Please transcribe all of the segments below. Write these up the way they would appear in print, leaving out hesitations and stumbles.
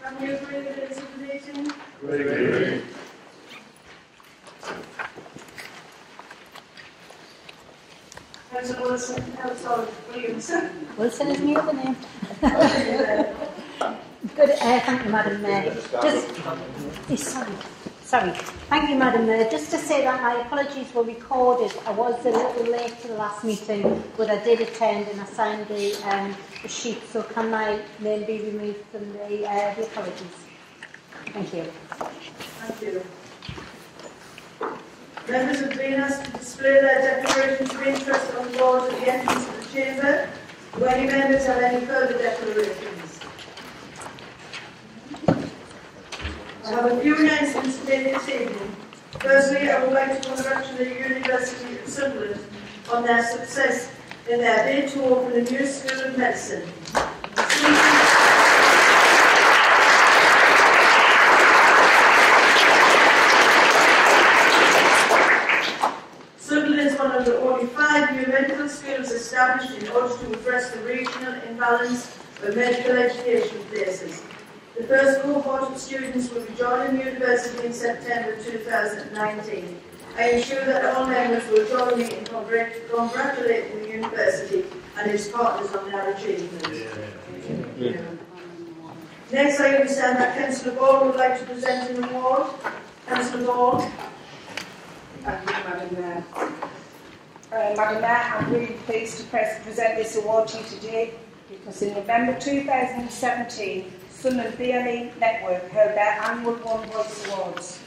Can we agree with this meeting? Agree. Councillor Wilson, sorry, Williamson. Wilson is my other name. Good, thank you, Madam Mayor. Sorry. Thank you, Madam Mayor. Just to say that my apologies were recorded. I was a little late to the last meeting, but I did attend and I signed the sheet. So can my name be removed from the apologies? Thank you. Thank you. Members have been asked to display their declarations of interest on the board at the entrance of the chamber. Do any members have any further declarations? I have a few announcements to make this evening. Firstly, I would like to congratulate the University of Sunderland on their success in their bid to open a new School of Medicine. Sunderland is one of the only 5 new medical schools established in order to address the regional imbalance of medical education places. The first cohort of students will be joining the university in September 2019. I ensure that all members will join me in congratulating the university and its partners on their achievements. Yeah. Next, I understand that Councillor Ball would like to present an award. Councillor Ball. Thank you, Madam Mayor. Madam Mayor, I'm really pleased to present this award to you today because in November 2017, Sunderland BME Network held their annual One Voice Awards.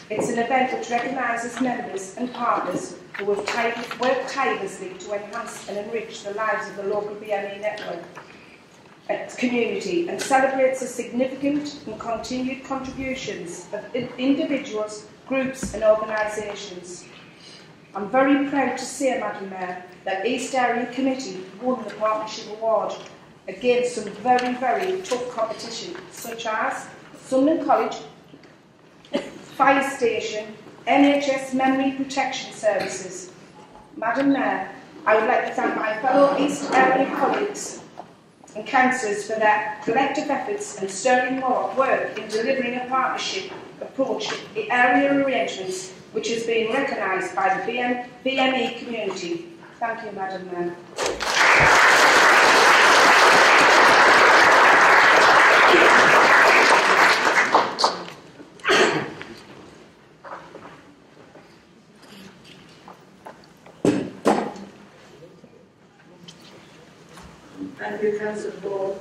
It's an event which recognises members and partners who have worked tirelessly to enhance and enrich the lives of the local BME network community and celebrates the significant and continued contributions of individuals, groups and organisations. I'm very proud to say, Madam Mayor, that East Area Committee won the Partnership Award against some very, very tough competition, such as Sunderland College, Fire Station, NHS Memory Protection Services. Madam Mayor, I would like to thank my fellow East Area colleagues and councillors for their collective efforts and sterling work in delivering a partnership approach to the area arrangements which has been recognised by the BME community. Thank you, Madam Mayor. Thank you, Councillor Ball.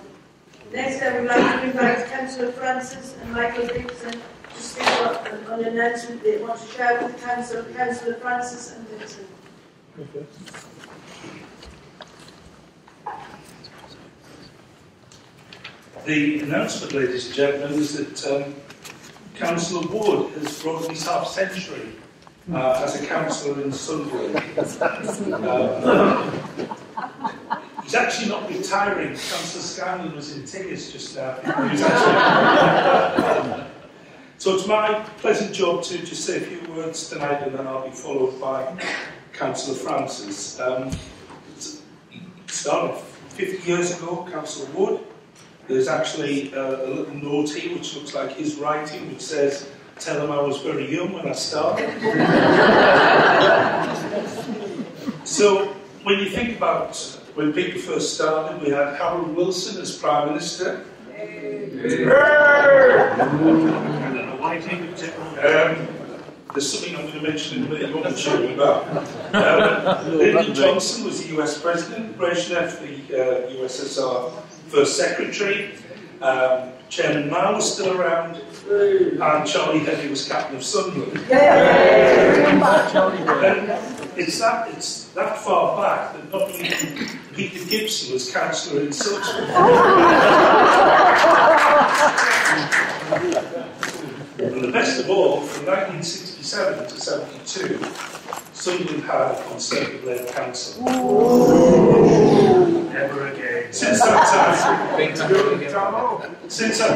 Next, I would like to invite Councillor Francis and Michael Dixon to speak on an announcement they want to share with Councillor Francis and Dixon. Okay. The announcement, ladies and gentlemen, is that Councillor Wood has broken his half-century as a councillor in Sunderland. He's actually not retiring. Councillor Scanlon was in tears just now. So it's my pleasant job to just say a few words tonight and then I'll be followed by Councillor Francis. It started 50 years ago, Councillor Wood. There's actually a little note here which looks like his writing which says, "Tell him I was very young when I started." So when you think about when people first started, we had Harold Wilson as Prime Minister. There's something I'm going to mention in a minute you won't show me about. Lyndon Johnson was the US President, Brezhnev the USSR First Secretary, Chairman Mao was still around, and Charlie Henry was Captain of Sunderland. It's that far back that not even Peter Gibson was Councillor in Sunderland. And the best of all, from 1967 to 72, Sunderland had a Conservative-led council. Never again. Since that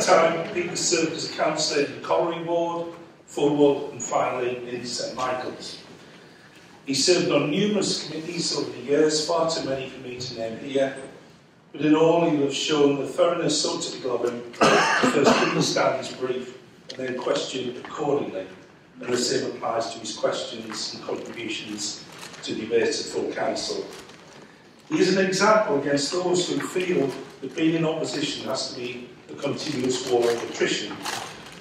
time, Peter served as a councillor in the Colliery Ward, Fulwood, and finally in St Michael's. He served on numerous committees over the years, far too many for me to name here. but in all he will have shown the thoroughness so typical of him to first understand his brief and then question accordingly, and the same applies to his questions and contributions to debates at full council. He is an example against those who feel that being in opposition has to be a continuous war of attrition.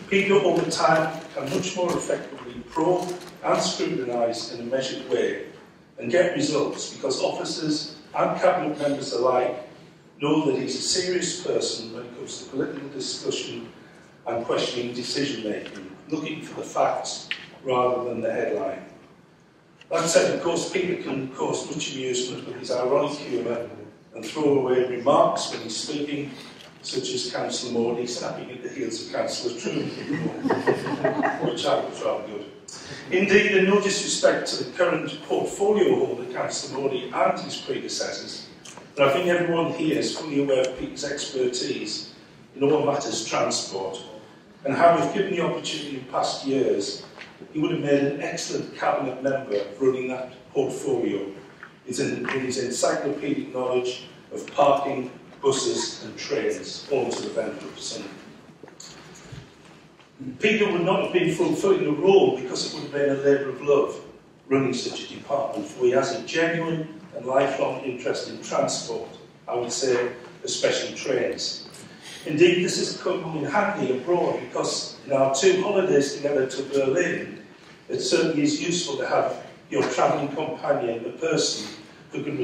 Peter over time can much more effectively probe and scrutinise in a measured way and get results because officers and cabinet members alike know that he's a serious person when it comes to political discussion and questioning decision making, looking for the facts rather than the headline. That said, of course, Peter can cause much amusement with his ironic humour and throwaway remarks when he's speaking, such as Councillor Morley snapping at the heels of Councillor Truman, which I would rather good. Indeed, in no disrespect to the current portfolio holder, Councillor Morley, and his predecessors, but I think everyone here is fully aware of Peter's expertise in all matters transport, and how, if given the opportunity in past years, he would have made an excellent cabinet member running that portfolio. It's in his encyclopedic knowledge of parking, buses and trains, all to the benefit of some. Peter would not have been fulfilling the role because it would have been a labour of love running such a department, for he has a genuine and lifelong interest in transport, I would say especially trains. Indeed, this has come in handy abroad because in our 2 holidays together to Berlin, it certainly is useful to have your travelling companion, a person who can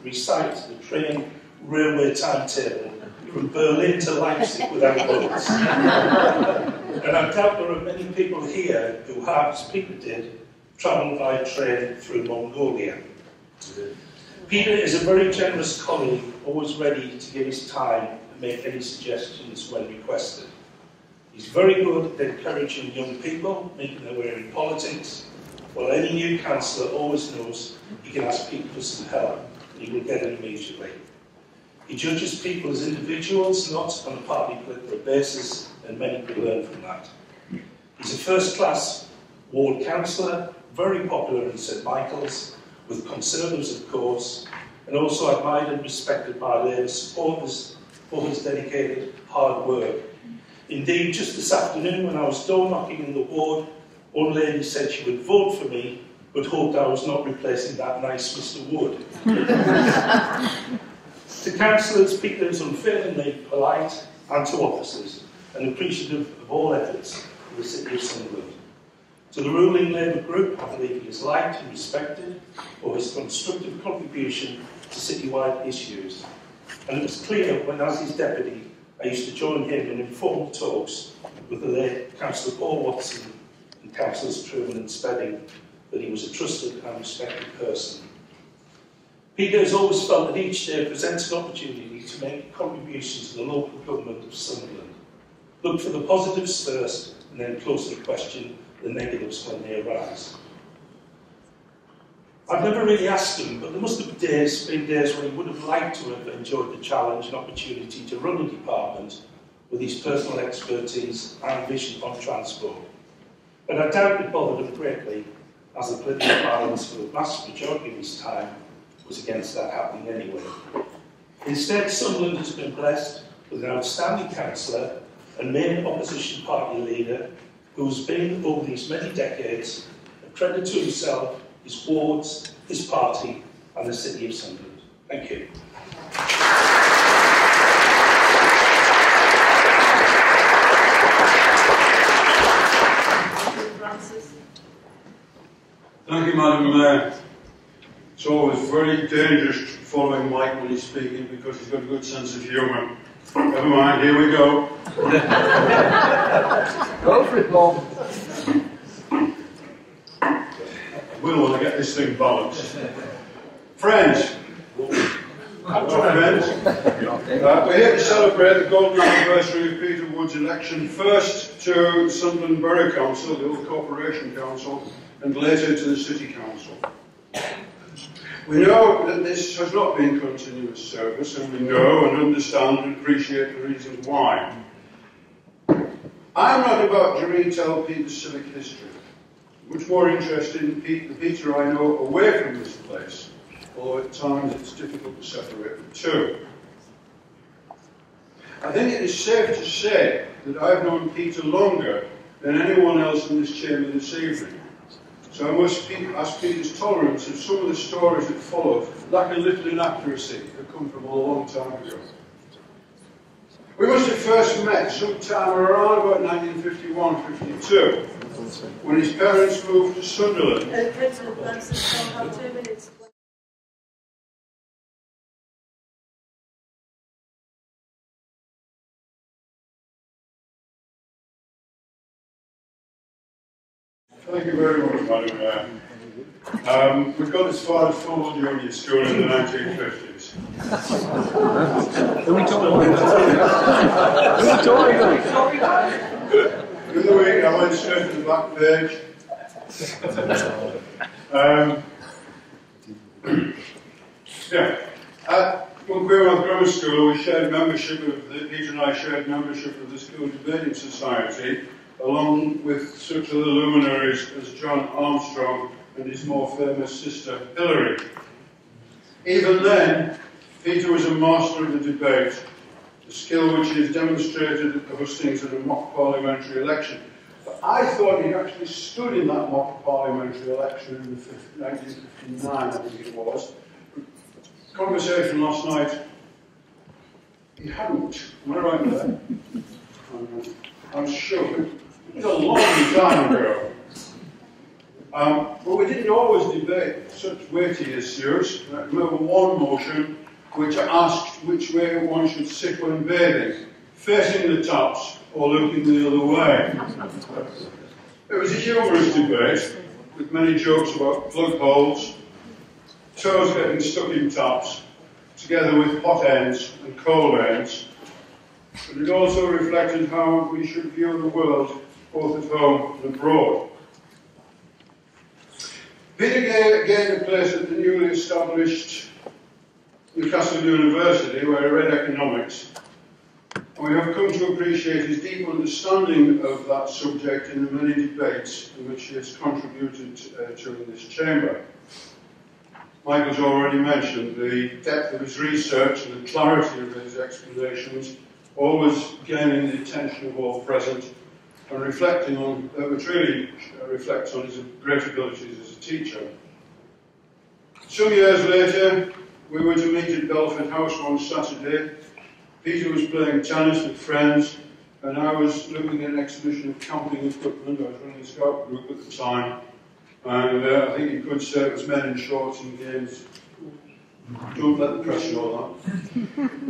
recite the train railway timetable from Berlin to Leipzig without notes. And I doubt there are many people here who have, as Peter did, travelled by train through Mongolia. Peter is a very generous colleague, always ready to give his time and make any suggestions when requested. He's very good at encouraging young people, making their way in politics, while any new councillor always knows he can ask Peter for some help, and he will get it immediately. He judges people as individuals, not on a party political basis, and many can learn from that. He's a first-class ward councillor, very popular in St Michael's, with Conservatives, of course, and also admired and respected by Labour supporters for his dedicated hard work. Indeed, just this afternoon when I was door knocking in the ward, one lady said she would vote for me, but hoped I was not replacing that nice Mr Wood. To councillors, Peter is unfailingly polite, and to officers, and appreciative of all efforts for the City of Sunderland. To the ruling Labour group, I believe he is liked and respected for his constructive contribution to citywide issues. And it was clear when, as his deputy, I used to join him in informal talks with the late Councillor Paul Watson and Councillors Truman and Spedding that he was a trusted and respected person. Peter has always felt that each day presents an opportunity to make a contribution to the local government of Sunderland. Look for the positives first and then closely question the negatives when they arise. I've never really asked him, but there must have been days when he would have liked to have enjoyed the challenge and opportunity to run a department with his personal expertise and vision on transport. But I doubt it bothered him greatly, as the political balance for the vast majority of his time was against that happening anyway. Instead, Sunderland has been blessed with an outstanding councillor and main opposition party leader who has been, over these many decades, a credit to himself, his wards, his party and the City of Sunderland. Thank you. Thank you, Madam Mayor. It's always very dangerous following Mike when he's speaking because he's got a good sense of humour. Never mind, here we go. Go for it, Bob. We'll want to get this thing balanced. Friends, we're here to celebrate the golden anniversary of Peter Wood's election, first to Sunderland Borough Council, the old Corporation Council, and later to the City Council. We know that this has not been continuous service, and we know and understand and appreciate the reasons why. I'm not about to retell Peter's civic history. Much more interested in the Peter I know away from this place, although at times it's difficult to separate the two. I think it is safe to say that I've known Peter longer than anyone else in this chamber this evening. So I must ask Peter's tolerance if some of the stories that follow lack a little inaccuracy that come from a long time ago. We must have first met sometime around about 1951-52, when his parents moved to Sunderland. President Francis, I'll have 2 minutes. Thank you very much, Madam Mayor. We got as far as formal junior school in the 1950s. Who are we talking about? In the week, I went straight to the back page. When we were at grammar school, we shared membership of Peter and I shared membership of the School Debating Society, along with such other luminaries as John Armstrong and his more famous sister Hilary. Even then, Peter was a master of the debate, a skill which he has demonstrated at the hustings of a mock parliamentary election. But I thought he actually stood in that mock parliamentary election in 1959, I think it was. Conversation last night, he hadn't. Am I right there? I'm sure. It was a long time ago. But we didn't always debate such weighty issues. I remember one motion which asked which way one should sit when bathing, facing the taps or looking the other way. It was a humorous debate with many jokes about plug holes, toes getting stuck in taps, together with hot ends and cold ends. But it also reflected how we should view the world, both at home and abroad. Peter gained a place at the newly established Newcastle University, where he read economics, and we have come to appreciate his deep understanding of that subject in the many debates in which he has contributed to in this chamber. Michael's already mentioned the depth of his research and the clarity of his explanations, always gaining the attention of all present, and reflecting on, which really reflects on his great abilities as a teacher. Some years later, we were to meet at Belford House one Saturday. Peter was playing tennis with friends, and I was looking at an exhibition of camping equipment. I was running a scout group at the time, and I think you could say it was men in shorts and games. Don't let the press know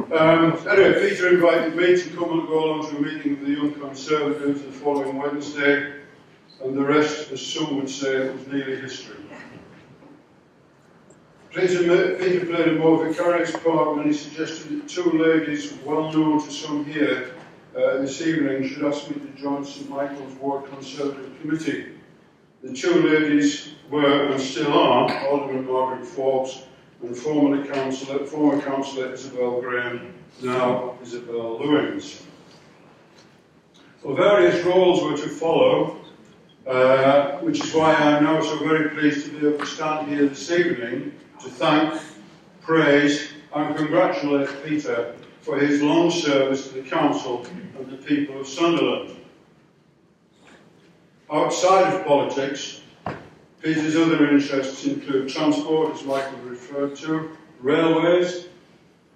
that. Anyway, Peter invited me to come and go along to a meeting of the Young Conservatives the following Wednesday, and the rest, as some would say, was nearly history. Peter played a more vicarious part when he suggested that two ladies well known to some here this evening should ask me to join St Michael's Ward Conservative Committee. The two ladies were, and still are, Alderman Margaret Forbes and former councillor Isabel Graham, now Isabel Lewins. Well, various roles were to follow, which is why I am now so very pleased to be able to stand here this evening to thank, praise and congratulate Peter for his long service to the Council and the people of Sunderland. Outside of politics, Peter's other interests include transport, as Michael referred to, railways,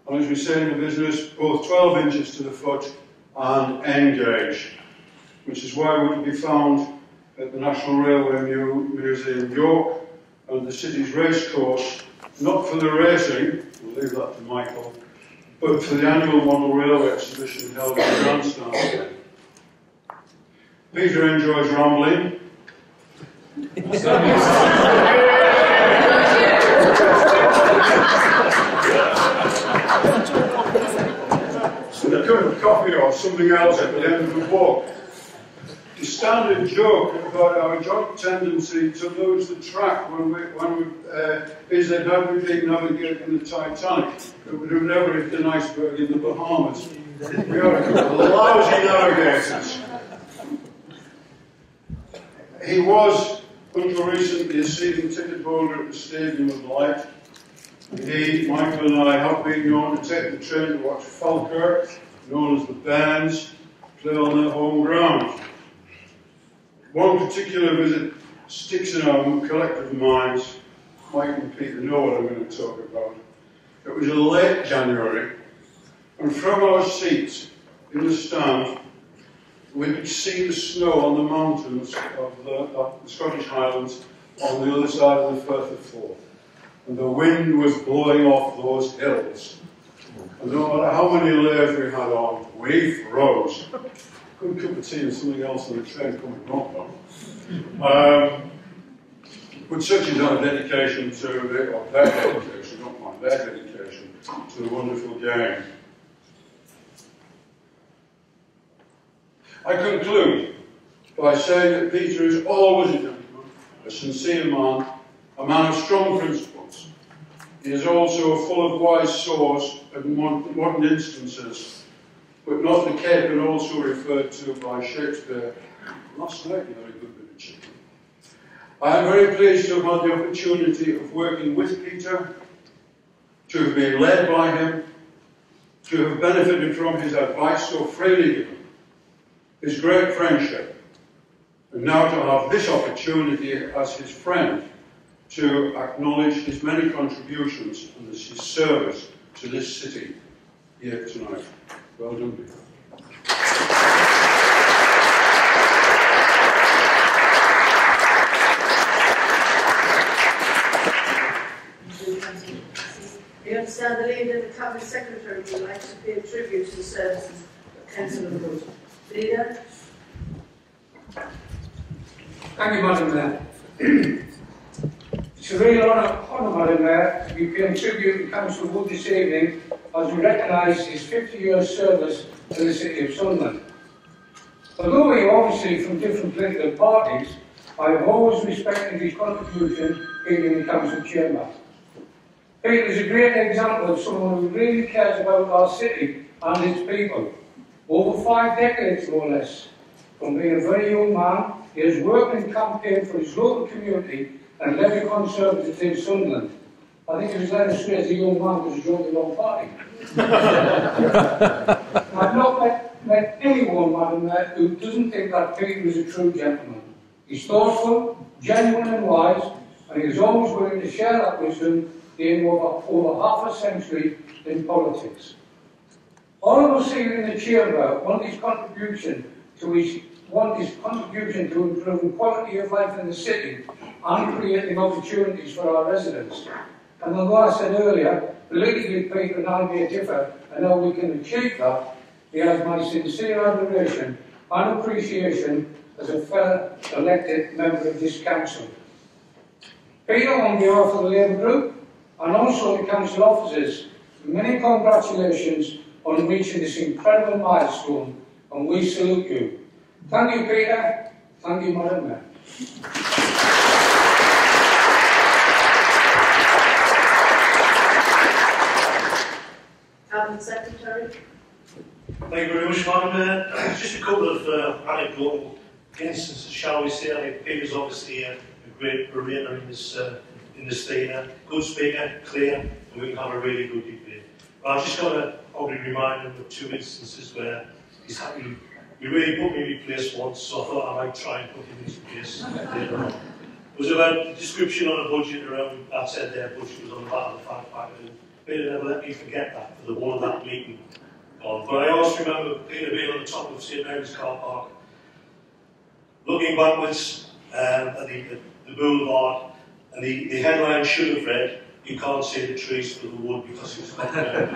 and as we say in the business, both 12 inches to the foot and N-gauge, which is why we can be found at the National Railway Museum, York, and the city's racecourse, not for the racing, we'll leave that to Michael, but for the annual model railway exhibition held in Grandstand. Peter enjoys rambling. With a cup of coffee or something else at the end of the book. The standard joke about our joint tendency to lose the track is that had we been navigating the Titanic, it would have never hit an iceberg in the Bahamas. We are a couple of lousy navigators. He was, until recently, a season ticket holder at the Stadium of Light. He, Michael and I have been known to take the train to watch Falkirk known as the Bands, play on their home ground. One particular visit sticks in our collective minds. Mike and Peter know what I'm going to talk about. It was in late January, and from our seats in the stand, we could see the snow on the mountains of the Scottish Highlands on the other side of the Firth of Forth. And the wind was blowing off those hills. And no matter how many layers we had on, we froze. Good cup of tea and something else on the train coming home though. But such is our dedication to their dedication, not mine, their dedication to the wonderful game. I conclude by saying that Peter is always a gentleman, a sincere man, a man of strong principles. He is also full of wise saws and modern instances, but not the Cape also referred to by Shakespeare. Last night, you had a good bit of chicken. I am very pleased to have had the opportunity of working with Peter, to have been led by him, to have benefited from his advice so freely given, his great friendship, and now to have this opportunity as his friend to acknowledge his many contributions and his service to this city here tonight. Well done, Peter. We understand the leader and the Cabinet Secretary would like to pay tribute to the services of Councillor Wood. Leader. Thank you, Madam Mayor. It's a real honour, Madam Mayor, to be paying tribute to Councillor Wood this evening as we recognise his 50-year service to the City of Sunderland. Although we are obviously from different political parties, I have always respected his contribution being the Council Chamber. Peter is a great example of someone who really cares about our city and its people. Over 5 decades, more or less, from being a very young man, he has worked and campaigned for his local community and led the Conservatives in Sunderland. I think he was led astray as a young man because he joined the wrong party. I've not met anyone, Madam Mayor, who doesn't think that Peter is a true gentleman. He's thoughtful, genuine and wise, and he is always willing to share that wisdom in over half a century in politics. All of us here in the chamber want his contribution to improving quality of life in the city and creating opportunities for our residents. And although I said earlier, politically Peter and I may differ and how we can achieve that, he has my sincere admiration and appreciation as a fellow elected member of this council. Peter, on behalf of the Labour Group and also the council officers, many congratulations on reaching this incredible milestone, and we salute you. Thank you, Peter. Thank you, Madam Mayor. Cabinet Secretary. Thank you very much, Madam Mayor. Just a couple of anecdotal instances, shall we say. I mean, Peter's obviously a great orator in this theatre, good speaker, clear, and we can have a really good debate. But I'm just going to probably remind him of 2 instances where he's happy. He really put me in my place once, so I thought I might try and put him in his place later on. It was about the description on a budget around, I said their budget was on the back of the fact packet, and Peter never let me forget that for the one of that meeting. But I always remember Peter being on the top of St Mary's car park, looking backwards at the boulevard, and the headline should have read, "You can't see the trees for the wood," because it was copyrighted.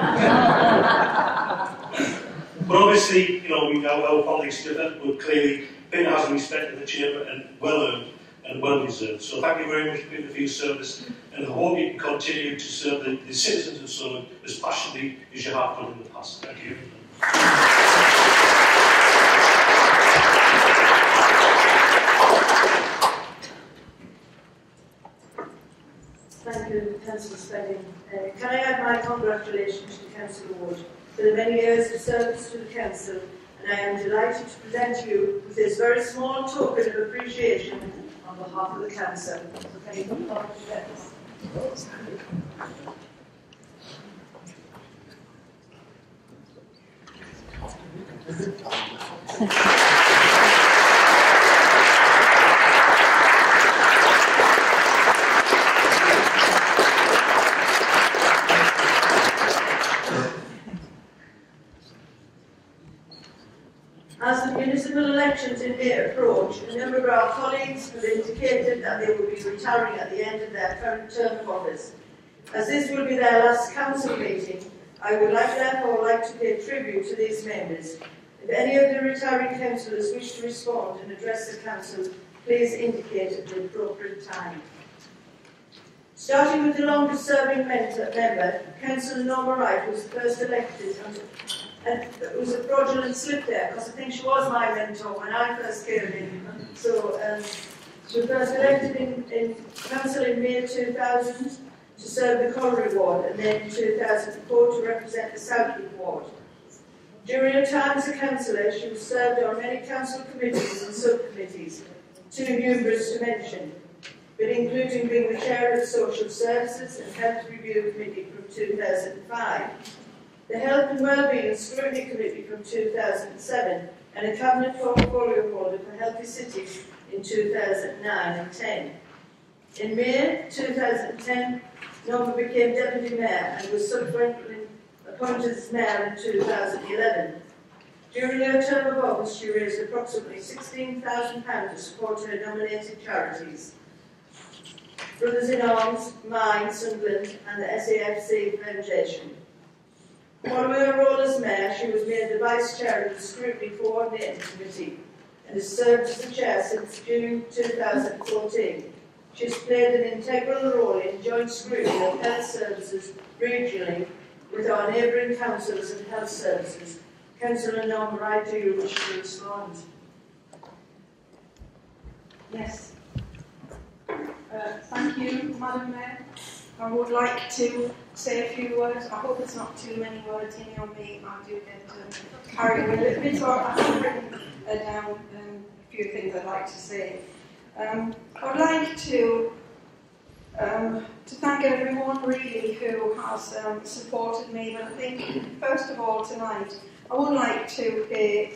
But obviously, you know, our politics differ, but clearly Peter has respect in the chamber and well earned and well deserved. So thank you very much, Peter, for your service, and I hope you can continue to serve the citizens of Sunderland as passionately as you have done in the past. Thank you. Thank you, Councillor Spedding. Can I add my congratulations to Councillor Wood for the many years of service to the Council, and I am delighted to present you with this very small token of appreciation on behalf of the Council. So can you come forward to this? As the municipal elections in May approach, a number of our colleagues have indicated that they will be retiring at the end of their current term of office. As this will be their last council meeting, I would therefore like to pay tribute to these members. If any of the retiring councillors wish to respond and address the council, please indicate at the appropriate time. Starting with the longest serving member, Councillor Norma Wright was the first elected, and it was a fraudulent slip there because I think she was my mentor when I first came in. So she was first elected in council in May 2000 to serve the Colliery ward, and then in 2004 to represent the Southwood ward. During her time as a councillor, she was served on many council committees and subcommittees, too numerous to mention, but including being the chair of the Social Services and Health Review Committee from 2005, the Health and Wellbeing and Scrutiny Committee from 2007, and a Cabinet portfolio holder for Healthy Cities in 2009 and 10. In May 2010, Norma became Deputy Mayor and was subsequently appointed as Mayor in 2011. During her term of office, she raised approximately £16,000 to support her nominated charities: Brothers in Arms, Mine, Sunderland, and the SAFC Foundation. Following her role as Mayor, she was made the Vice Chair of the Scrutiny Coordinating Committee and has served as the Chair since June 2014. She has played an integral role in joint scrutiny of health services regionally with our neighbouring councils and health services. Councillor Norma Wright, do you wish to respond? Yes. Thank you, Madam Mayor. I would like to say a few words. I hope it's not too many words in on me. I do get carried away a little bit, so I have written down a few things I'd like to say. I would like to thank everyone really who has supported me, but I think first of all tonight I would like to pay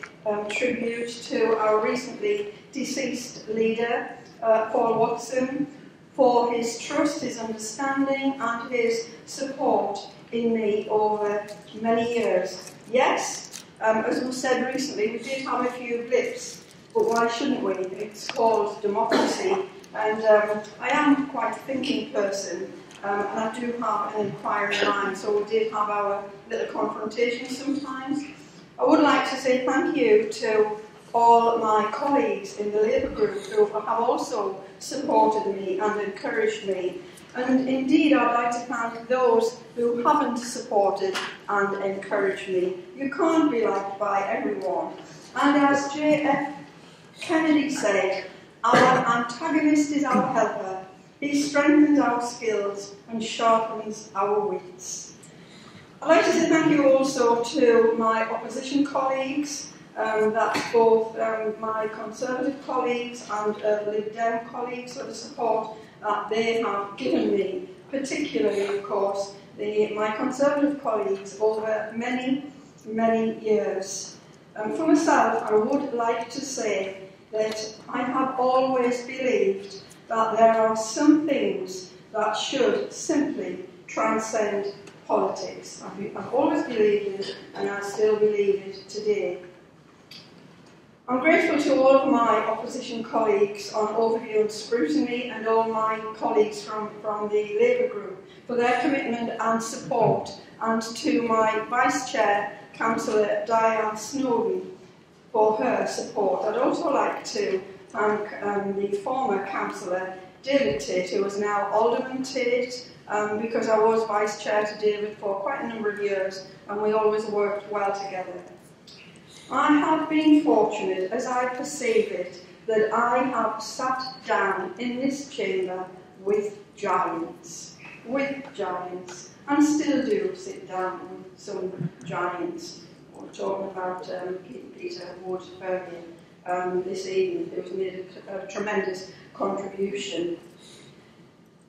tribute to our recently deceased leader, Paul Watson, for his trust, his understanding and his support in me over many years. Yes, as was said recently, we did have a few blips, but why shouldn't we? It's called democracy, and I am quite a thinking person, and I do have an inquiring mind, so we did have our little confrontation sometimes. I would like to say thank you to all my colleagues in the Labour group who have also supported me and encouraged me. And indeed, I'd like to thank those who haven't supported and encouraged me. You can't be liked by everyone. And as J.F. Kennedy said, our antagonist is our helper. He strengthens our skills and sharpens our wits. I'd like to say thank you also to my opposition colleagues, that's both my Conservative colleagues and Lib Dem colleagues, for the support that they have given me, particularly, of course, my Conservative colleagues over many, many years. For myself, I would like to say that I have always believed that there are some things that should simply transcend politics. I've always believed it, and I still believe it today. I'm grateful to all of my opposition colleagues on Overview and Scrutiny and all my colleagues from the Labour group for their commitment and support, and to my Vice Chair, Councillor Diane Snowden, for her support. I'd also like to thank the former Councillor David Tate, who is now Alderman Tate, because I was Vice Chair to David for quite a number of years, and we always worked well together. I have been fortunate, as I perceive it, that I have sat down in this chamber with giants, and still do sit down with some giants. We're talking about Peter Wood this evening, who's made a tremendous contribution.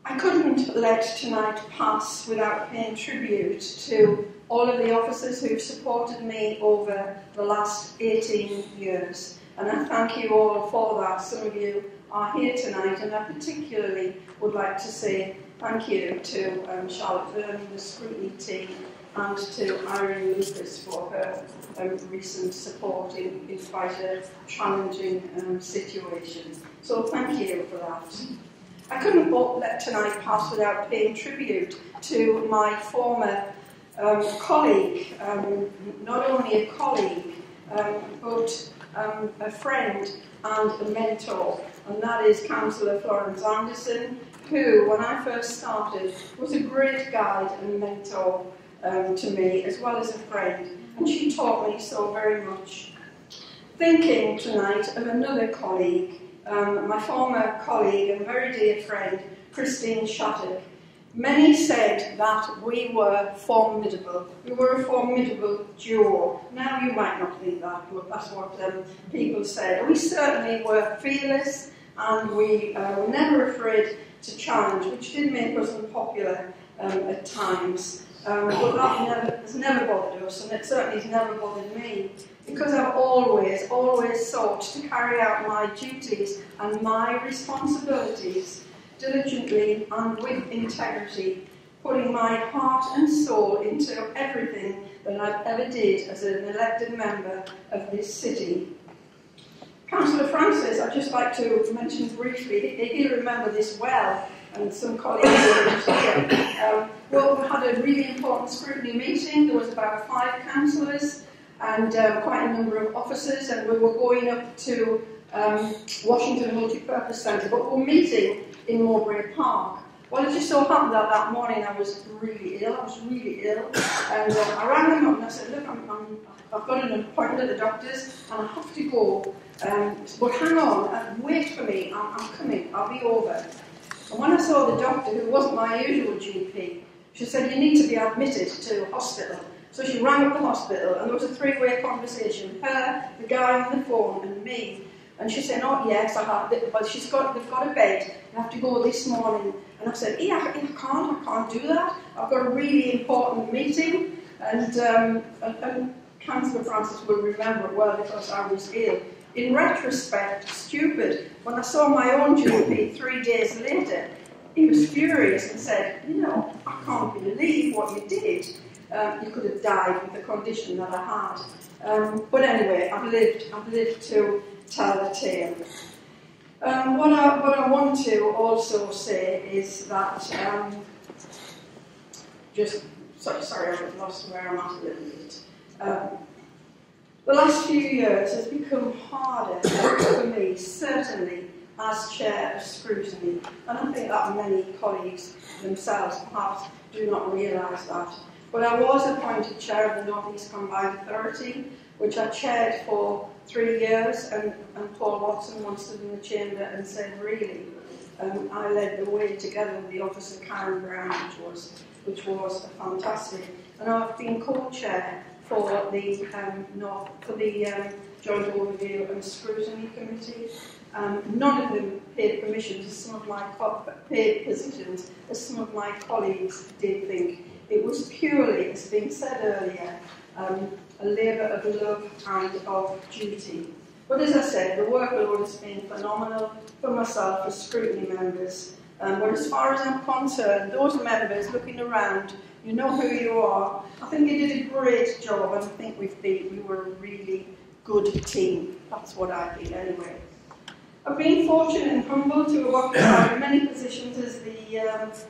I couldn't let tonight pass without paying tribute to all of the officers who have supported me over the last 18 years. And I thank you all for that. Some of you are here tonight, and I particularly would like to say thank you to Charlotte Vernon, the scrutiny team, and to Irene Lucas for her recent support in quite a challenging situation. So thank you for that. I couldn't let tonight pass without paying tribute to my former colleague, not only a colleague, but a friend and a mentor, and that is Councillor Florence Anderson, who, when I first started, was a great guide and mentor to me, as well as a friend, and she taught me so very much. Thinking tonight of another colleague, my former colleague and very dear friend, Christine Shattuck. Many said that we were formidable. We were a formidable duo. Now you might not think that, but that's what people said. We certainly were fearless, and we were never afraid to challenge, which did make us unpopular at times. But that has never bothered us, and it certainly has never bothered me, because I've always sought to carry out my duties and my responsibilities diligently and with integrity, putting my heart and soul into everything that I've ever did as an elected member of this city. Councillor Francis, I'd just like to mention briefly, he'll remember this well, and some colleagues here. Well, we had a really important scrutiny meeting. There was about 5 councillors and quite a number of officers, and we were going up to Washington Multipurpose Centre, but we were meeting in Mowbray Park. Well, it just so happened that that morning I was really ill. And I rang them up and I said, look, I've got an appointment at the doctor's and I have to go. But hang on, wait for me, I'm coming, I'll be over. And when I saw the doctor, who wasn't my usual GP, she said, you need to be admitted to hospital. So she rang up the hospital, and there was a 3-way conversation, her, the guy on the phone, and me. And she said, oh yes, I have, but they've got a bed, you have to go this morning. And I said, I can't do that. I've got a really important meeting. And Councillor Francis will remember it well because I was ill. In retrospect, stupid. When I saw my own GP 3 days later, he was furious and said, I can't believe what you did. You could have died with the condition that I had. But anyway, I've lived to tell the tale. What I want to also say is that, sorry, I've lost where I'm at a little bit. The last few years has become harder for me, certainly, as chair of scrutiny, and I think that many colleagues themselves perhaps do not realise that. But I was appointed chair of the North East Combined Authority, which I chaired for 3 years, and Paul Watson once stood in the chamber and said, really, I led the way together with the officer Karen Brown, which was fantastic. And I've been co-chair for the Joint Overview and Scrutiny Committee. None of them paid commissions, as some of my paid positions, as some of my colleagues did think. It was purely, as been said earlier, a labour of love and of duty. But as I said, the workload has been phenomenal for myself as scrutiny members. But as far as I'm concerned, those members looking around, you know who you are. I think you did a great job, and I think we were a really good team. That's what I feel anyway. I've been fortunate and humbled to have occupied many positions, as the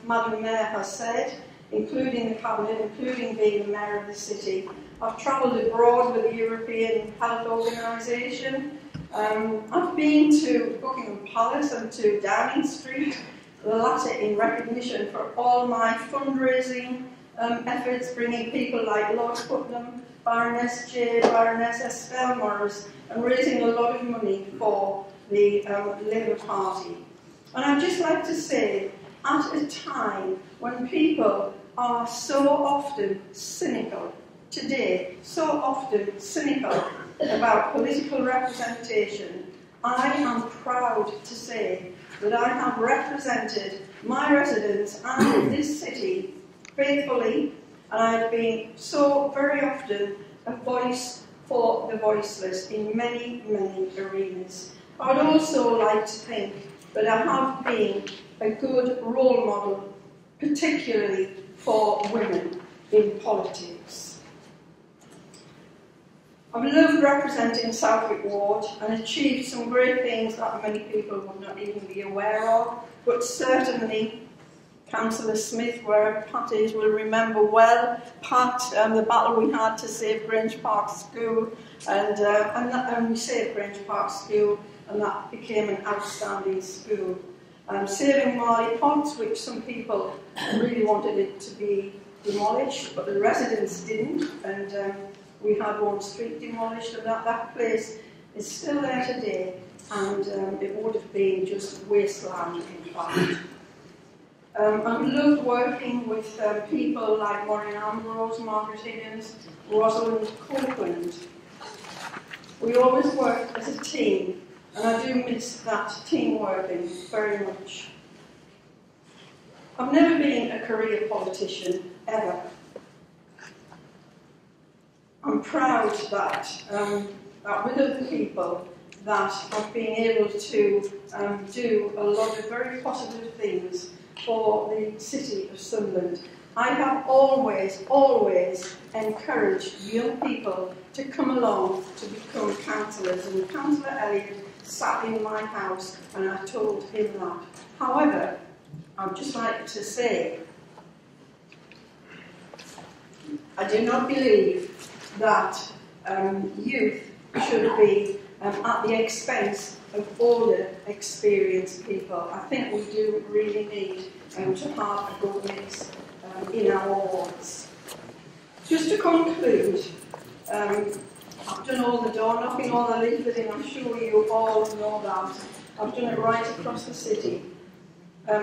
Madam Mayor has said, including the Cabinet, including being the Mayor of the City. I've travelled abroad with the European Health Organisation. I've been to Buckingham Palace and to Downing Street, the latter in recognition for all my fundraising efforts, bringing people like Lord Putnam, Baroness Jade, Baroness Estelle Morris, and raising a lot of money for the Labour Party. And I'd just like to say, at a time when people are so often cynical, today, so often cynical about political representation, I am proud to say that I have represented my residents and this city faithfully and I've been so very often a voice for the voiceless in many, many arenas. I would also like to think that I have been a good role model, particularly for women in politics. I've loved representing Southwick Ward and achieved some great things that many people would not even be aware of, but certainly Councillor Smith, where Pat is, will remember well. Pat, the battle we had to save Grange Park School, and we saved Grange Park School, and that became an outstanding school. Saving Marley Ponds, which some people really wanted it to be demolished, but the residents didn't, and we had one street demolished, and that place is still there today, and it would have been just wasteland in fact. I've loved working with people like Maureen Ambrose, Margaret Higgins, Rosalind Copeland. We always worked as a team, and I do miss that team working very much. I've never been a career politician, ever. I'm proud that, that with other people, that I've been able to do a lot of very positive things for the city of Sunderland. I have always, always encouraged young people to come along to become councillors, and Councillor Elliott sat in my house and I told him that. However, I'd just like to say, I do not believe that youth should be at the expense of older, experienced people. I think we do really need to have a good mix in our wards. Just to conclude, I've done all the door knocking, all the leafleting, I'm sure you all know that. I've done it right across the city.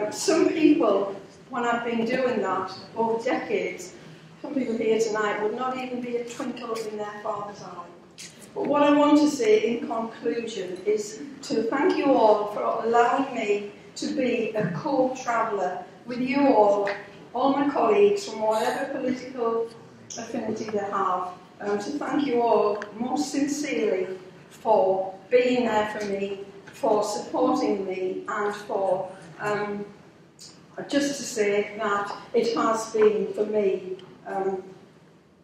Some people, when I've been doing that over decades, some people here tonight would not even be a twinkle in their father's eye. But what I want to say in conclusion is to thank you all for allowing me to be a co-traveller with you all my colleagues from whatever political affinity they have, to thank you all most sincerely for being there for me, for supporting me, and for just to say that it has been for me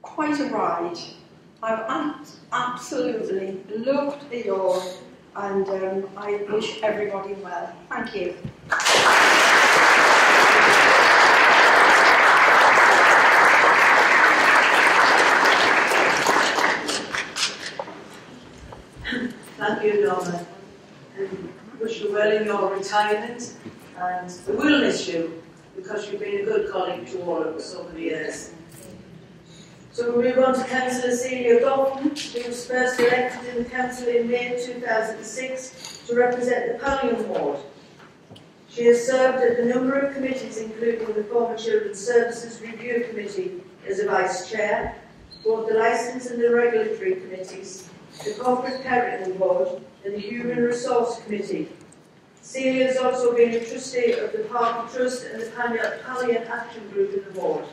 quite a ride. I've absolutely loved it all, and I wish everybody well. Thank you. Thank you, Norma. And wish you well in your retirement, and we will miss you because you've been a good colleague to all of us over the years. So we move on to Councillor Celia Goffin, who was first elected in the council in May 2006 to represent the Pallion Ward. She has served at a number of committees, including the former Children's Services Review Committee as a Vice Chair, both the Licence and the Regulatory Committees, the Corporate Parenting Board and the Human Resource Committee. Celia has also been a trustee of the Park Trust and the Pallion Action Group in the ward.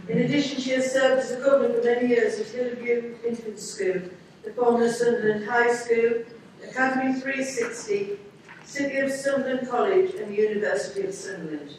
In addition, she has served as a governor for many years at Hillview Infant School, the former Sunderland High School, Academy 360, City of Sunderland College and the University of Sunderland.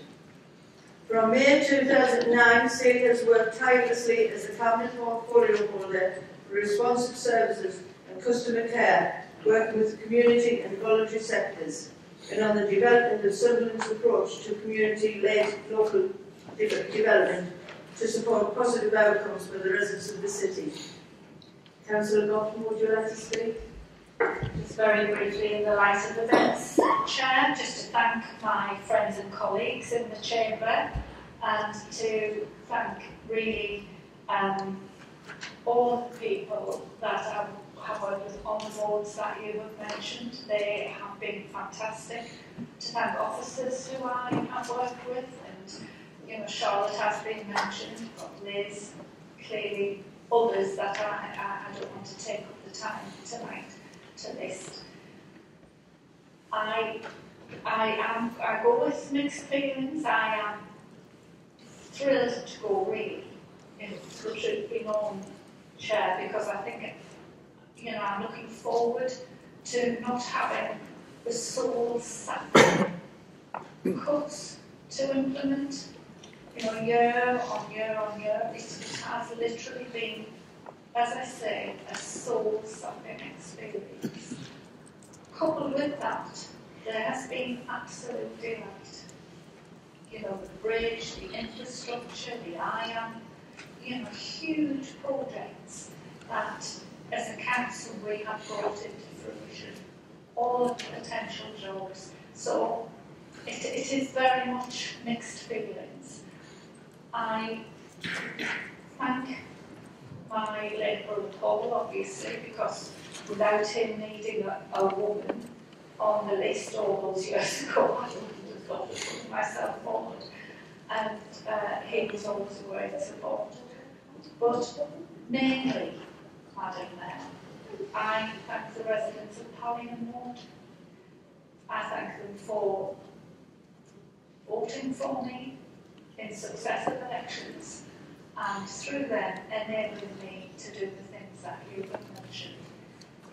From May 2009, Celia has worked tirelessly as a Cabinet Portfolio Holder for responsive services and customer care, working with the community and voluntary sectors, and on the development of Sunderland's approach to community-led local development to support positive outcomes for the residents of the city. Councillor Goffin, would you like to speak? Just very briefly, in the light of events, Chair, just to thank my friends and colleagues in the Chamber, and to thank really all the people that have worked with on the boards that you have mentioned. They have been fantastic. To thank officers who I have worked with, and you know, Charlotte has been mentioned, but Liz, clearly others that I don't want to take up the time tonight to list. I go with mixed feelings. I am thrilled to go, really, the truth be known, Chair, because I think, I'm looking forward to not having the soul-sapping cuts to implement, year on year on year. It has literally been, as I say, a soul-sapping experience. Coupled with that, there has been absolute delight. The bridge, the infrastructure, the IAM, huge projects that, as a council, we have brought into fruition. All of the potential jobs. So it is very much mixed feelings. I thank my late brother Paul, obviously, because without him needing a woman on the list all those years ago, I wouldn't have got to put myself forward. And he was always a great support. But mainly, Madam Mayor, I thank the residents of Pallingham Ward. I thank them for voting for me in successive elections and through them enabling me to do the things that you have mentioned.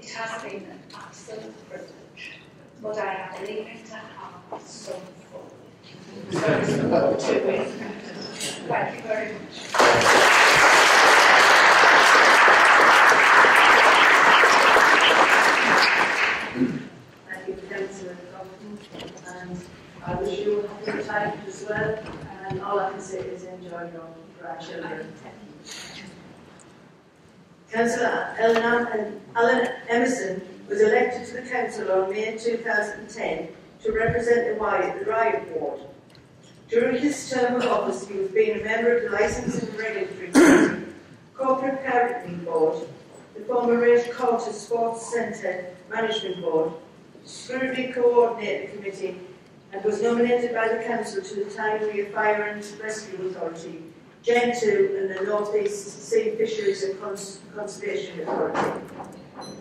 It has been an absolute privilege, but I am leaving to have some fun. So it's about 2 weeks. Thank you very much. I wish you a happy retirement as well, and all I can say is enjoy your grandchildren. Councillor Alan Emerson was elected to the council on May 2010 to represent the Ryde Ward. During his term of office, he was being a member of the Licensing and Regulatory Committee, Corporate Carrying Board, the former Range County Sports Centre Management Board, Scrutiny Coordinator Committee, and was nominated by the Council to the Timely Fire and Rescue Authority, Gen 2 and the North East Sea Fisheries and Conservation Authority.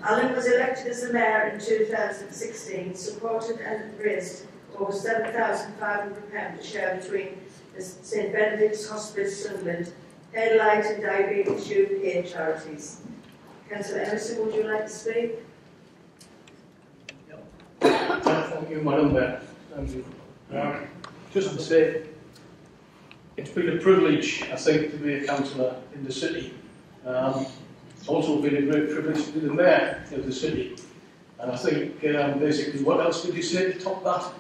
Alan was elected as the Mayor in 2016, supported and raised over £7,500 to share between the St Benedict's Hospice Sunderland, Headlight and Diabetes UK charities. Councillor Emerson, would you like to speak? Thank you, Madam Mayor. Thank you. Just to say, it's been a privilege, I think, to be a councillor in the city. It's also been a great privilege to be the Mayor of the city. And I think, basically, what else would you say to top that?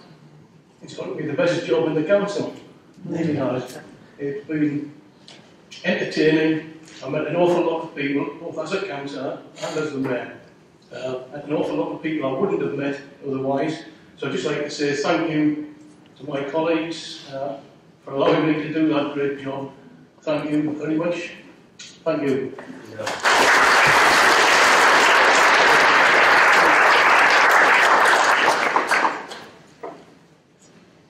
It's got to be the best job in the council. It really has. It's been entertaining. I met an awful lot of people, both as a councillor and as the Mayor. And an awful lot of people I wouldn't have met otherwise. So I'd just like to say thank you to my colleagues for allowing me to do that great job. Thank you very much. Thank you.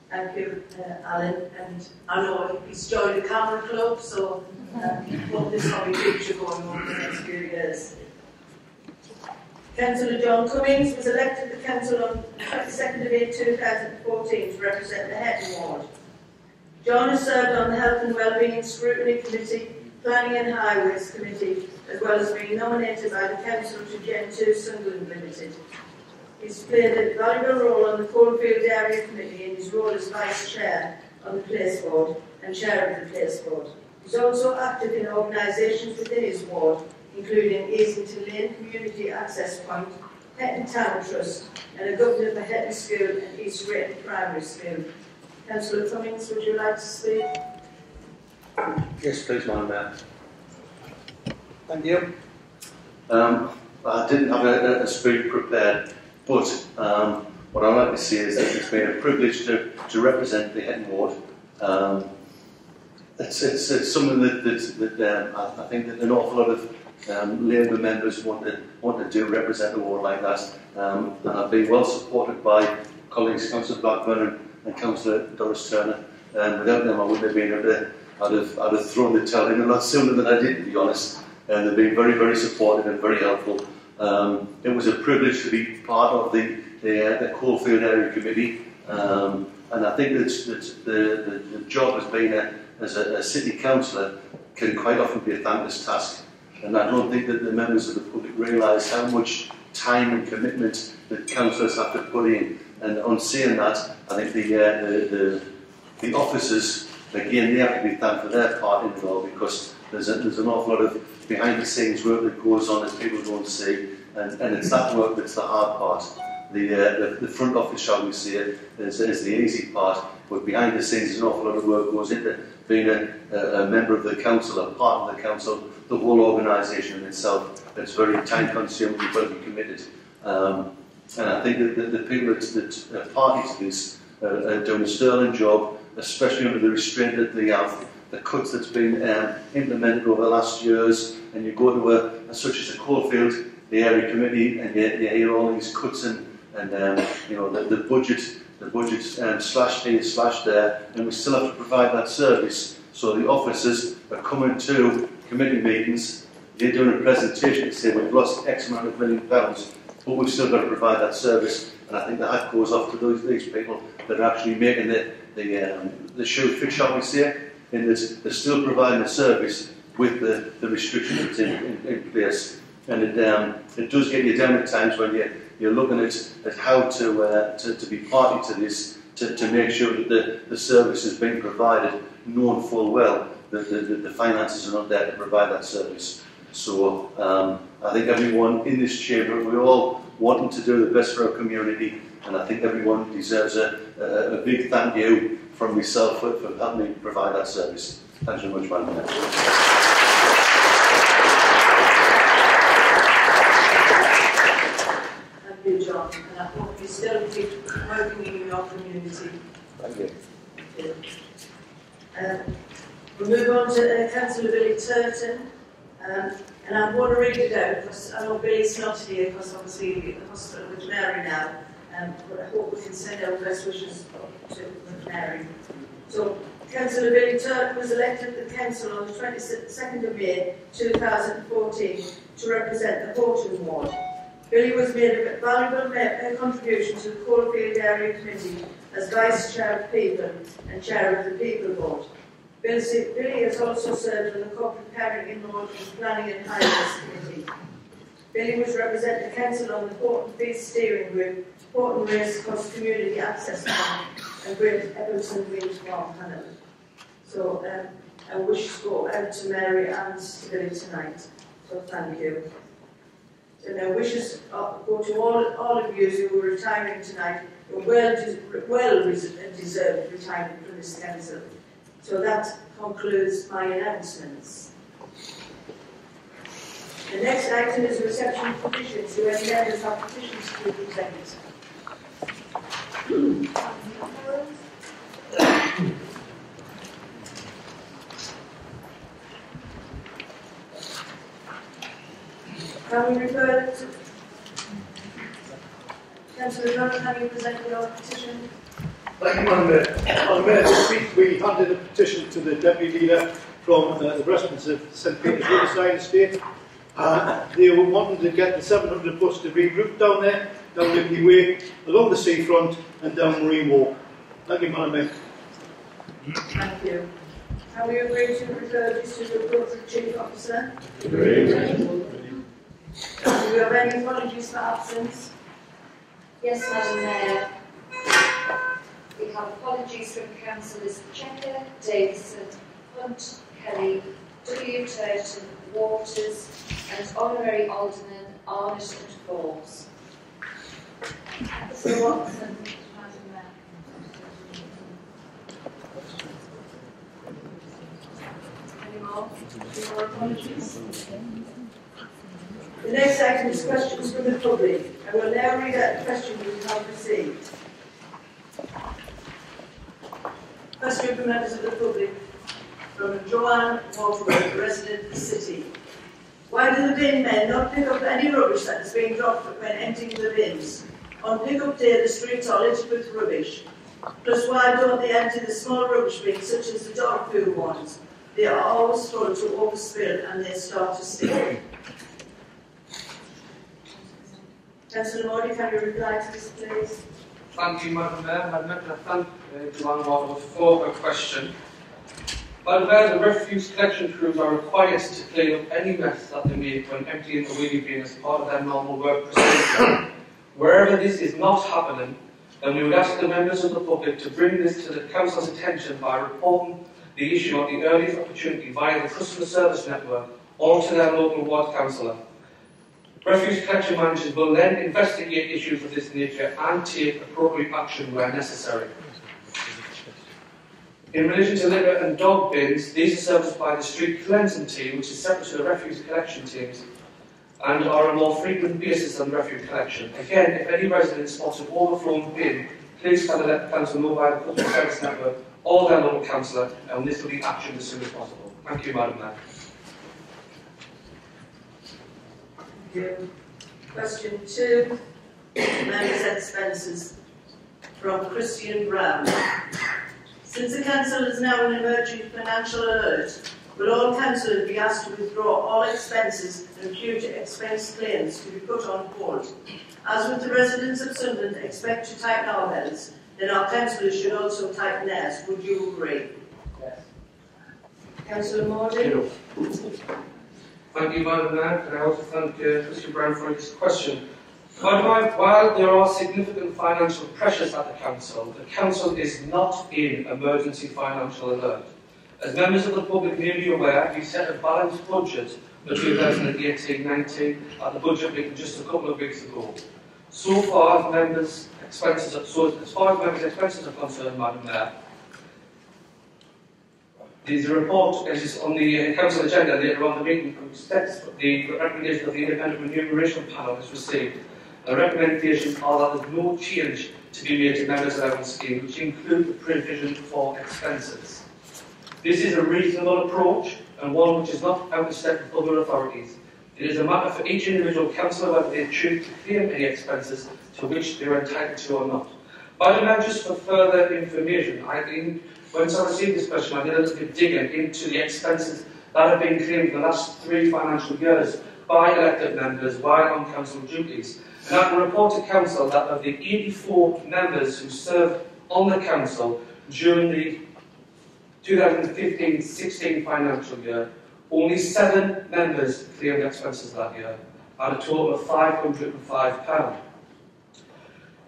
Thank you, Alan. And I know he's joined the Camera Club, so hope this will be future going on for the next few years. Councillor John Cummings was elected to the Council on 22nd of May 2014 to represent the Hetton Ward. John has served on the Health and Wellbeing Scrutiny Committee, Planning and Highways Committee, as well as being nominated by the Council to Gen 2 Sunderland Limited. He's played a valuable role on the Coalfield Area Committee in his role as Vice Chair on the Place Board and Chair of the Place Board. He's also active in organisations within his ward, including Easington Lane Community Access Point, Hetton Town Trust, and a governor of the Hetton School and East Raton Primary School. Councillor Cummings, would you like to speak? Yes, please, Madam Mayor. Thank you. I didn't have a speech prepared, but what I'd like to say is that it's been a privilege to represent the Hetton Ward. It's something that I think that an awful lot of Labour members want to do, represent the ward like that. And I've been well supported by colleagues, Councillor Blackburn and Councillor Doris Turner. And without them, I wouldn't have been able to. I'd have thrown the towel in a lot sooner than I did, to be honest. And they've been very, very supportive and very helpful. It was a privilege to be part of the Coalfield Area Committee. And I think that the job has been, as a city councillor, can quite often be a thankless task. And I don't think that the members of the public realise how much time and commitment that councillors have to put in. And on saying that, I think the officers, again, they have to be thanked for their part in it all, because there's an awful lot of behind-the-scenes work that goes on that people don't see, and it's that work that's the hard part. The front office, shall we say, is the easy part, but behind the scenes an awful lot of work goes into being a member of the council, a part of the council, the whole organisation in itself. It's very time-consuming, you've got to be committed. And I think that the people that are party to this are doing a sterling job, especially under the restraint that they have, the cuts that's been implemented over the last years, and you go to such as a Coalfield, the area committee, and you hear all these cuts and you know, the budget slashed here, slashed there, and we still have to provide that service. So the officers are coming to committee meetings, they're doing a presentation to say we've lost X amount of £1 million, but we've still got to provide that service. And I think the hat goes off to these people that are actually making the show fit, shall we say, in that they're still providing a service with the restriction that's in place. And it does get you down at times when you're looking at how to be party to this, to make sure that the service is being provided, knowing full well that the finances are not there to provide that service. So I think everyone in this chamber, we're all wanting to do the best for our community, and I think everyone deserves a big thank you from myself for helping me provide that service. Thanks very much, Madam Mayor. Thank you, John, and I hope you still keep working in your community. Thank you. We'll move on to Councillor Billy Turton, and I'm going to read it out because I know Billy's not here because obviously he's at the hospital with Mary now, but I hope we can send our best wishes to Mary. So, Councillor Billy Turton was elected to the Council on the 22nd of May 2014 to represent the Horton Ward. Billy was made a valuable contribution to the Coalfield Area Committee as Vice Chair of People and Chair of the People Board. Billy has also served on the Corporate Planning and Planning and Highways Committee. Billy was representing the Council on the Horton Fees Steering Group, Horton Race Course Community Access Panel, and Great Eccleston Green Farm Panel. So I wish to go out to Mary and to Billy tonight. So thank you. So now wishes go to all of you who are retiring tonight. You're well deserved retirement from this council. So that concludes my announcements. The next item is reception of petitions. Do any members have petitions to present? Can we refer to Councillor Dunn, have you presented your petition? Thank you, Madam Mayor. Madam Mayor, this week we handed a petition to the Deputy Leader from the residents of St Peter's Riverside Estate. They were wanting to get the 700 bus to reroute down there, down Liberty Way, along the seafront and down Marine Walk. Thank you, Madam Mayor. Thank you. Have you agreed to refer this to the appropriate Chief Officer? Agreed. Do you have any apologies for absence? Yes, Madam Mayor. We have apologies from Councillors Checker, Davison, Hunt, Kelly, W. Turton, Waters, and Honorary Alderman Arnott and Forbes. Councillor Watson, Madam Mayor. Any more apologies? The next item is questions from the public. I will now read out the question we have received. Question from members of the public from Joanne Waterworth, resident of the city. Why do the bin men not pick up any rubbish that is being dropped when emptying the bins? On pick-up day, the streets are littered with rubbish. Plus, why don't they empty the small rubbish bins, such as the dog poo ones? They are always full to overspill and they start to stink. Councillor Modi, can you reply to this, please? Thank you, Madam Mayor. I'd like to thank Joanne Waterworth for her question. But where the refuse collection crews are required to clean up any mess that they make when emptying the wheelie bin as part of their normal work procedure. Wherever this is not happening, then we would ask the members of the public to bring this to the Council's attention by reporting the issue at the earliest opportunity via the customer service network or to their local ward councillor. Refuse collection managers will then investigate issues of this nature and take appropriate action where necessary. In relation to litter and dog bins, these are serviced by the street cleansing team, which is separate to the refuse collection teams, and are on a more frequent basis than refuse collection. Again, if any resident spots an overflowing bin, please can let the council know via the customer service network or their local councillor, and this will be actioned as soon as possible. Thank you, Madam Mayor. Thank you. Question 2, members' expenses, from Christian Brown. Since the Council is now in emerging financial alert, will all councillors be asked to withdraw all expenses and future expense claims to be put on hold? As with the residents of Sunderland expect to tighten our belts, then our councillors should also tighten theirs. Would you agree? Yes. Councillor Morley? Thank you, Madam Mayor, and I also thank Christian Brown for his question. While there are significant financial pressures at the Council is not in emergency financial alert. As members of the public may be aware, we set a balanced budget for 2018-19 at the budget meeting just a couple of weeks ago. So far as members' expenses are concerned, Madam Mayor, there's a report is on the Council agenda later on the meeting. The recommendation of the Independent Remuneration Panel is received. The recommendations are that there's no change to be made to members' allowance scheme, which include the provision for expenses. This is a reasonable approach and one which is not out of step with other authorities. It is a matter for each individual councillor whether they choose to claim any expenses to which they are entitled to or not. But now, just for further information, once I received this question, I did a little bit digging into the expenses that have been claimed for the last 3 financial years by elected members while on council duties. And I can report to council that of the 84 members who served on the council during the 2015-16 financial year, only 7 members claimed expenses that year, at a total of £505.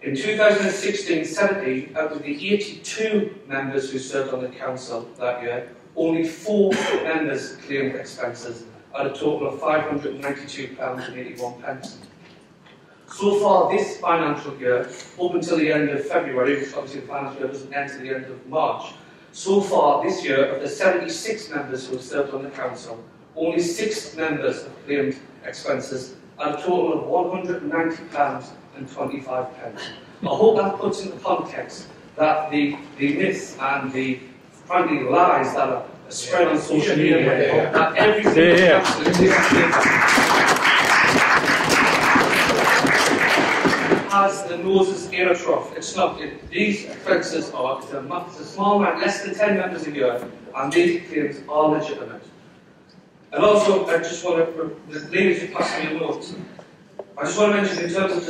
In 2016-17, out of the 82 members who served on the council that year, only 4 members claimed expenses, at a total of £592.81. So far this financial year, up until the end of February, which obviously the financial year doesn't end until the end of March, so far this year, of the 76 members who have served on the council, only 6 members have claimed expenses at a total of £190.25. I hope that puts into context that the myths and the frankly lies that are spread on social media that everything has the noses in a trough. It's not. These expenses are it's a small amount, less than 10 members a year, and these claims are legitimate. And also, I just want to, the ladies who passed me a note, I just want to mention in terms of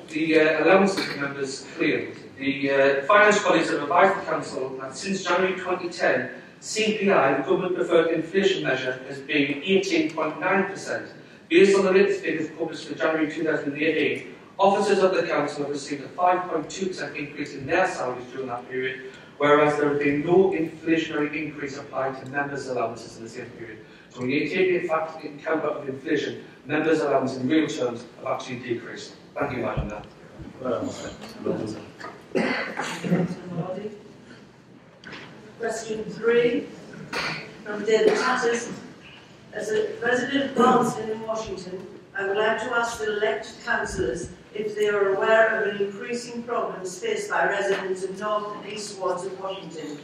the allowances the members claimed. The finance colleagues have advised the council that since January 2010, CPI, the government preferred inflation measure, has been 18.9%. Based on the latest figures published for January 2018, officers of the council have received a 5.2% increase in their salaries during that period, whereas there has been no inflationary increase applied to members' allowances in the same period. So when you take in fact in account of inflation, members' allowance in real terms have actually decreased. Thank you, Madam Mayor. Question 3 from David Tatters. As a resident of Barnsley in Washington, I would like to ask the elected councillors if they are aware of an increasing problems faced by residents in north and east wards of Washington.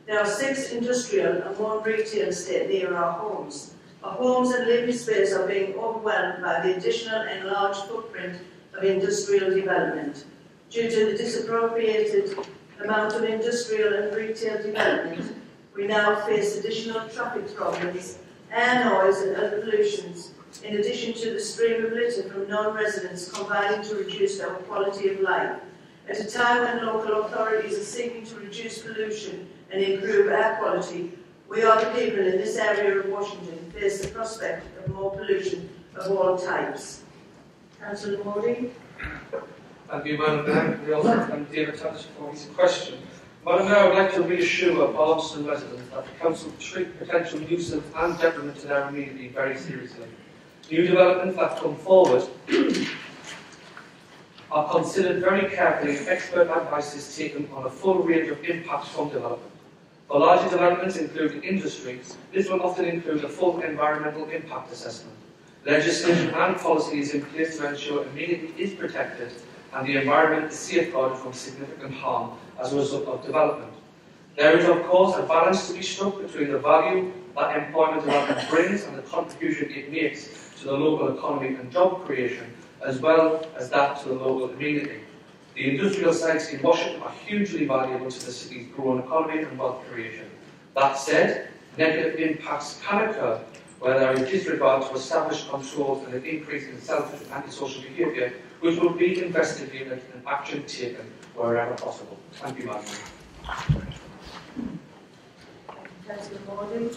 There are 6 industrial and 1 retail estate near our homes. Our homes and living space are being overwhelmed by the additional enlarged footprint of industrial development. Due to the disappropriated amount of industrial and retail development, we now face additional traffic problems, air noise and other pollutions, in addition to the stream of litter from non-residents combining to reduce our quality of life. At a time when local authorities are seeking to reduce pollution and improve air quality, We are the people in this area of Washington who face the prospect of more pollution of all types. Councillor Modi. Thank you, Madam Mayor. We also thank David Tavis for his question. Madam Mayor, I would like to reassure Palmerston residents that the Council will treat potential nuisance and detriment to their amenity very seriously. New developments that come forward are considered very carefully and expert advice is taken on a full range of impacts from development. For larger developments including industries, this will often include a full environmental impact assessment. Legislation and policy is in place to ensure amenity is protected and the environment is safeguarded from significant harm as a result of development. There is, of course, a balance to be struck between the value that employment development brings and the contribution it makes to the local economy and job creation, as well as that to the local community. The industrial sites in Washington are hugely valuable to the city's growing economy and wealth creation. That said, negative impacts can occur where there is disregard to established controls and an increase in selfish and antisocial behaviour, which will be investigated and action taken wherever possible. Thank you, Madam Mayor. Councillor Modi.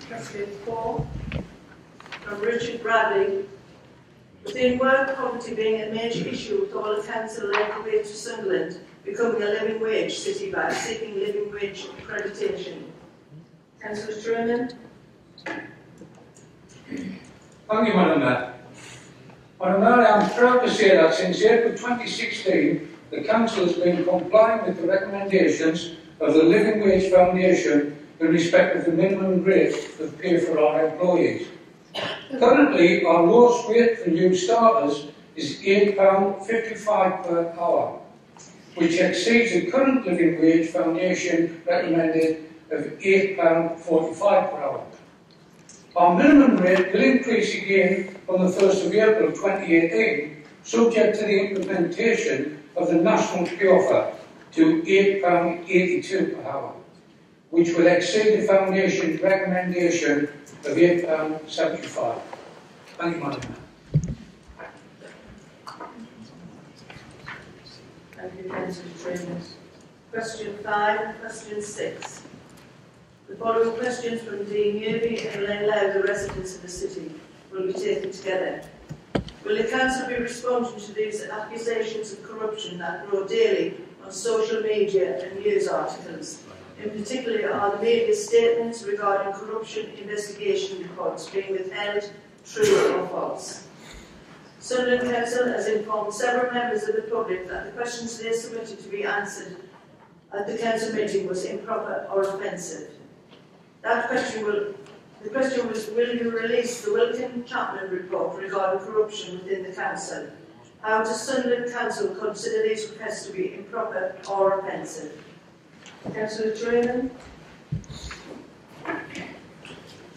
Question 4 from Richard Bradley. Within work poverty being a major issue with all the council led the way to Sunderland becoming a living wage city by seeking living wage accreditation. Councillor Truman. Thank you, Madam Mayor. Madam Mayor, I am proud to say that since April 2016, the Council has been complying with the recommendations of the Living Wage Foundation in respect of the minimum rate of pay for our employees. Currently, our lowest rate for new starters is £8.55 per hour, which exceeds the current Living Wage Foundation recommended of £8.45 per hour. Our minimum rate will increase again from the 1st of April 2018, subject to the implementation of the National Pay Offer to £8.82 per hour, which will exceed the Foundation's recommendation of £8.75. Thank you, Madam Mayor. Thank you, Councillor Truman. Question 5 and question 6. The following questions from Dean Newby and Elaine Lowe, the residents of the city, will be taken together. Will the Council be responding to these accusations of corruption that grow daily on social media and news articles? In particular, are the media statements regarding corruption investigation reports being withheld true or false? Sunderland Council has informed several members of the public that the questions they submitted to be answered at the Council meeting was improper or offensive. The question was, will you release the Wilkin Chapman report regarding corruption within the Council? How does Sunderland Council consider these requests to be improper or offensive? Councillor Truman.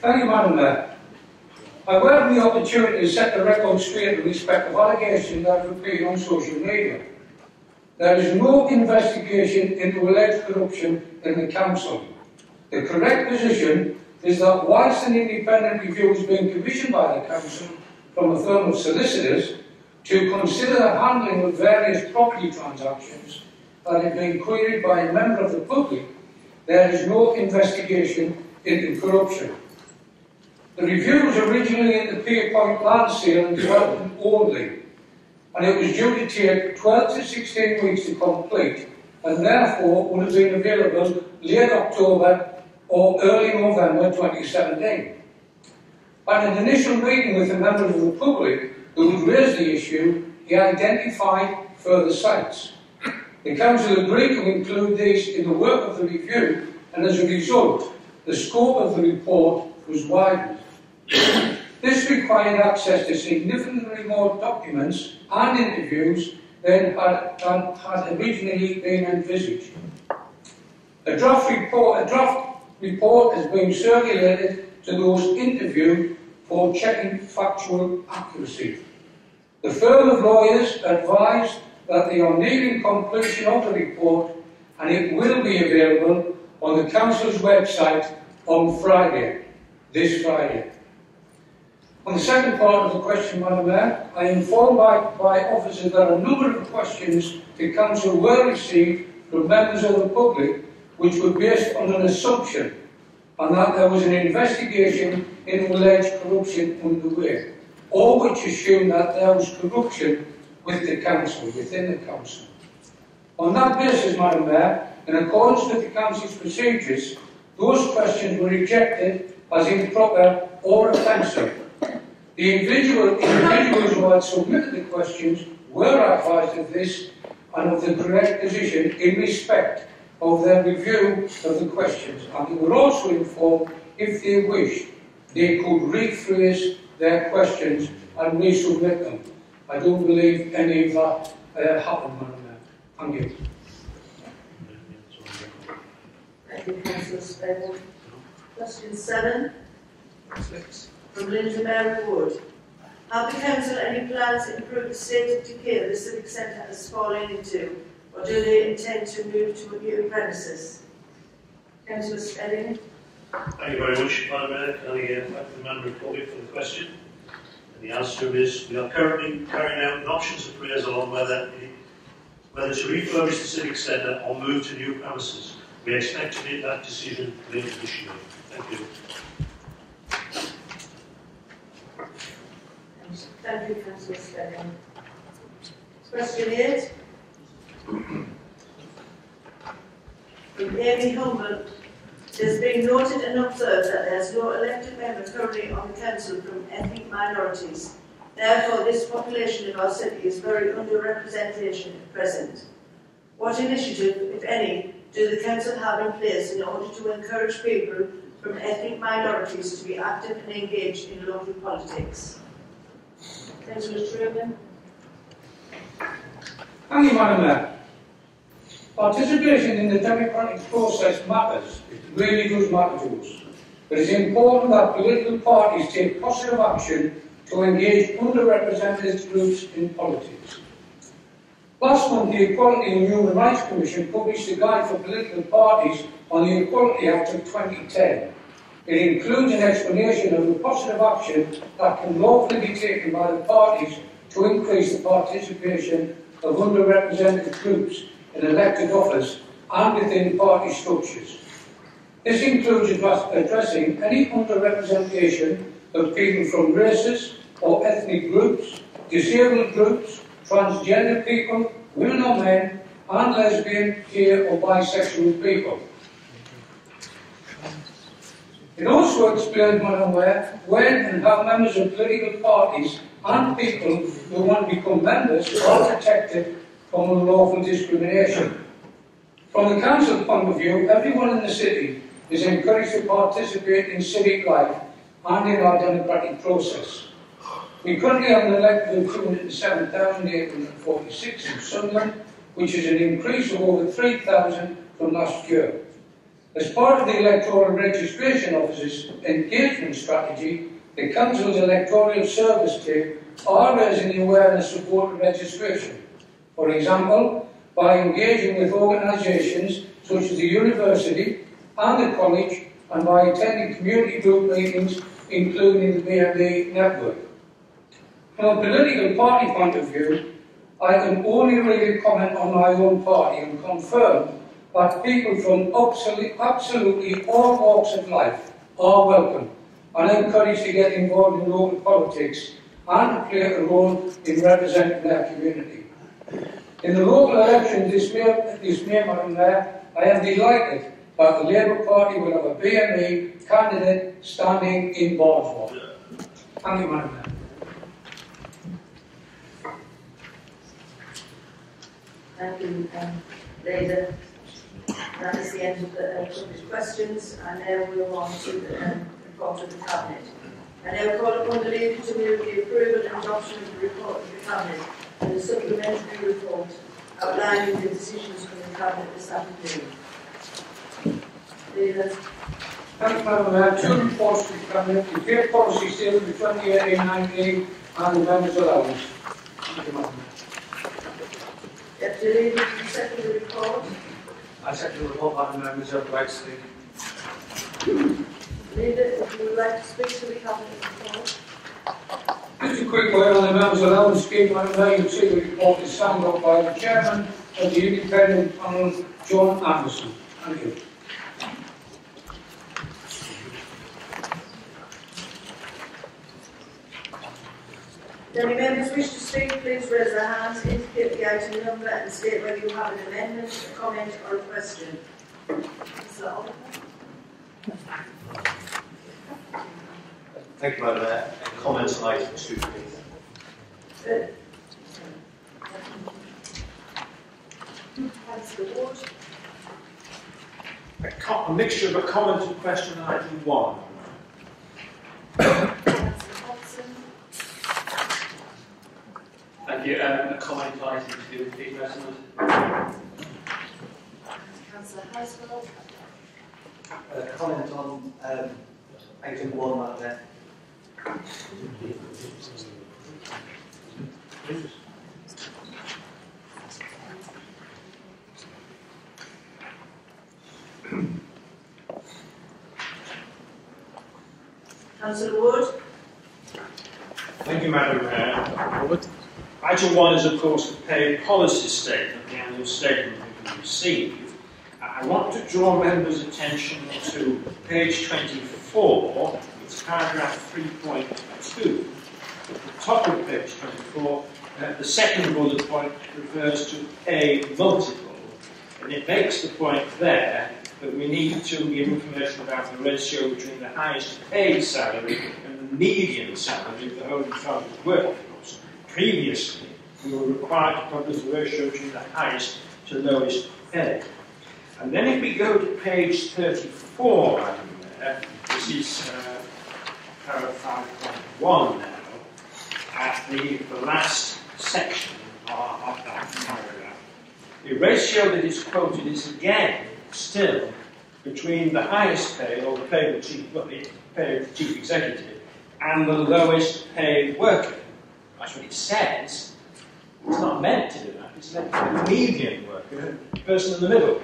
Thank you, Madam Mayor. I welcome the opportunity to set the record straight in respect of allegations that have appeared on social media. There is no investigation into alleged corruption in the Council. The correct position is that whilst an independent review is being commissioned by the Council from a firm of solicitors to consider the handling of various property transactions that have been queried by a member of the public, there is no investigation into corruption. The review was originally into Pierpoint land sale and development only, and it was due to take 12 to 16 weeks to complete, and therefore would have been available late October or early November 2017. At an initial meeting with the members of the public who had raised the issue, he identified further sites. The Council agreed to include these in the work of the review, and as a result, the scope of the report was widened. This required access to significantly more documents and interviews than had originally been envisaged. A draft report has been circulated to those interviewed for checking factual accuracy. The firm of lawyers advised that they are nearing completion of the report, and it will be available on the Council's website on Friday, this Friday. On the second part of the question, Madam Mayor, I am informed by officers that a number of questions to Council were received from members of the public which were based on an assumption and that there was an investigation into alleged corruption underway, all which assumed that there was corruption with the council, within the council. On that basis, Madam Mayor, in accordance with the council's procedures, those questions were rejected as improper or offensive. The individuals who had submitted the questions were advised of this and of the correct position in respect of their review of the questions, and they were also informed, if they wished, they could rephrase their questions and resubmit them. I don't believe any of that happened, Madam Mayor. Thank you. Thank you, Councillor Spendle. Question 7 from Linda Mary Wood. Have the council any plans to improve the state of decay the civic centre has fallen into, or do they intend to move to a new premises? Councillor Spendle. Thank you very much, Madam Mayor. Can I thank the member for the question? And the answer is we are currently carrying out an options appraisal on whether to refurbish the civic centre or move to new premises. We expect to make that decision later this year. Thank you. Thank you, Councillor Spendle. Question 8 from Amy Humble. It has been noted and observed that there is no elected member currently on the council from ethnic minorities. Therefore, this population in our city is very underrepresented at present. What initiative, if any, do the council have in place in order to encourage people from ethnic minorities to be active and engaged in local politics? Councillor Truman. Thank you, Madam Mayor. Participation in the democratic process matters. It really does matter to us. But it's important that political parties take positive action to engage underrepresented groups in politics. Last month, the Equality and Human Rights Commission published a guide for political parties on the Equality Act of 2010. It includes an explanation of the positive action that can lawfully be taken by the parties to increase the participation of underrepresented groups in elected office and within party structures. This includes addressing any underrepresentation of people from races or ethnic groups, disabled groups, transgender people, women or men, and lesbian, gay or bisexual people. It also explains, Madam Mayor, when and how members of political parties and people who want to become members are protected from unlawful discrimination. From the council point of view, everyone in the city is encouraged to participate in civic life and in our democratic process. We currently have an elected of 207,846 in Sunderland, which is an increase of over 3,000 from last year. As part of the Electoral Registration Office's engagement strategy, the Council's electoral service team are raising the awareness of voter registration. For example, by engaging with organisations such as the university and the college, and by attending community group meetings, including the BME network. From a political party point of view, I can only really comment on my own party and confirm that people from absolutely all walks of life are welcome and encouraged to get involved in local politics and to play a role in representing their community. In the local election this May, Madam Mayor, I am delighted that the Labour Party will have a BME candidate standing in Barnesworth. Thank you, Madam Mayor. Thank you, Leda. That is the end of the questions, and now we'll move on to the report of the Cabinet. I now call upon the Leader to move the approval and adoption of the report of the Cabinet and the supplementary report outlining the decisions from the Cabinet this afternoon. Leader. Thank you, Madam Mayor. Two reports to the Cabinet: the Trade Policy Statement for 2018-19 and the Members' Allowance. Thank you, Madam Mayor. Deputy Leader, do you second the report? I second the report, Madam Mayor. Reserve right to speak. Leader, if you would like to speak to the Cabinet report. Just a quick word on the Members' Allowance scheme, Madam Mayor. You'll see the report is signed off by the Chairman of the Independent Panel, John Anderson. Thank you. If any members wish to speak, please raise their hands, indicate the item number and state whether you have an amendment, a comment or a question. Councillor Oliver. Thank you, Madam Mayor. A comment on item 2, please. Councillor Ward. A mixture of a comment and question on item 1. Thank you. A comment on item 2, please, President. Councillor Housewell. Comment on item 1, Madam Mayor. Councillor Ward. Thank you, Madam Mayor. Item 1 is, of course, the pay policy statement, the annual statement that we receive. I want to draw members' attention to page 24, it's paragraph 3.2. At the top of page 24, the second bullet point refers to pay multiple, and it makes the point there that we need to give information about the ratio between the highest paid salary and the median salary of the whole entitlement workforce. Previously, we were required to publish the ratio between the highest to lowest paid. And then if we go to page 34, Madam Mayor, this is paragraph 5.1 now, at the last section of that paragraph. The ratio that is quoted is again still between the highest paid, or the pay of the chief executive, and the lowest paid worker. That's what it says. It's not meant to do that. It's meant to be the median worker, the person in the middle.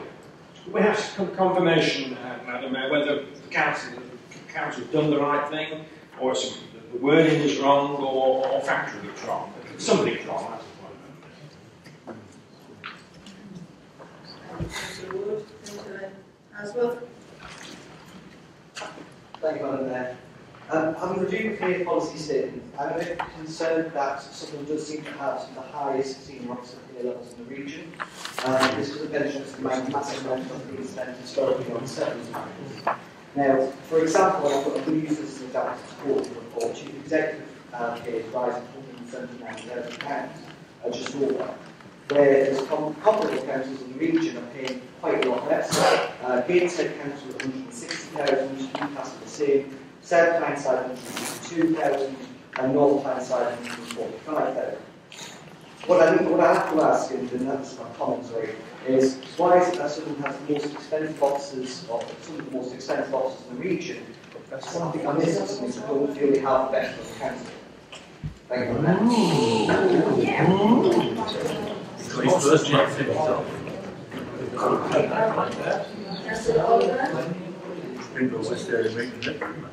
We have some confirmation, Madam Mayor, whether the council has done the right thing, or the wording is wrong, or factually it's wrong. Something's wrong, that's the point. Thank you, Madam Mayor. Having reviewed the pay policy statement, I'm a bit concerned that Sutherland does seem to have the highest senior officer pay levels in the region. This was a benchmark to the massive amount of being spent historically on severance packages. Now, for example, I'm going to use this as an example to support the report. Chief Executive pay is rising £179,000, just over. Whereas comparable councils in the region are paying quite a lot less. Gateshead Council at 160,000, Newcastle the same, South Tyneside 162,000, and North Tyneside 145,000. What I have to ask, and that's my comment, sorry, is why is it that Sutherland has the most expensive offices, or some of the most expensive offices in the region? That's something I'm missing, something that don't feel we have the best of the council. Thank you very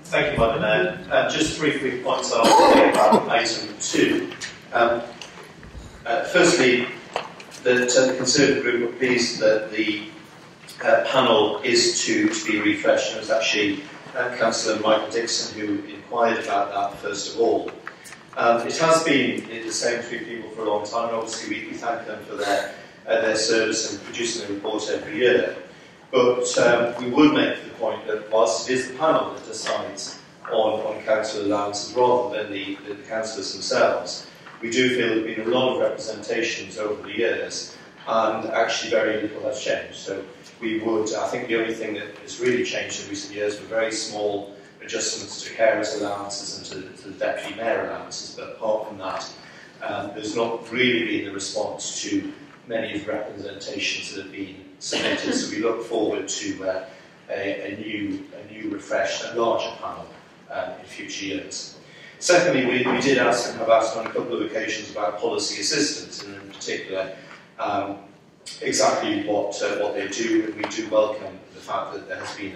Thank you, Madam Mayor. Just 3 quick points I'll make about item 2. Firstly, the Conservative Group were pleased that the panel is to be refreshed. And it was actually Councillor Michael Dixon who inquired about that first of all. It has been the same 3 people for a long time, and obviously we thank them for their service and producing a report every year. But we would make the point that whilst it is the panel that decides on council allowances rather than the councillors themselves, we do feel there have been a lot of representations over the years, and actually very little has changed. So we would, I think the only thing that has really changed in recent years were very small adjustments to carers' allowances and to the deputy mayor allowances, but apart from that, there's not really been a response to many of the representations that have been submitted. So we look forward to a new, refreshed and larger panel in future years. Secondly, we did ask and have asked on a couple of occasions about policy assistance, and in particular exactly what they do, and we do welcome the fact that there has been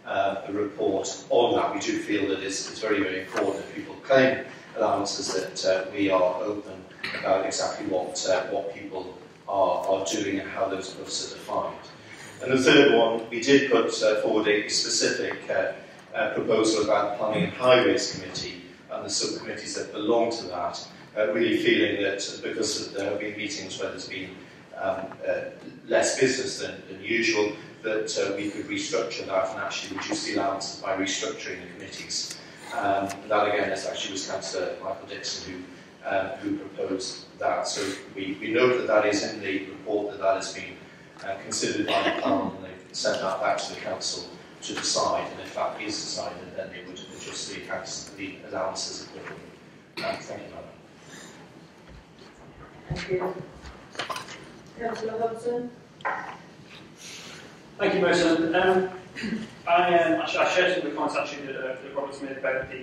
a report on that. We do feel that it's very, very important that people claim allowances, that we are open about exactly what people are doing and how those posts are defined. And the third one, we did put forward a specific proposal about the Planning and Highways Committee and the subcommittees that belong to that, really feeling that because there have been meetings where there's been less business than usual, that we could restructure that and actually reduce the allowances by restructuring the committees. That again actually was Councillor Michael Dixon who proposed that. So we note that is in the report that has been considered by the panel, and they've sent that back to the council to decide, and if that is decided, then they would adjust the allowances accordingly. Thank you, Madam. Thank you. Councillor Hudson. Thank you, President. I share some of the comments actually that Robert's made about the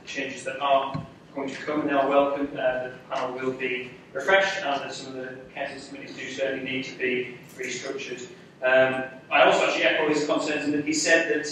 changes that are going to come, and they are welcome. The panel will be refreshed, and that some of the council's committees do certainly need to be restructured. I also actually echo his concerns in that he said that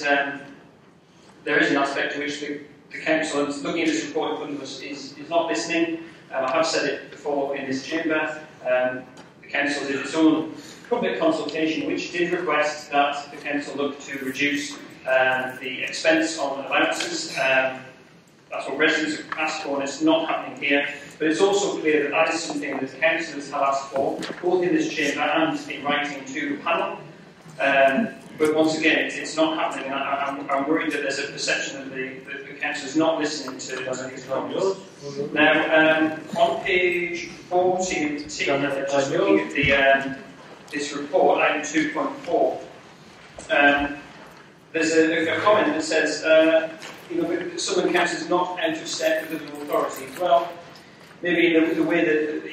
there is an aspect to which the council, and looking at this report in front of us, is not listening. I have said it before in this chamber. The council did its own public consultation, which did request that the council look to reduce the expense on allowances. That's what residents have asked for, and it's not happening here. But it's also clear that that is something that councillors have asked for, both in this chamber and in writing to the panel. But once again, it's not happening, and I'm worried that there's a perception that the council is not listening to these comments. Now, on page 14 in particular, just looking at this report, item 2.4, there's a comment that says, Southern Council is not out of step with the local authority. Well, maybe the way that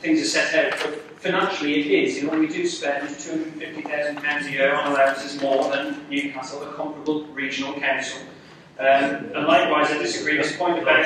things are set out, but financially it is. We do spend £250,000 a year on allowances more than Newcastle, a comparable regional council. And likewise, I disagree with this point about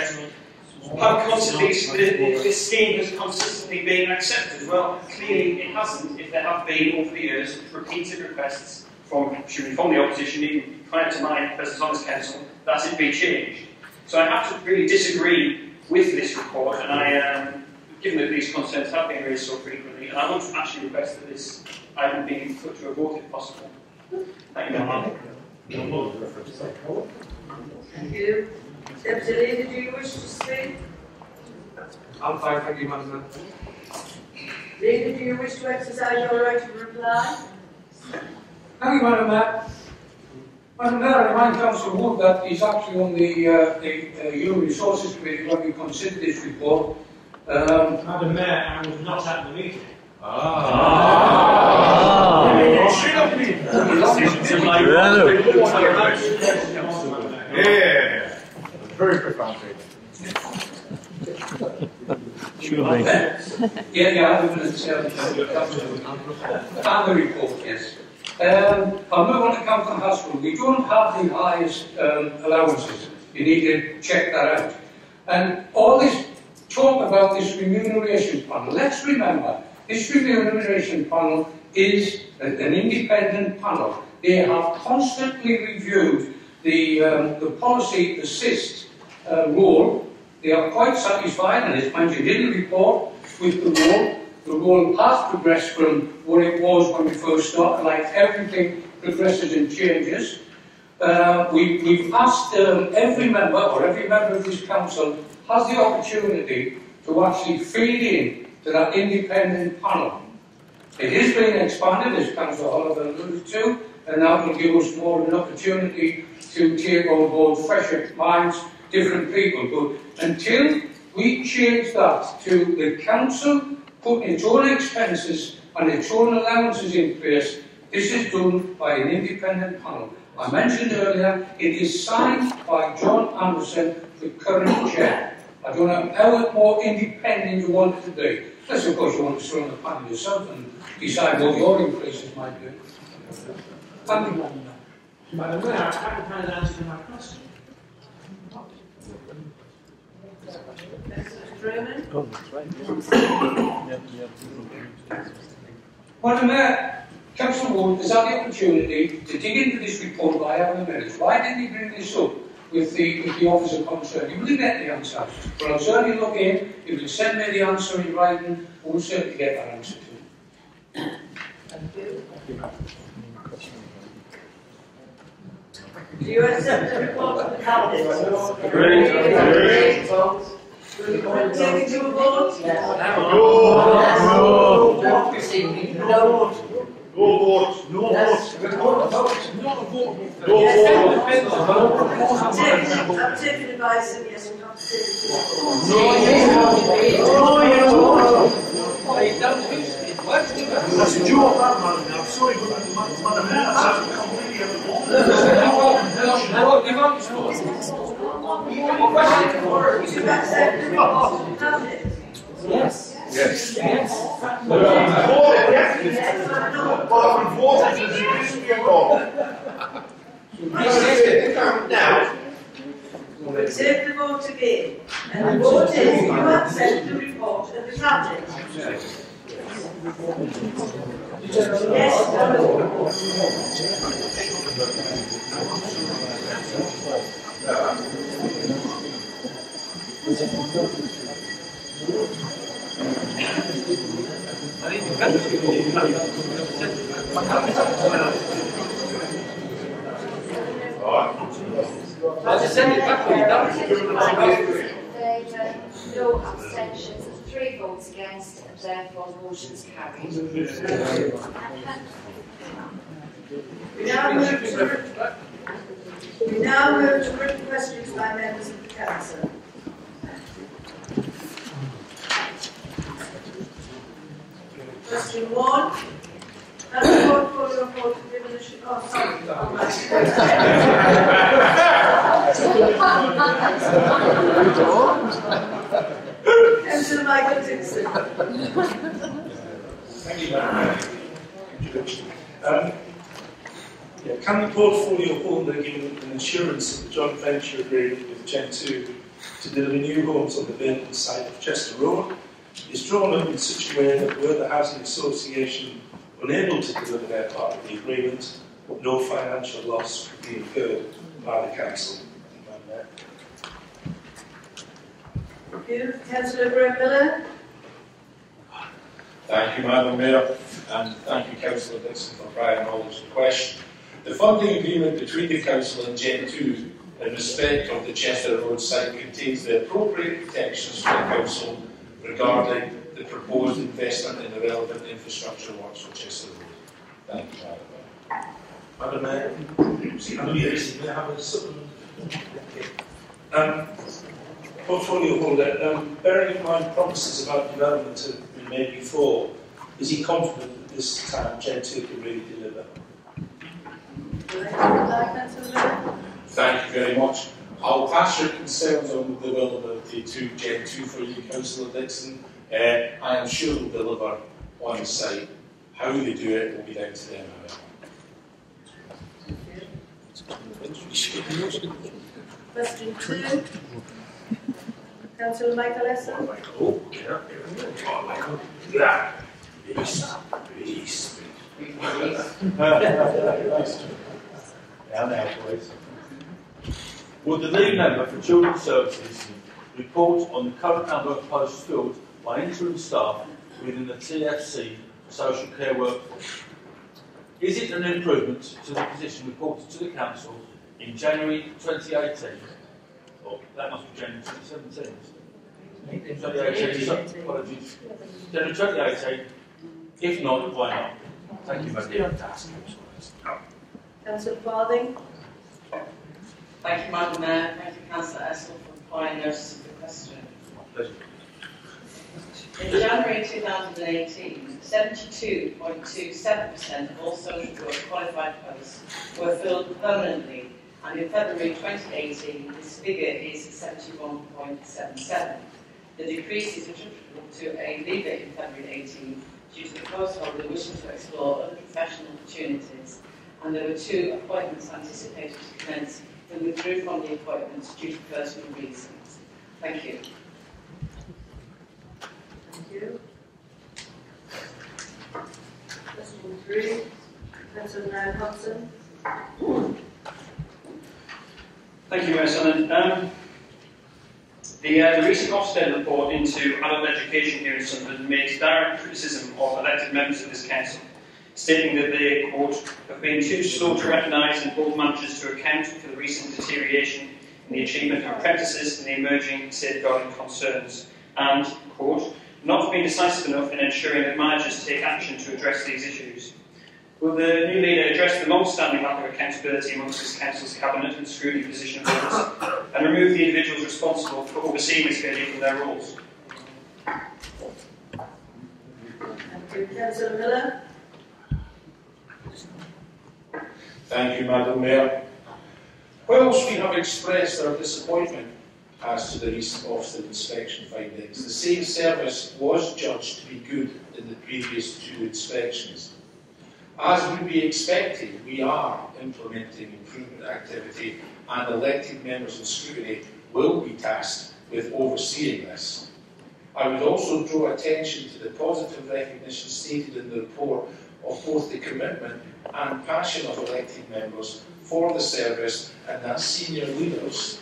how constantly this scheme has consistently been accepted. Well, clearly it hasn't, if there have been over the years repeated requests from the opposition, even prior to my presence on this council, that it be changed. So I have to really disagree with this report, and given that these concerns have been raised so frequently, and I would actually request that this item be put to a vote if possible. Thank you very much. Thank you. Deputy Leader, do you wish to speak? I'm fine, thank you, Madam Mayor. Leader, do you wish to exercise your right to reply? Thank you, Madam Mayor. Madam Mayor, I remind Councillor Wood that he's actually on the Human Resources Committee when we considered this report. Madam Mayor, I was not at the meeting. Yeah. Very profound. Yeah, I'm going to say the report, yes. I'll move on to Council Hospital. We don't have the highest allowances. You need to check that out. And all this talk about this remuneration panel, let's remember, this remuneration panel is an independent panel. They have constantly reviewed the policy assist role. They are quite satisfied, and it's mentioned in the report, with the role. The role has progressed from what it was when we first started, like everything progresses and changes. We've asked every member, or every member of this council, has the opportunity to actually feed in to that independent panel. It is being expanded, as Councillor Oliver alluded to, and that will give us more of an opportunity to take on board fresher minds, different people. But until we change that to the council putting its own expenses and its own allowances in place, this is done by an independent panel. I mentioned earlier, it is signed by John Anderson, the current chair. I don't know how more independent you want it to be. Unless, of course, you want to sit on the panel yourself and decide what your increases might be. Thank you, Madam Mayor. Madam Mayor, I haven't had an answer to my question. Oh, that's right. Madam Mayor, Councillor Wood has had the opportunity to dig into this report by having a minute. Why didn't he bring this up with the officer concerned? He wouldn't get the answer. But I'll certainly look in. If you send me the answer in writing, we'll certainly get that answer to him. Thank you. Do you accept the report of the council? Great. Will you take it to a vote? No. No vote. I've taken advice and yes, we have to take it to a vote. That's a joke, that, man. I'm sorry, but Madam Mayor, that's completely at the You accept the report of the cabinet? Yes. Yes. Yes. But I'm voting for the report. Now, we'll take the vote again. And the vote is you accept the report of the cabinet. Yes or no? I'll just send it back when you're done. No abstentions, 3 votes against, and therefore the motion's carried. We now move to written questions by members of the council. Question 1. Has the portfolio report given a Councillor Michael Dixon. Thank you, Madam Mayor. Can the portfolio holder give an assurance of the joint venture agreement with Gen 2 to deliver new homes on the vacant site of Chester Road is drawn up in such a way that were the Housing Association unable to deliver their part of the agreement, no financial loss would be incurred by the council? Thank you. Councillor Graham Miller. Thank you, Madam Mayor, and thank you, Councillor Dixon, for prior knowledge of the question. The funding agreement between the Council and Gen 2 in respect of the Chester Road site contains the appropriate protections for the Council regarding the proposed investment in the relevant infrastructure works for Chester Road. Thank you, Madam Mayor. Madam Mayor, may I have a supplement? Portfolio holder, bearing in mind promises about development have been made before, is he confident that this time Gen 2 can really deliver? Thank you very much. I'll pass your concerns on the availability to Gen 2 for you, Councillor Dixon. I am sure they'll deliver on the site. How they do it will be down to them. Question 2. Councillor Michael Esser. Oh, yeah. Please. Will the lead member for Children's Services report on the current number of posts filled by interim staff within the TFC social care workforce? Is it an improvement to the position reported to the Council in January 2018? Oh, that must be January 2017. 2018, apologies. January 2018. If not, why not? Thank you, Madam. Councillor Farthing. Thank you, Madam Mayor. Thank you, Councillor Essel, for applying notice of the question. Pleasure. In January 2018, 72.27% of all social work qualified posts were filled permanently, and in February 2018, this figure is 71.77%. The decrease is attributable to a leaver in February 18 due to the post holder wishing to explore other professional opportunities, and there were 2 appointments anticipated to commence who withdrew from the appointments due to personal reasons. Thank you. Thank you. Question 3. Councillor Niall Hudson. Thank you, Mayor Sullivan. The recent Ofsted report into adult education here in Sunderland makes direct criticism of elected members of this council, stating that they, quote, have been too slow to recognise and hold managers to account for the recent deterioration in the achievement of apprentices and the emerging safeguarding concerns, and, quote, not been decisive enough in ensuring that managers take action to address these issues. Will the new leader address the long-standing lack of accountability amongst this council's cabinet and scrutiny position holders, and remove the individuals responsible for overseeing this failure from their roles? Thank you. Councillor Miller. Thank you, Madam Mayor. Whilst we have expressed our disappointment as to the recent Ofsted inspection findings, the same service was judged to be good in the previous 2 inspections. As would be expected, we are implementing improvement activity, and elected members of scrutiny will be tasked with overseeing this. I would also draw attention to the positive recognition stated in the report of both the commitment and passion of elected members for the service, and that senior leaders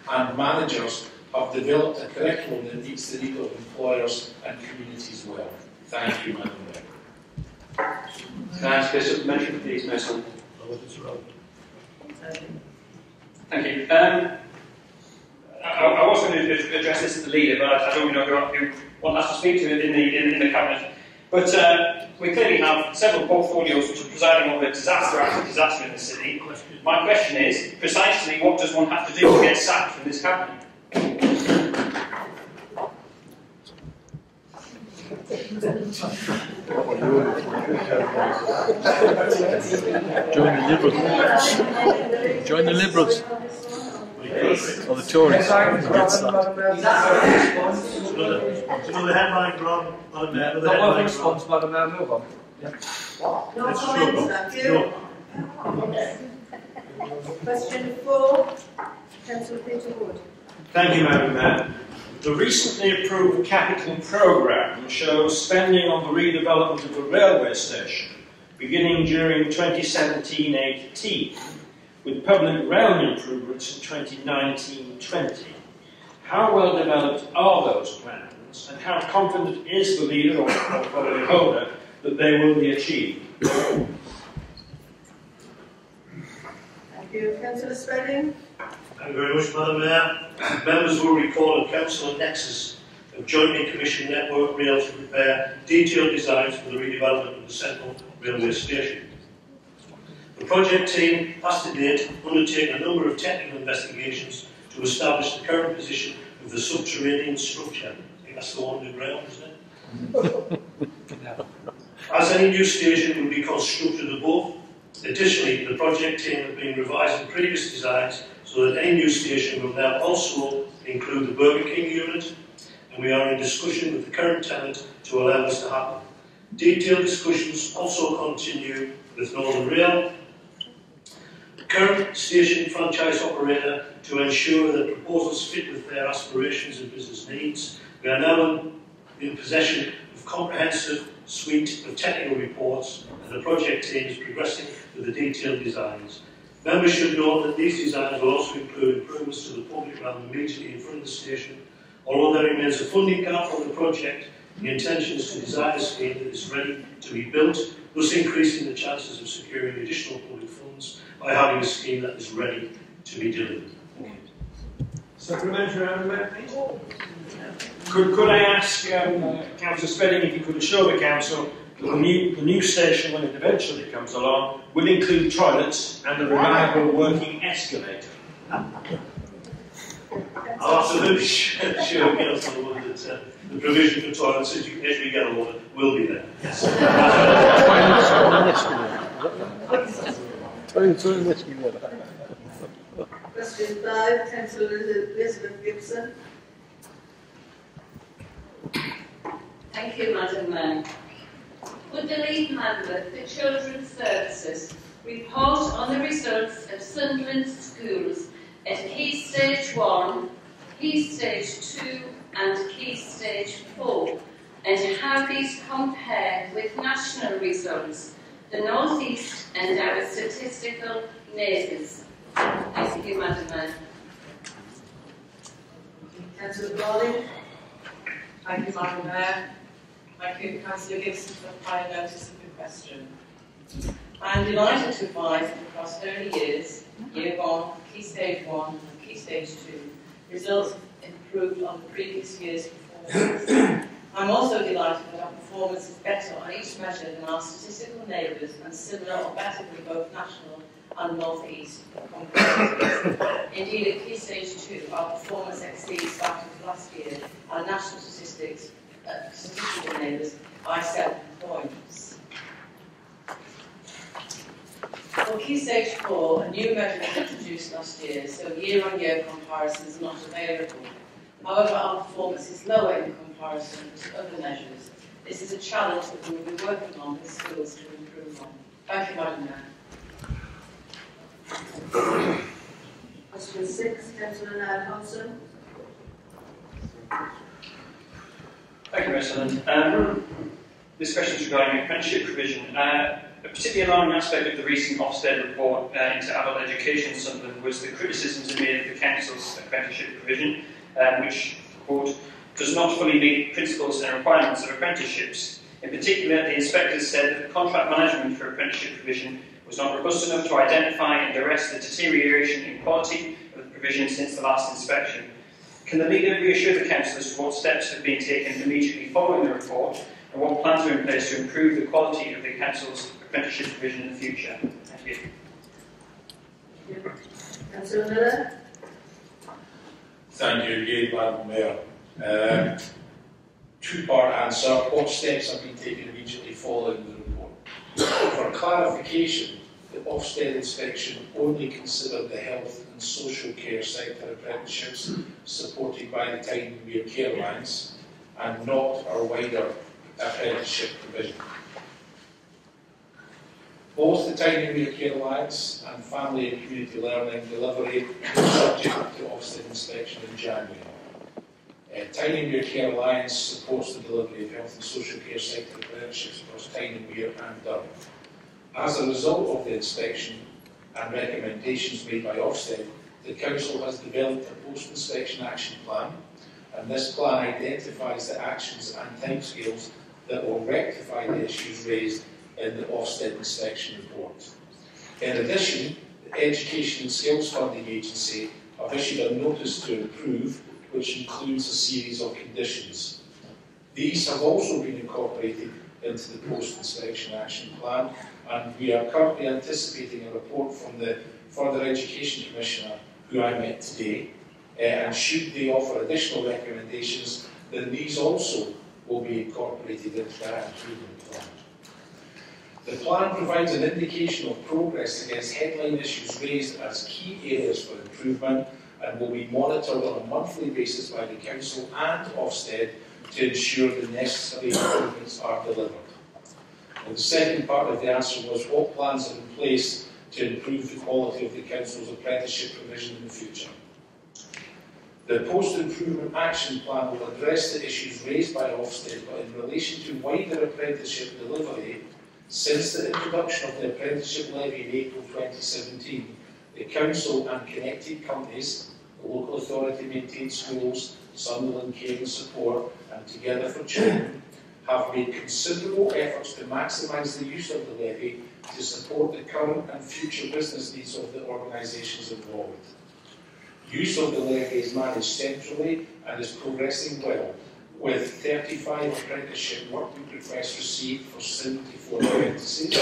and managers have developed a curriculum that meets the need of employers and communities well. Thank you, Madam Mayor. Can I ask a supplementary, please, Mason? Thank you. I was going to address this as the leader, but I don't know who one has to speak to in the cabinet. But we clearly have several portfolios which are presiding over disaster after disaster in the city. My question is, precisely what does one have to do to get sacked from this cabinet? Join the Liberals. Join the Liberals. Or the Tories. Another headline, Ron. Not one response, Madam Mayor. Move on. No comments, thank you. Question 4, Councillor Peter Wood. Thank you, Madam Mayor. The recently approved capital programme shows spending on the redevelopment of a railway station beginning during 2017-18, with public rail improvements in 2019-20. How well developed are those plans, and how confident is the leader or portfolio holder that they will be achieved? Thank you. Councillor Spedding. Thank you very much, Madam Mayor. Members will recall that Council and Nexus have jointly commissioned Network Rail to prepare detailed designs for the redevelopment of the Central Railway Station. The project team has to date undertaken a number of technical investigations to establish the current position of the subterranean structure. I think that's the one underground, isn't it? As any new station will be constructed above. Additionally, the project team have been revising previous designs so that any new station will now also include the Burger King unit, and we are in discussion with the current tenant to allow this to happen. Detailed discussions also continue with Northern Rail, the current station franchise operator, to ensure that proposals fit with their aspirations and business needs. We are now in possession of a comprehensive suite of technical reports, and the project team is progressing with the detailed designs. Members should note that these designs will also include improvements to the public realm immediately in front of the station. Although there remains a funding gap on the project, the intention is to design a scheme that is ready to be built, thus increasing the chances of securing additional public funds by having a scheme that is ready to be delivered. Thank you. Supplementary, Madam Mayor, please. Could I ask Councillor Spedding if you could assure the Council that the new station, when it eventually comes along, will include toilets and a reliable working escalator? I'll absolutely sure Councillor Wood that the provision for toilets as we get older will be there. Yes. Question 5, Councillor Elizabeth Gibson. Thank you, Madam Mayor. Would the lead member for Children's Services report on the results of Sunderland schools at Key Stage 1, Key Stage 2 and Key Stage 4, and how these compare with national results, the North East and our statistical neighbours? Thank you, Madam Mayor. Councillor Brawley. Thank you, Madam Mayor. Thank you, Councillor Gibson, for the prior notice of the question. I am delighted to advise that across early years, Year 1, Key Stage 1 and Key Stage 2, results improved on the previous year's performance. I'm also delighted that our performance is better on each measure than our statistical neighbours and similar or better than both national and North East competitors. Indeed, at Key Stage 2, our performance exceeds that of last year, our national statistical neighbours by 7 points. For Key Stage 4, a new measure was introduced last year, so year-on-year comparison is not available. However, our performance is lower in comparison to other measures. This is a challenge that we will be working on with schools to improve on. Thank you, Madam Mayor. Question 6, Councillor Niall Hodson. Thank you, President. This question is regarding apprenticeship provision. A particularly alarming aspect of the recent Ofsted report into adult education in Sunderland was the criticisms made of the Council's apprenticeship provision, which, quote, does not fully meet principles and requirements of apprenticeships. In particular, the inspectors said that the contract management for apprenticeship provision was not robust enough to identify and arrest the deterioration in quality of the provision since the last inspection. Can the leader reassure the Council as to what steps have been taken immediately following the report and what plans are in place to improve the quality of the Council's apprenticeship provision in the future? Thank you. Councillor Miller. Thank you again, Madam Mayor. Two-part answer. What steps have been taken immediately following the report? For clarification, the Ofsted inspection only considered the health and social care sector apprenticeships supported by the Tyne and Wear Care Alliance and not our wider apprenticeship provision. Both the Tyne and Wear Care Alliance and Family and Community Learning Delivery were subject to Ofsted inspection in January. Tyne and Wear Care Alliance supports the delivery of health and social care sector apprenticeships across Tyne and Wear and Durham. As a result of the inspection and recommendations made by Ofsted, the Council has developed a post-inspection action plan, and this plan identifies the actions and timescales that will rectify the issues raised in the Ofsted inspection report. In addition, the Education and Skills Funding Agency have issued a notice to improve, which includes a series of conditions. These have also been incorporated into the post-inspection action plan, and we are currently anticipating a report from the Further Education Commissioner, who I met today, and should they offer additional recommendations, then these also will be incorporated into that improvement plan. The plan provides an indication of progress against headline issues raised as key areas for improvement and will be monitored on a monthly basis by the Council and Ofsted to ensure the necessary improvements are delivered. And the second part of the answer was what plans are in place to improve the quality of the Council's apprenticeship provision in the future. The Post-Improvement Action Plan will address the issues raised by Ofsted, but in relation to wider apprenticeship delivery, since the introduction of the apprenticeship levy in April 2017, the Council and connected companies, the local authority maintained schools, Sunderland Care and Support, and Together for Children, have made considerable efforts to maximise the use of the levy to support the current and future business needs of the organisations involved. Use of the levy is managed centrally and is progressing well, with 35 apprenticeship workbook requests received for 74 apprentices,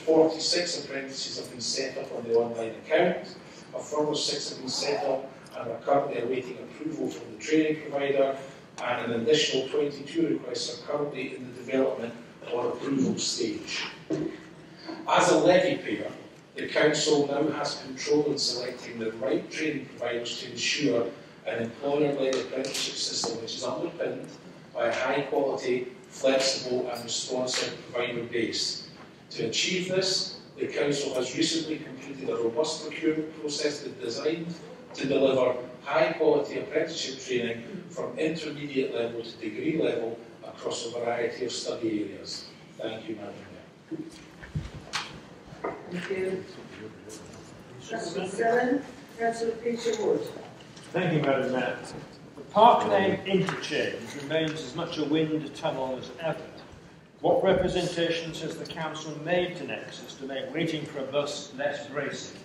46 apprentices have been set up on the online account, a further 6 have been set up and are currently awaiting approval from the training provider, and an additional 22 requests are currently in the development or approval stage. As a levy payer, the Council now has control in selecting the right training providers to ensure an employer-led apprenticeship system which is underpinned by a high-quality, flexible and responsive provider base. To achieve this, the Council has recently completed a robust procurement process that is designed to deliver high-quality apprenticeship training from intermediate level to degree level across a variety of study areas. Thank you, Madam Mayor. Thank you. Question 7, Councillor Peter Wood. Thank you, Madam Mayor. The Park Lane interchange remains as much a wind tunnel as ever. What representations has the council made to Nexus to make waiting for a bus less bracing?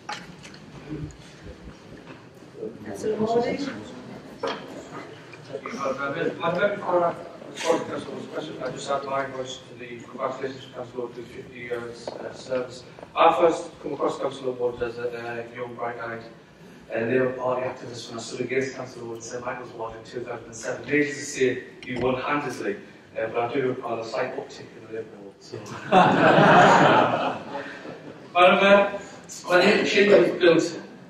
Councillor Morley. I just add my voice to the congratulations to Councillor Wood to 50 years service. I first come across Councillor Wood as a young, bright-eyed Labour Party activist when I stood against Councillor Wood in St Michael's Ward in 2007. Needless to say, you won handedly, but I do recall a slight uptick in the Labour vote. So. When the interchange was built,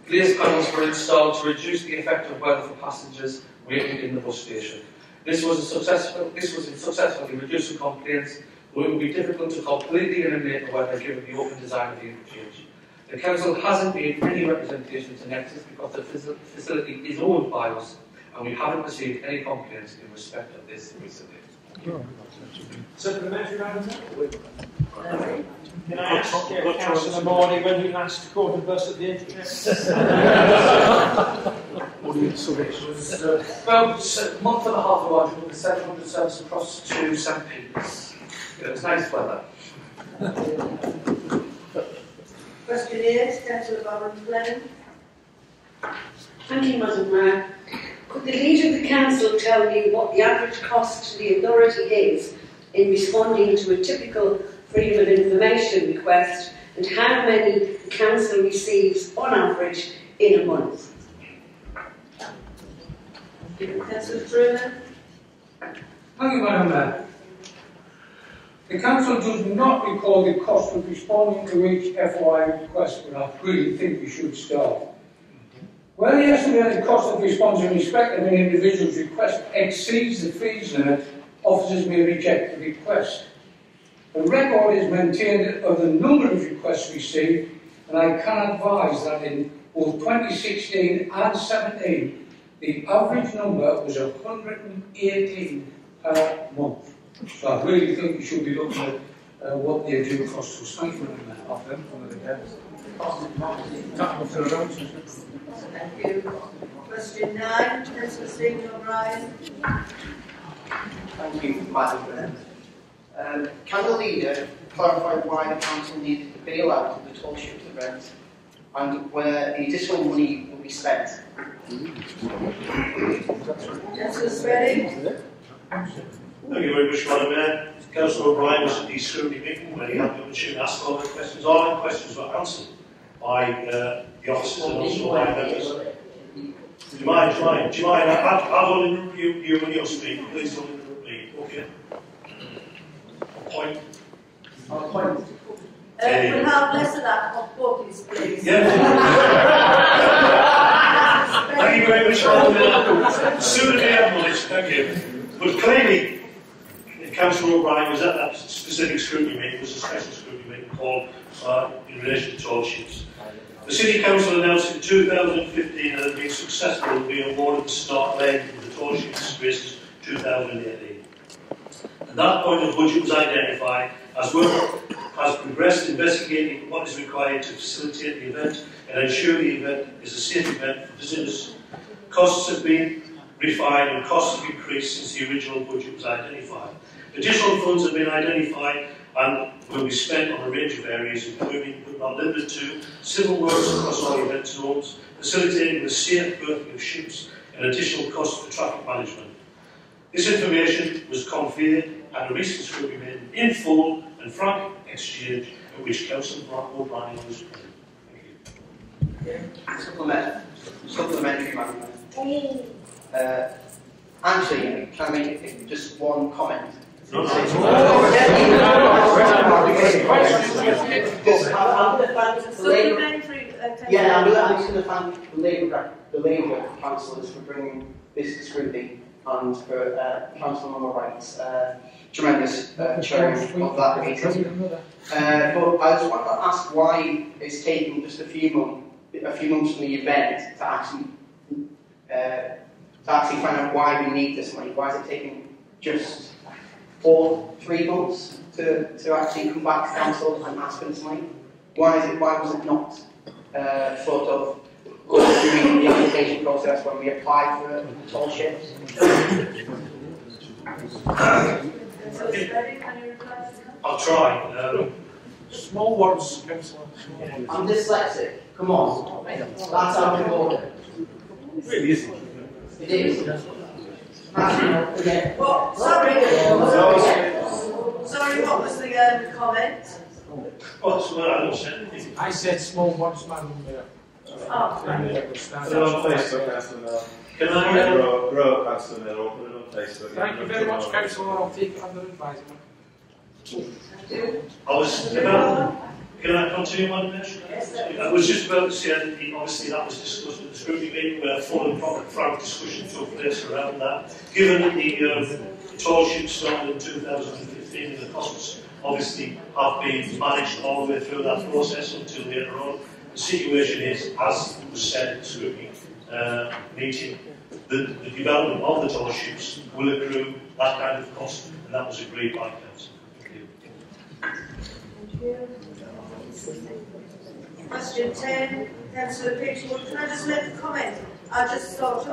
glaze panels were installed to reduce the effect of weather for passengers waiting in the bus station. This was successful in reducing complaints, though it would be difficult to completely eliminate the weather given the open design of the interchange. The council hasn't made any representation to Nexus because the facility is owned by us, and we haven't received any complaints in respect of this recently. Supplementary, Madam Mayor? Can I ask Councillor Morley when he last caught a bus at the interchange? About a month and a half ago, I took the 700 service across to St Peter's. It was nice weather. Question 8, Councillor Barron-Glennon. Thank you, Madam Mayor. Could the leader of the council tell me what the average cost to the authority is in responding to a typical freedom of information request, and how many the council receives on average in a month? Councillor Truman. Thank you, Madam Mayor. The council does not recall the cost of responding to each FOI request, but I really think we should start. Where the estimated cost of response in respect of an individual's request exceeds the fees limit, officers may reject the request. The record is maintained of the number of requests received, and I can advise that in both 2016 and 17, the average number was 118 per month. So I really think we should be looking at what they do cost us. Thank you, Madam Mayor. Thank you. Question 9, Councillor Stephen O'Brien. Thank you, Madam Mayor. Can the leader clarify why the council needed to bail out of the toll ships event and where the additional money will be spent? Councillor Sperry. Thank you very much, Madam Mayor. Councillor O'Brien was at the scrutiny meeting where he had the opportunity to ask all the questions. All the questions were answered by the officers and also by members. Do you mind? I will interrupt you when you're speaking. Please don't interrupt me. Okay. Point. We'll have less of that on bodies, please. Yeah. Thank you very much, Madam Mayor. Soon to be acknowledged. Thank you. But clearly, Councillor O'Brien was at that specific scrutiny meeting. It was a special scrutiny meeting called in relation to toll ships. The City Council announced in 2015 that it had been successful in being awarded the start leg of the toll ships races 2018. At that point, the budget was identified as work has progressed investigating what is required to facilitate the event and ensure the event is a safe event for visitors. Costs have been refined and costs have increased since the original budget was identified. Additional funds have been identified and will be spent on a range of areas, including but not limited to civil works across all event zones, facilitating the safe berthing of ships, and additional costs for traffic management. This information was conveyed at a recent scrutiny meeting in full and frank exchange at which Councillor O'Brien was present. Thank you. Supplementary, Madam Mayor. Actually, can I make just one comment? I'm going to thank the Labour councillors for bringing this to scrutiny and for Councillor Wright's tremendous chairing of that meeting. But I just want to ask why it's taken just a few months from the event to actually find out why we need this money. Why is it taking just 3 months to actually come back to council and ask for this money? Why was it not thought of during the application process when we applied for the toll ships? Councillor Sperry, can you reply to that? I'll try. Small words, Councillor. I'm dyslexic. Come on. That's out of order. It really isn't. It is. What? Sorry, what was the comment? What's what I was saying? I said small words, Madam Mayor. Oh, right. Put it on Facebook, Councillor Miller. Can I Grow up, Councillor Miller, put it on Facebook. Thank you very much, Councillor. I'll take it under advisement. Can I continue, Madam Mayor? I was just about to say that obviously that was discussed at the scrutiny meeting where full and proper frank discussion took place around that. Given that the toll sheet started in 2015 and the costs obviously have been managed all the way through that process until later on, the situation is, as was said at the scrutiny meeting, the development of the toll sheets will accrue that kind of cost, and that was agreed by Council. Question 10, Councillor Peterwood. Can I just make a comment? I just thought,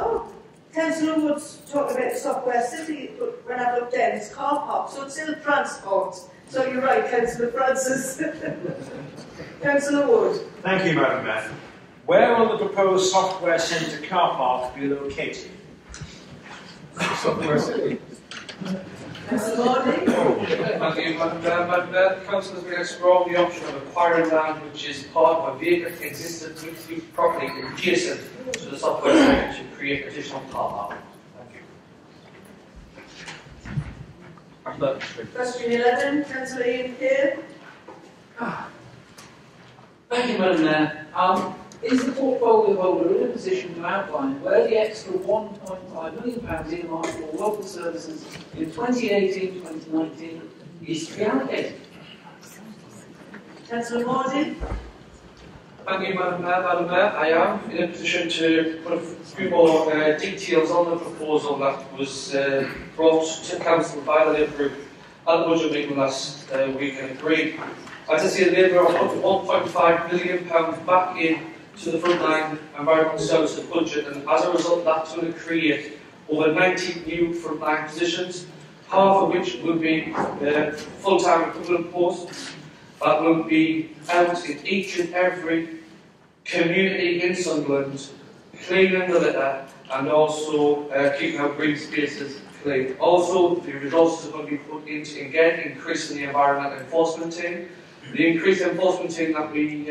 Councillor Wood's talking about Software City, but when I looked down, it's car park, so it's still transport. So you're right, Councillor Francis. Councillor Wood. Thank you, Madam Mayor. Where will the proposed Software Centre car park be located? Software City. Councillor Morley. Thank you, Madam Mayor. The Council has been exploring the option of acquiring land which is part of a vacant existing mixed-use property adjacent to the Software Centre to create additional car park. Question 11, Councillor Ian Keir. Thank you, Madam Mayor. Is the portfolio holder in a position to outline where the extra £1.5 million earmarked for local services in 2018-2019 is to be allocated? Councillor Morley. Thank you, Madam Mayor. I am in a position to put a few more details on the proposal that was brought to Council by the Labour Group at the budget meeting last week and agreed. As I say, Labour are putting £1.5 million back in to the frontline environmental services budget, and as a result that's going to create over 90 new frontline positions, half of which will be full-time equivalent posts that will be out in each and every community in Sunderland, cleaning the litter and also keeping our green spaces clean. Also, the resources are going to be put into, again, increasing the environmental enforcement team. The increased enforcement team that we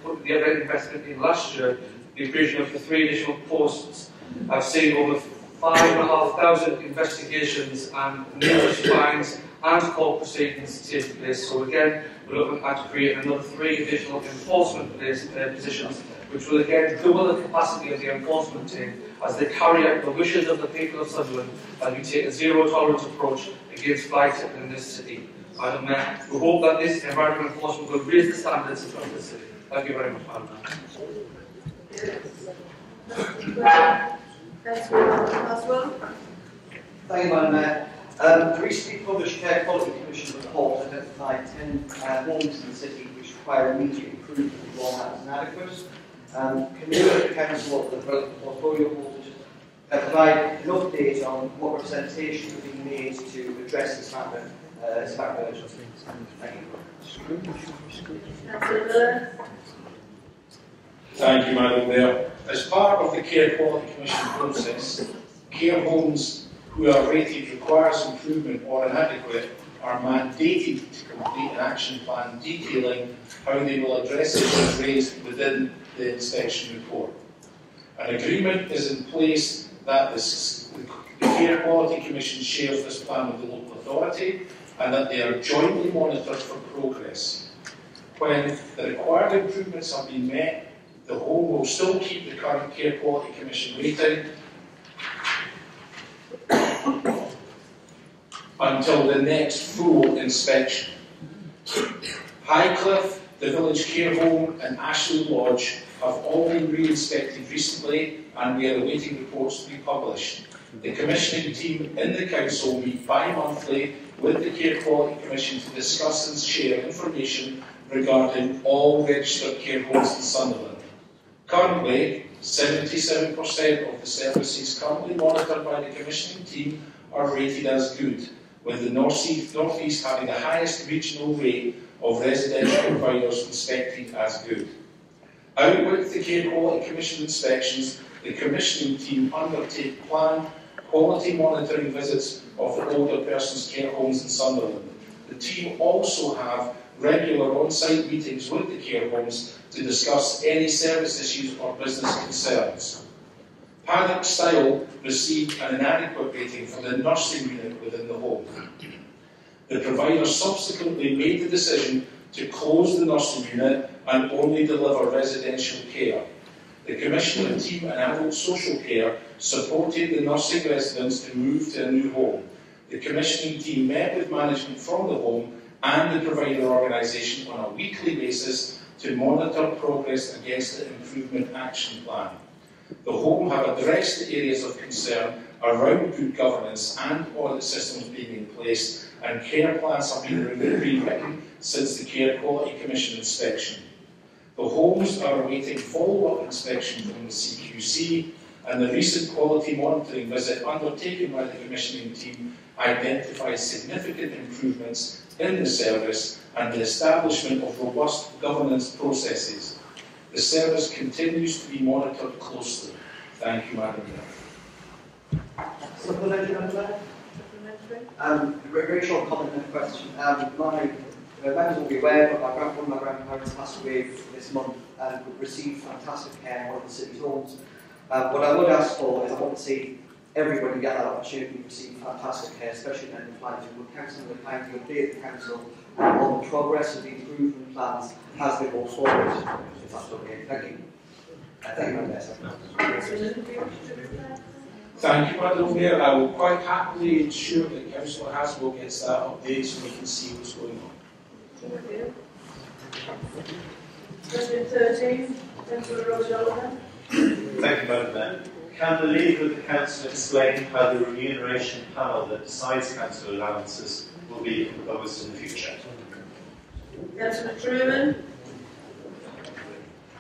put the other investment in last year, the creation of the 3 additional posts, have seen over 5,500 investigations and numerous fines and court proceedings take place. So again, we're looking at creating another 3 additional enforcement positions, which will again double the capacity of the enforcement team as they carry out the wishes of the people of Sunderland as we take a zero-tolerance approach against fly tipping in this city. Madam Mayor, we hope that this environmental enforcement will raise the standards of the city. Thank you very much, Madam Mayor. Councillor Thank you, Madam Mayor. The recently published Care Quality Commission report identified 10 homes in the city which require immediate improvement and one that is inadequate. Can you let the Council of the relevant portfolio holders provide an update on what representation is being made to address this matter? Thank you. Thank you, Madam Mayor. As part of the Care Quality Commission process, care homes who are rated requires improvement or inadequate are mandated to complete an action plan detailing how they will address issues raised within the inspection report. An agreement is in place that the Care Quality Commission shares this plan with the local authority and that they are jointly monitored for progress. When the required improvements have been met, the home will still keep the current Care Quality Commission rating until the next full inspection. Highcliffe, the village care home and Ashley Lodge have all been re-inspected recently and we are awaiting reports to be published. The commissioning team in the council meet bi-monthly with the Care Quality Commission to discuss and share information regarding all registered care homes in Sunderland. Currently, 77% of the services currently monitored by the commissioning team are rated as good, with the North East having the highest regional rate of residential providers inspected as good. Out with the Care Quality Commission inspections, the commissioning team undertake planned quality monitoring visits of the older persons' care homes in Sunderland. The team also have regular on-site meetings with the care homes to discuss any service issues or business concerns. Paddock Style received an inadequate rating for the nursing unit within the home. The provider subsequently made the decision to close the nursing unit and only deliver residential care. The commissioning team and adult social care supported the nursing residents to move to a new home. The commissioning team met with management from the home and the provider organisation on a weekly basis to monitor progress against the improvement action plan. The home have addressed the areas of concern around good governance and audit systems being in place, and care plans have been rewritten since the Care Quality Commission inspection. The homes are awaiting follow-up inspection from the CQC, and the recent quality monitoring visit undertaken by the commissioning team identified significant improvements in the service and the establishment of robust governance processes. The service continues to be monitored closely. Thank you, Madam Mayor. Supplementary, Madam Mayor? Very short comment and question. My members will be aware, but one of my grandparents passed away this month and received fantastic care in one of the city's homes. What I would ask for is I want to see everybody get that opportunity to receive fantastic care, especially in the planning. Would Council kindly update the Council on the progress of the improvement plans as they go forward, if that's okay? Thank you. Thank you, Madam Mayor. Thank you, Madam Mayor. I will quite happily ensure that Councillor Haswell gets that update so we can see what's going on. Question 13, Councillor Rose Oliver. Thank you, Madam Mayor. Can the Leader of the Council explain how the remuneration panel that decides council allowances will be proposed in the future? Councillor Truman.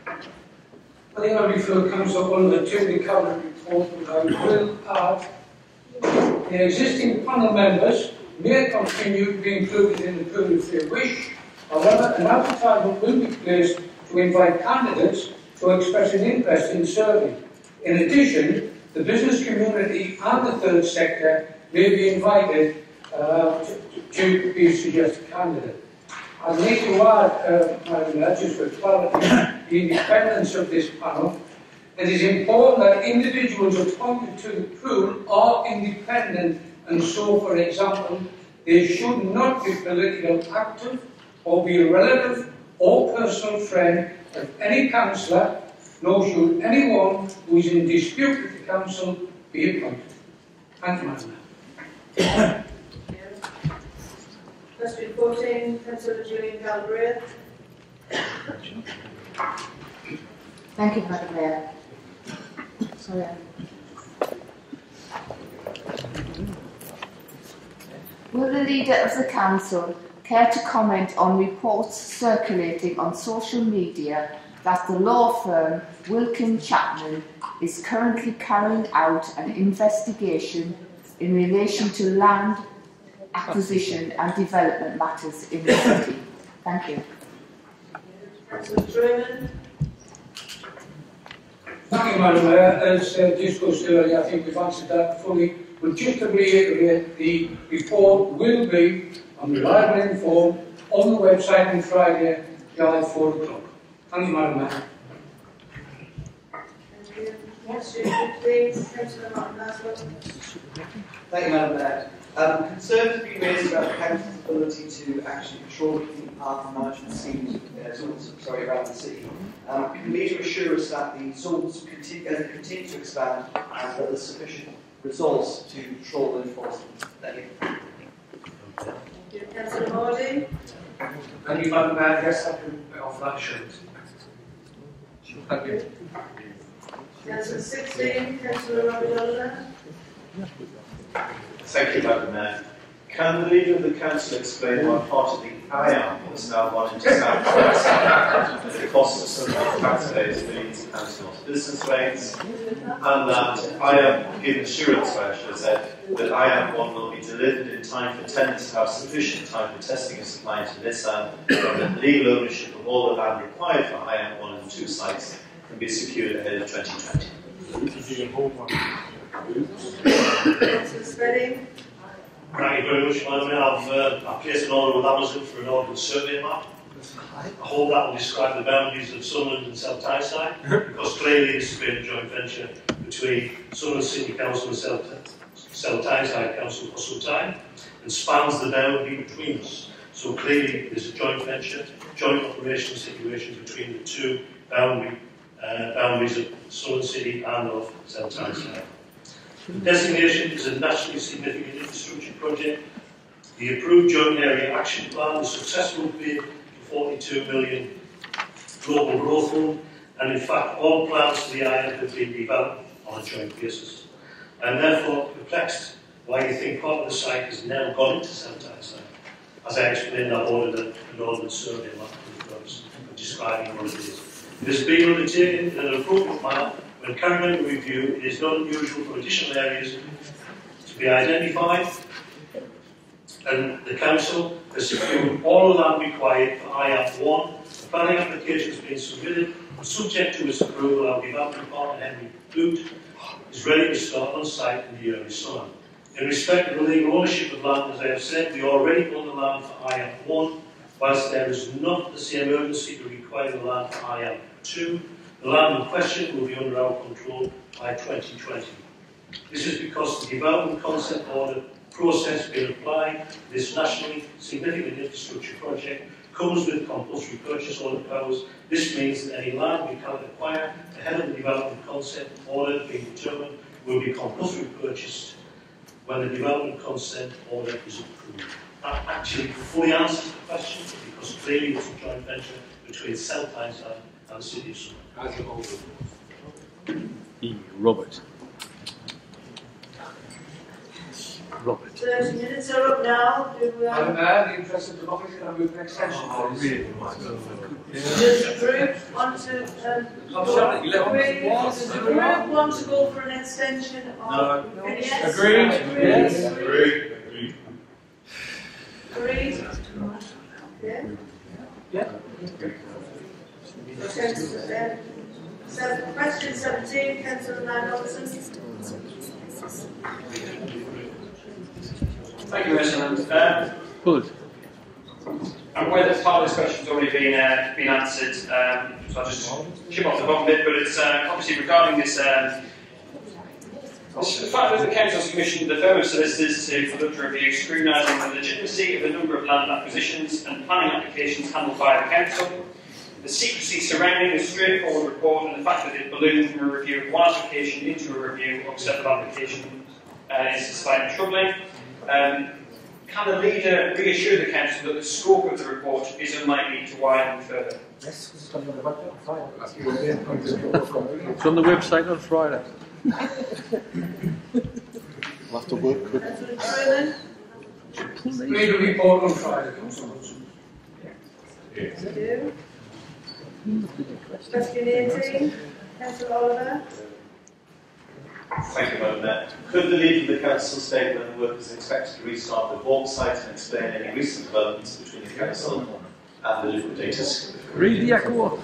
I think I'll refer Councillor Oliver to the Cabinet report, but I will add the existing panel members may continue to be included in the pool if they wish. However, an advertisement will be placed to invite candidates to express an interest in serving. In addition, the business community and the third sector may be invited to be a suggested candidate. I need to add, Madam Mayor, just for clarity, the independence of this panel. It is important that individuals appointed to the pool are independent, and so, for example, they should not be politically active or be a relative or personal friend of any councillor, nor should anyone who is in dispute with the council be appointed. Thank you, Madam Mayor. Question 14, Councillor Gillian Galbraith. Thank you, Madam Mayor. Sorry. Will the Leader of the Council care to comment on reports circulating on social media that the law firm Wilkin Chapman is currently carrying out an investigation in relation to land acquisition and development matters in the city? Thank you. Councillor Truman. Thank you, Madam Mayor. As discussed earlier, I think we've answered that fully. But just to reiterate, the report will be on the Reliable Inform on the website on Friday, at 4 o'clock. Thank you, Madam Mayor. Thank you. Question 15, Councillor Martin Haswell. Thank you, Madam Mayor. Concerns have been raised about the council's ability to actually control the park management schemes around the city. Can the Leader assure us that the zones continue to expand and that there's sufficient resource to control and enforcement? Thank you. Thank you. Councillor Hardy. Thank you, Madam Mayor. Yes, I can offer that assurance. Thank you. Councillor 16, Councillor Robert Oliver. Thank you, Madam Mayor. Can the Leader of the Council explain why part of the IAM has now gone into South Wales at the cost of some of the taxpayers who leads the Council onto business rates, and that IAM, given assurance where I should have said, that IAM 1 will be delivered in time for tenants to have sufficient time for testing and supplying to Nissan, and that legal ownership of all the land required for IAM 1 and 2 sites can be secured ahead of 2020. Councillor Spedding. Thank you very much, Madam. I've placed an order with Amazon for an ordnance survey map. I hope that will describe the boundaries of Sunderland and South Tyneside, because clearly this has been a joint venture between Sunderland City Council and South Tyneside Council for some time, and spans the boundary between us. So clearly there's a joint venture, joint operation situation between the two boundaries of Sunderland City and of South Tyneside. The designation is a nationally significant infrastructure project. The approved Joint Area Action Plan, the successful bid for 42 million Global Growth Fund, and in fact all plans for the island have been developed on a joint basis. I'm therefore perplexed why you think part of the site has now gone into South Tyneside. As I explained, I've ordered an ordnance survey map for the purpose of describing what it is. It has been undertaken in an appropriate manner. When carrying out a review, it is not unusual for additional areas to be identified, and the Council has secured all the land required for IAP 1. The planning application has been submitted, subject to its approval. Our development partner, Henry Boot, is ready to start on site in the early summer. In respect of the legal ownership of land, as I have said, we already own the land for IAP 1, whilst there is not the same urgency to require the land for IAP 2. The land in question will be under our control by 2020. This is because the development concept order process being applied to this nationally significant infrastructure project comes with compulsory purchase order powers. This means that any land we cannot acquire ahead of the development concept order being determined will be compulsory purchased when the development consent order is approved. That actually fully answers the question, because clearly it's a joint venture between South Tyneside and the City of Sunderland. Robert. 30 minutes are up now. Madam Mayor, in the interest of democracy, can I move an extension, please? Does the group want to... Does the group want to go for an extension of... No. Yes? Agreed. Yes. Agreed. Agreed. Yeah. Yeah. Question 17, Councillor Robertson. Thank you, Mr. Good. I'm aware that part of this question has already been answered, so I'll just chip off the bottom bit, but it's obviously regarding this, the fact that the Council has commissioned the firm of solicitors to conduct a review scrutinising the legitimacy of a number of land acquisitions and planning applications handled by the Council, the secrecy surrounding the straightforward report, and the fact that it ballooned from a review of one application into a review of several applications is slightly troubling. Can the Leader reassure the Council that the scope of the report is unlikely to widen further? Yes, it's on the website on Friday. We'll have to work quickly. Read the report on Friday, Councillor Wilson. Question 18, Councillor Oliver. Thank you, Madam Mayor. Could the Leader of the Council state when the work is expected to restart the Vault site and explain any recent developments between the Council and the liquidators? Read the echo.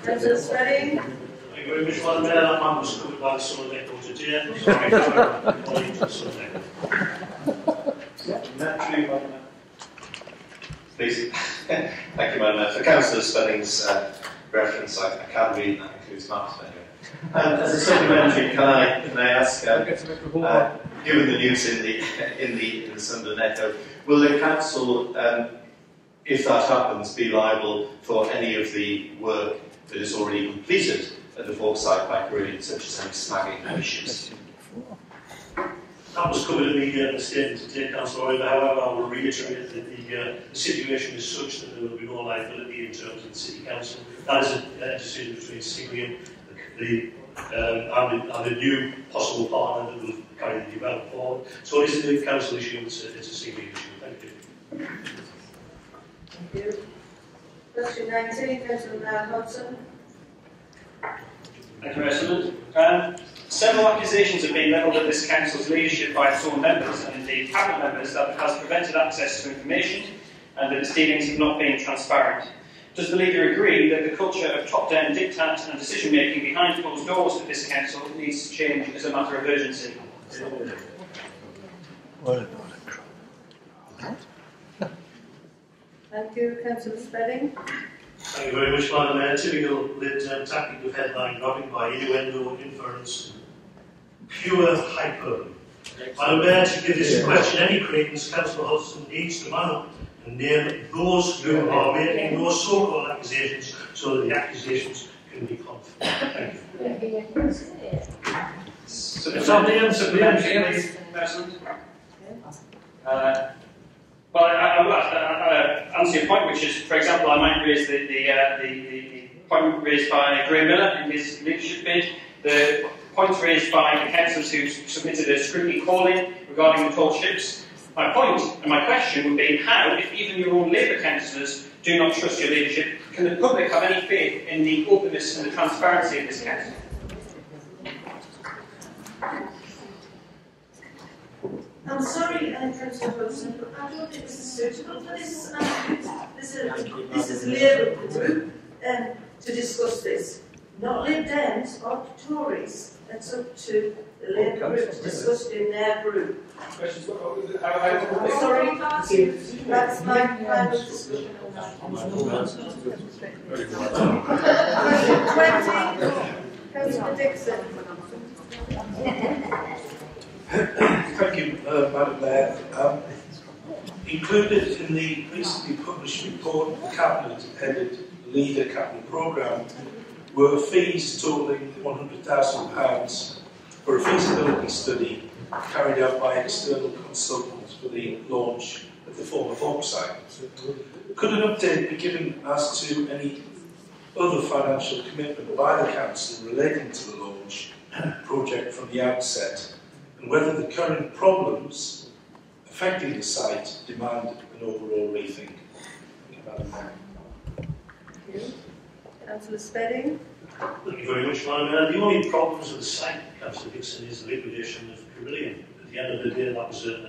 Councillor Spedding. Thank you very much, Madam Mayor. That man was covered by the Sunderland Echo today. Sorry for calling to the Sunderland Echo. Naturally, Madam Mayor. Please. Thank you, Madam Mayor. For Councillor Spedding's reference, I can read, that includes maps anyway. As a supplementary, can I ask, given the news in the Sunderland Echo, will the Council, if that happens, be liable for any of the work that is already completed at the Vault site by Carillion, such as any snagging issues? That was covered in the statement today, Councillor Oliver. However, I will reiterate that the situation is such that there will be no liability in terms of the City Council. That is a decision between Ciprian, the and the new possible partner that will carry the development forward. So it is a council issue, it's a senior issue. Thank you. Thank you. Question 19, Councillor Hodson. Thank you, President. Several accusations have been levelled at this council's leadership by its own members and indeed cabinet members that it has prevented access to information and that its dealings have not been transparent. Does the leader agree that the culture of top-down diktat and decision-making behind closed doors at this council needs to change as a matter of urgency? Thank you, Councillor Spedding. Thank you very much, Madam Mayor. Typical lit tactic of headline grabbing by innuendo, inference, pure hyperbole. Madam Mayor, to give this question any credence, Councillor Hodson needs to man up and name those who are making those so-called accusations so that the accusations can be confirmed. Thank you. Supplementary, President. Well, I will answer your point, which is, for example, I might raise the point raised by Graham Miller in his leadership bid, the points raised by the councillors who submitted a scrutiny call-in regarding the tall ships. My point and my question would be how, if even your own Labour councillors do not trust your leadership, can the public have any faith in the openness and the transparency of this council? I'm sorry, Councillor Wilson, but I don't think this is suitable for this. This is Labour group to discuss this, not Lib Dems or Tories. It's up to the Labour group to discuss it in their group. I'm sorry, that's my final discussion on that. Question 20, Councillor Dixon. Thank you, Madam Mayor. Included in the recently published report of the Cabinet headed Leader Capital Programme were fees totalling £100,000 for a feasibility study carried out by external consultants for the launch of the former Volk site. Could an update be given as to any other financial commitment by the Council relating to the launch project from the outset, and whether the current problems affecting the site demand an overall rethink? Thank you, Madam Mayor. Thank you. Councillor Spedding. Thank you very much, Madam Mayor. The only problems with the site, Councillor Dixon, is the liquidation of Carillion. At the end of the day, that was an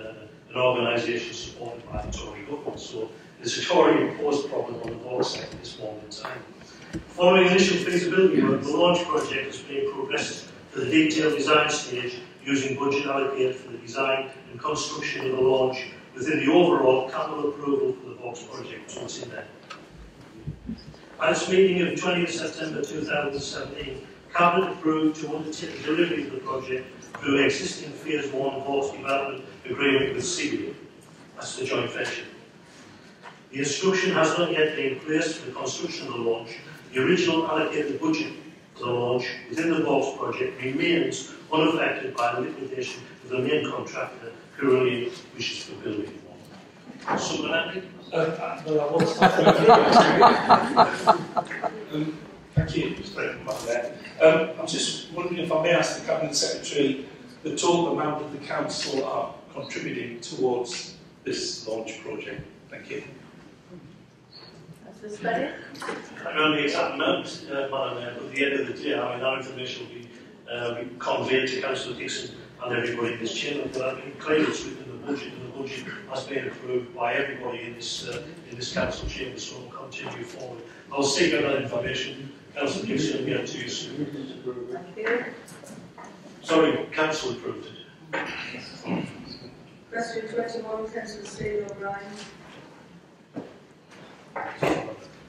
organisation supported by the Tory government, so it's a Tory-imposed problem on the Volk site at this moment in time. Following initial feasibility work, the launch project has been progressed to the detailed design stage using budget allocated for the design and construction of the launch within the overall capital approval for the Volks project, so it's in there. At its meeting of 20th September 2017, Cabinet approved to undertake the delivery of the project through the existing Phase 1 Volks development agreement with CBA. That's the joint venture. The instruction has not yet been placed for the construction of the launch. The original allocated budget for the launch within the Volks project remains unaffected by the liquidation of the main contractor, Carillion, which is for building one. Supplementary? Thank you, Mr. Mayor. I'm just wondering if I may ask the Cabinet Secretary the total amount that the Council are contributing towards this launch project. Thank you. Councillor Spedding. I don't know the exact amount, Madam Mayor, but at the end of the day, I mean, our information will be conveyed to Councillor Dixon and everybody in this chamber, but I mean, clearly it's within the budget, and the budget has been approved by everybody in this council chamber, so we'll continue forward. I'll seek out that information. Councillor Dixon will get it to you soon. Thank you. Sorry, Council approved it. Question 21, Councillor Stephen O'Brien.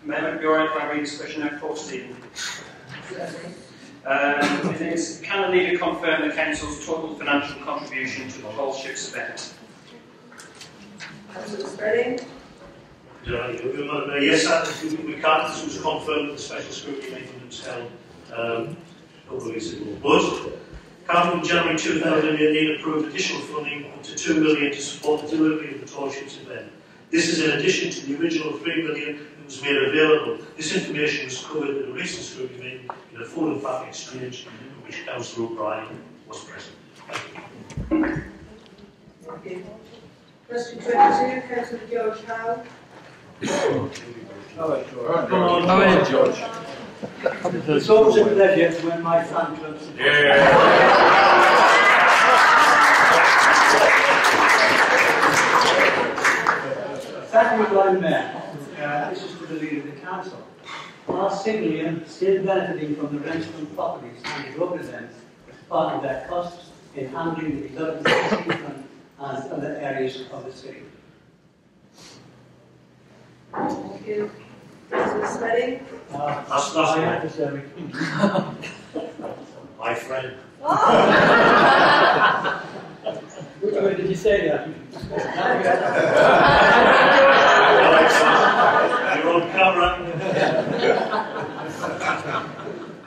Amendment, be alright if I read this question out for Stephen. It is, can the leader confirm the Council's total financial contribution to the Tall Ships event? Councillor Spedding. Yes, we can't. This was confirmed at the special scrutiny meeting that was held a couple of weeks ago. But Cabinet in January 2018 approved additional funding up to £2 million to support the delivery of the Tall Ships event. This is in addition to the original £3 million that was made available. This information was covered at a recent scrutiny meeting in a full and fact exchange which Councillor O'Brien was present. Thank you. Question 22, Councillor George Howe. Come on, George. It's always a pleasure when my fan clubs. Thank you, Lord Mayor. This is to the leader of the council. Are Siglian still benefiting from the rental properties handed over to them as part of their costs in handling the development of the seafront and other areas of the city? Thank you. Councillor Spedding. That's my adversary. My friend. Which way did you say that? You're on camera.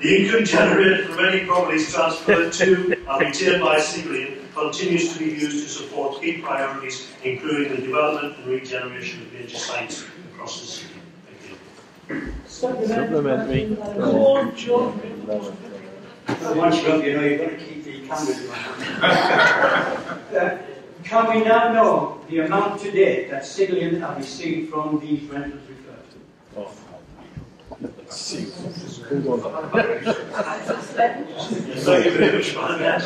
The income generated from any properties transferred to and retained by Siglian continues to be used to support key priorities, including the development and regeneration of major sites across the city. Thank you. Supplementary. Once you're up, you know you've got to keep the cameras on. Can we now know the amount to date that Siglian have received from these rentals referred to? Let's see. Thank you very much, man.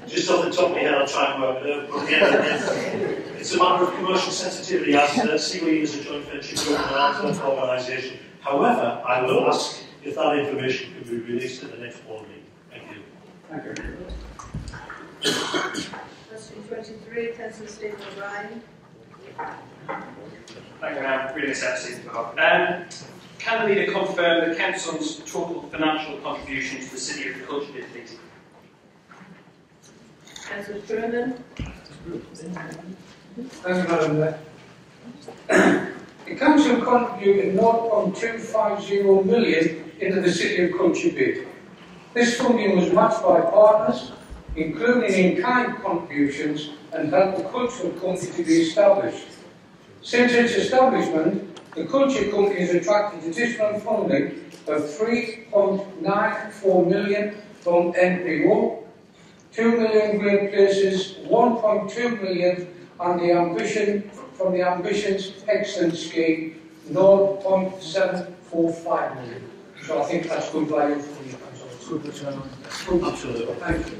Just off the top of my head, I'll try and work it out. But yeah, it's a matter of commercial sensitivity, as Siglian is a joint venture government organisation. However, I will ask if that information can be released at the next board meeting. Thank you. Thank you. Question 23, Councillor Stephen O'Brien. Thank you, Madam. Reading this out, Stephen Bob. Can the leader confirm the council's total financial contribution to the City of the Culture Bid, please? Councillor Truman. Thank you, Madam Mayor. The Council contributed 0.250 million into the City of Culture bid. This funding was matched by partners, including in-kind contributions, and helped the cultural company to be established. Since its establishment, the Culture Company has attracted additional funding of 3.94 million from NPO, 2 million Great Places, 1.2 million, and the Ambitions Excellence Scheme, 0.745 million. So I think that's good value for you. Good return. Absolutely. Thank you.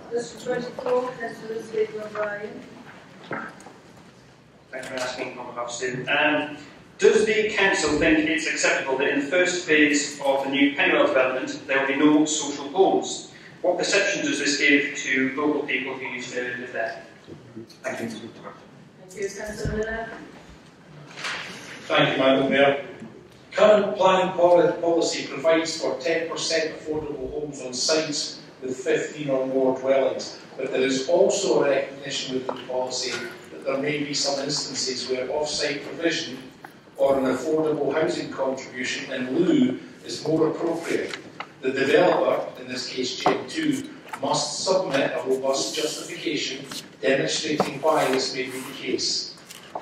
Question 24, Councillor Stephen O'Brien. Thank you for asking on behalf of Stephen. Does the council think it's acceptable that in the first phase of the new Pennywell development there will be no social homes? What perception does this give to local people who used to live there? Thank you. Thank you, Councillor Miller. Thank you, Madam Mayor. Current planning policy provides for 10% affordable homes on sites with 15 or more dwellings, but there is also a recognition within the policy that there may be some instances where off-site provision or an affordable housing contribution in lieu is more appropriate. The developer, in this case Gen 2, must submit a robust justification demonstrating why this may be the case.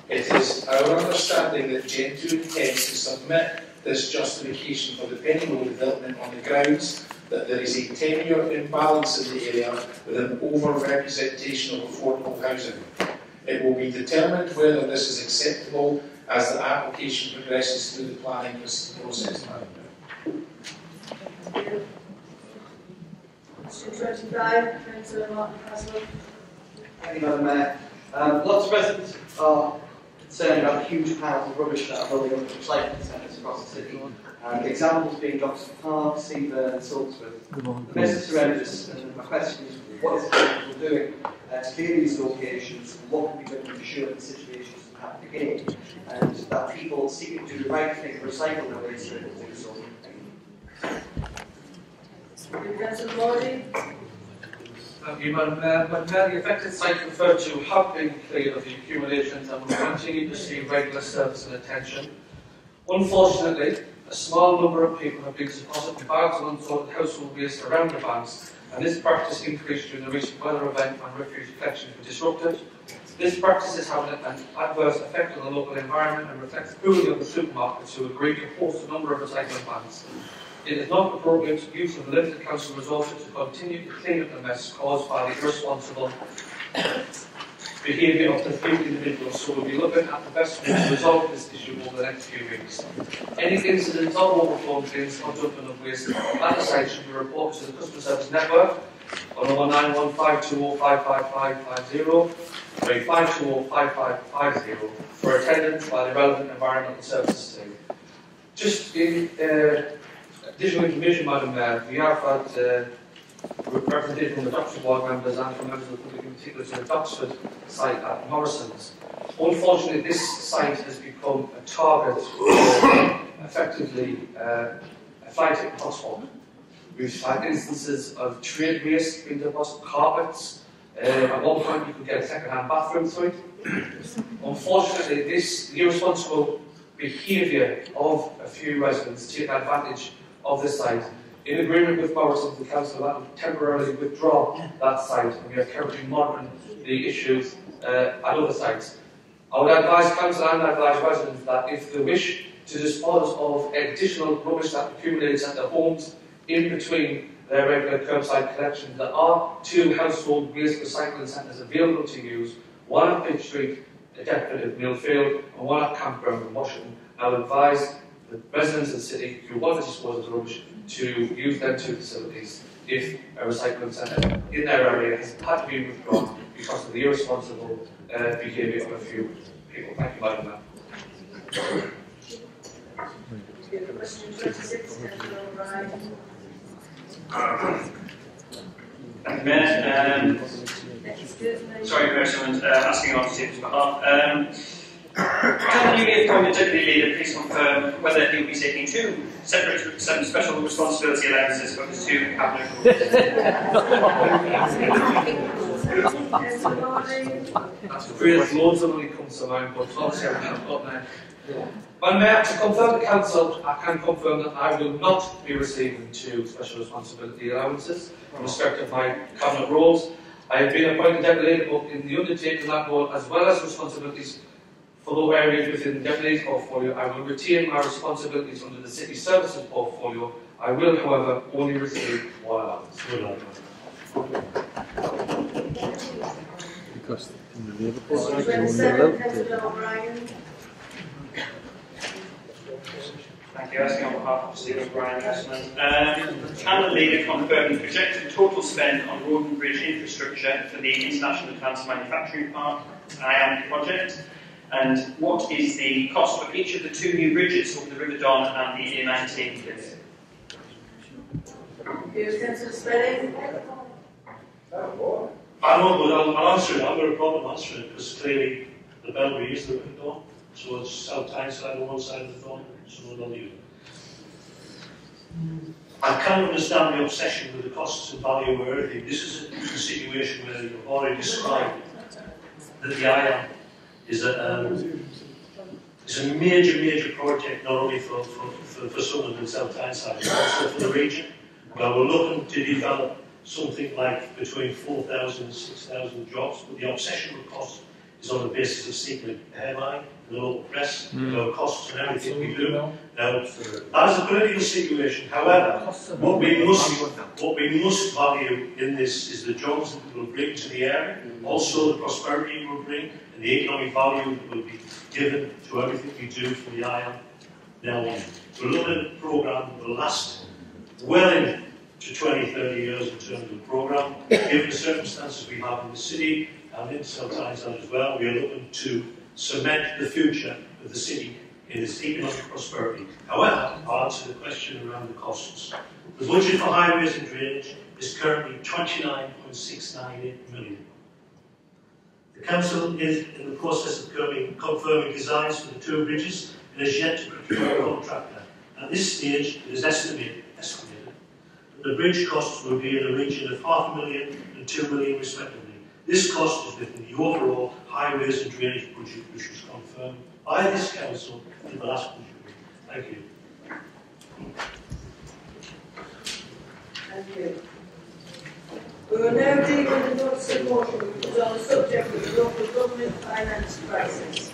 It is our understanding that Gen 2 intends to submit this justification for the Pennywell development on the grounds that there is a tenure imbalance in the area with an over-representation of affordable housing. It will be determined whether this is acceptable as the application progresses through the planning process. Question 25, Councillor Martin Castle. Thank you, Madam Mayor. Lots of residents are concerned about the huge piles of rubbish that are building up in recycling centres across the city. Examples being Johnson Park, Seaburn and Saltsworth. The business horrendous, and my question is, what is the council doing to clear these locations, and what can be done to ensure that situations don't happen again, and that people seeking to do the right thing, recycle their waste, are able to do so? Thank you, Councillor Morley. Thank you, Madam Mayor. Madam Mayor, the affected sites referred to have been cleared of the accumulations and will continue to receive regular service and attention. Unfortunately, a small number of people have been depositing bags of unsorted household waste around the banks, and this practice increased during the recent weather event when refuse collections were disrupted. This practice is having an adverse effect on the local environment and reflects poorly on the supermarkets who agreed to host a number of recycling bans. It is not appropriate use of limited council resources to continue to clean up the mess caused by the irresponsible behaviour of the few individuals, so we'll be looking at the best way to resolve this issue over the next few weeks. Any incidents or overflow claims or dumping of waste at the site should be reported to the Customer Service Network on 01915205550, 5205550 for attendance by the relevant environmental services team. Just in additional information, Madam Mayor, we have had representation from the Doxford Ward members and from members of the public in particular to the Doxford site at Morrison's. Unfortunately, this site has become a target for effectively a fly tipping hotspot. We've had instances of trade waste being deposited, carpets. At one point, you could get a second-hand bathroom through it. Unfortunately, the irresponsible behaviour of a few residents take advantage of this site. In agreement with Morrison, the council will temporarily withdraw that site, and we are currently monitoring the issues at other sites. I would advise council and advise residents that if they wish to dispose of additional rubbish that accumulates at their homes in between their regular curbside collection, there are 2 household waste recycling centres available to use, one at Bridge Street, a definite at Millfield, and one at Campground in Washington. I would advise the residents of the city who want to dispose of the rubbish to use them 2 facilities if a recycling centre in their area has had to be withdrawn because of the irresponsible behaviour of a few people. Thank you, Madam Mayor. Question 26, Councillor O'Brien. Thank you, Mayor. Sorry, Mayor Simmons, asking on Stephen's behalf. Can the newly appointed Deputy Leader please confirm whether he will be taking 2 separate special responsibility allowances for his 2 cabinet That's great. Loads of money comes to mind, but obviously I haven't got there. Madam Mayor, to confirm the council, I can confirm that I will not be receiving 2 special responsibility allowances in respect of my cabinet roles. I have been appointed Deputy Leader both in the undertaking of that role as well as responsibilities for the areas within the Deputy's portfolio. I will retain my responsibilities under the City Services portfolio. I will, however, only receive 1 allowance. Because in the Labour Party, you're only allowed to. Thank you. Asking on behalf of Stephen O'Brien. Can the Leader confirm the projected total spend on road and bridge infrastructure for the International Advanced Manufacturing Park IAM project? And what is the cost of each of the 2 new bridges over the River Don and the A19, please? Councillor Spedding. I know, but I'll answer it. I've got a problem answering it because clearly the Belbury is the River Don. So it's South Tyneside on one side of the Don, so on the other. I can't understand the obsession with the costs and value of everything. This is a situation where you've already described that the IAM is a major project, not only for Sunderland and South Tyneside, but also for the region. Where we're looking to develop something like between 4,000 and 6,000 jobs, but the obsession with costs is on the basis of seeking a headline, the local press, costs and everything we do. Now, that is a political situation. However, what we must value in this is the jobs that it will bring to the area, also the prosperity it will bring, and the economic value that will be given to everything we do for the IAM. Now, we're looking at a programme that will last well into 20, 30 years in terms of the programme. Given the circumstances we have in the city and in South Tyneside as well, we are looking to cement the future of the city in its economic prosperity. However, I'll answer the question around the costs. The budget for highways and drainage is currently 29.698 million. The Council is in the process of confirming designs for the 2 bridges and is yet to procure a contractor. At this stage, it is estimated that the bridge costs will be in the region of £500,000 and £2 million respectively. This cost is within the overall highways and drainage budget, which was confirmed by this Council in the last budget. Thank you. Thank you. We will now deal with the notice of motion, which is on the subject of the local government finance crisis.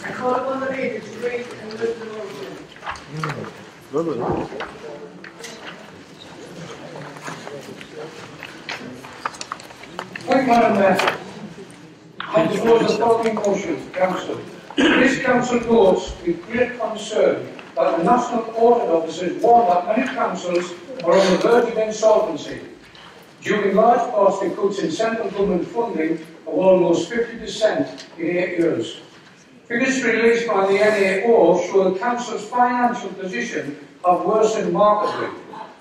I call upon the leader to read and move the motion. Thank you, Madam Mayor. I propose the following motion to Council. This Council notes with great concern that the National Audit Officers warn that many councils are on the verge of insolvency, due in large part to cuts in central government funding of almost 50% in 8 years. Figures released by the NAO show the Council's financial position have worsened markedly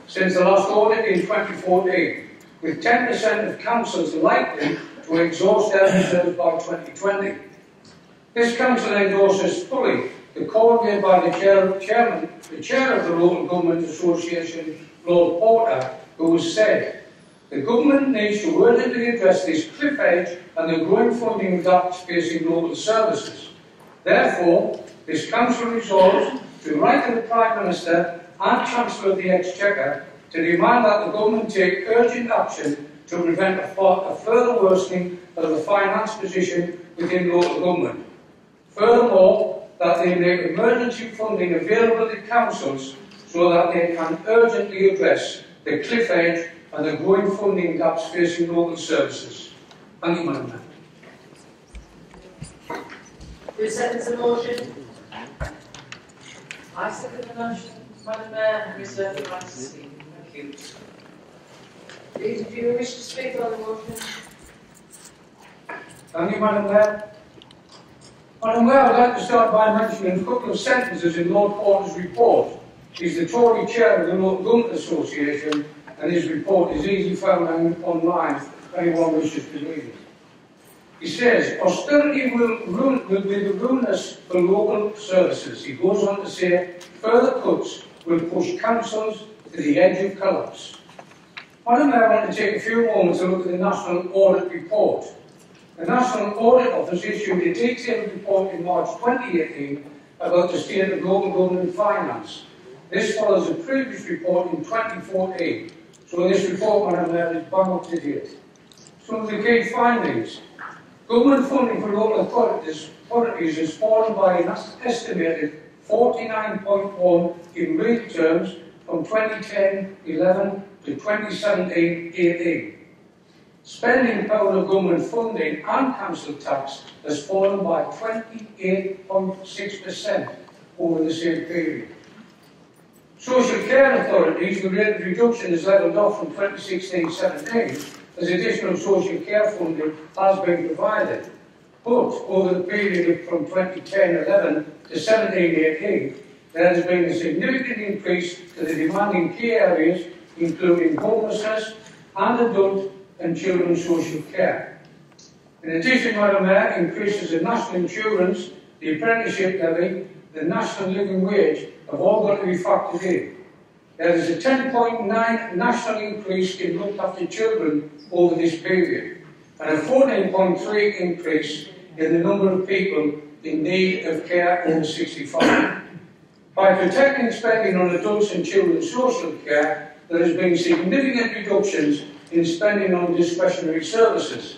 since the last audit in 2014, with 10% of councils likely to exhaust their reserves by 2020. This Council endorses fully the call made by the chair of the Local Government Association, Lord Porter, who has said, the government needs to urgently address this cliff edge and the growing funding gaps facing local services. Therefore, this Council resolves to write to the Prime Minister and Chancellor of the Exchequer to demand that the government take urgent action to prevent a further worsening of the finance position within local government. Furthermore, that they make emergency funding available to councils so that they can urgently address the cliff edge and the growing funding gaps facing local services. Thank you, Madam Mayor. Who seconds the motion? I second the motion, Madam Mayor, and reserve the right to speak. Thank you. Leader, do you wish to speak on the motion? Thank you, Madam Mayor. Madam Mayor, I'd like to start by mentioning a couple of sentences in Lord Porter's report. He's the Tory chair of the Local Government Association, and his report is easily found online if anyone wishes to read it. He says, austerity will be ruinous for local services. He goes on to say, further cuts will push councils to the edge of collapse. Madam Mayor, I want to take a few moments to look at the National Audit Report. The National Audit Office issued a detailed report in March 2018 about the state of local government and finance. This follows a previous report in 2014. So this report, Madam Mayor, is bang up to date. Some of the key findings. Government funding for local authorities has fallen by an estimated 49.1 in real terms from 2010-11 to 2017-18. Spending power of government funding and council tax has fallen by 28.6% over the same period. Social care authorities, the rate of reduction is levelled off from 2016-17 as additional social care funding has been provided. But over the period from 2010-11 to 17-18, there has been a significant increase to the demanding key areas, including homelessness and adult and children's social care. In addition, Madam Mayor, increases in national insurance, the apprenticeship levy, the national living wage have all got to be factored in. There is a 10.9 national increase in looked after children over this period, and a 14.3 increase in the number of people in need of care over 65. By protecting spending on adults and children's social care, there has been significant reductions in spending on discretionary services.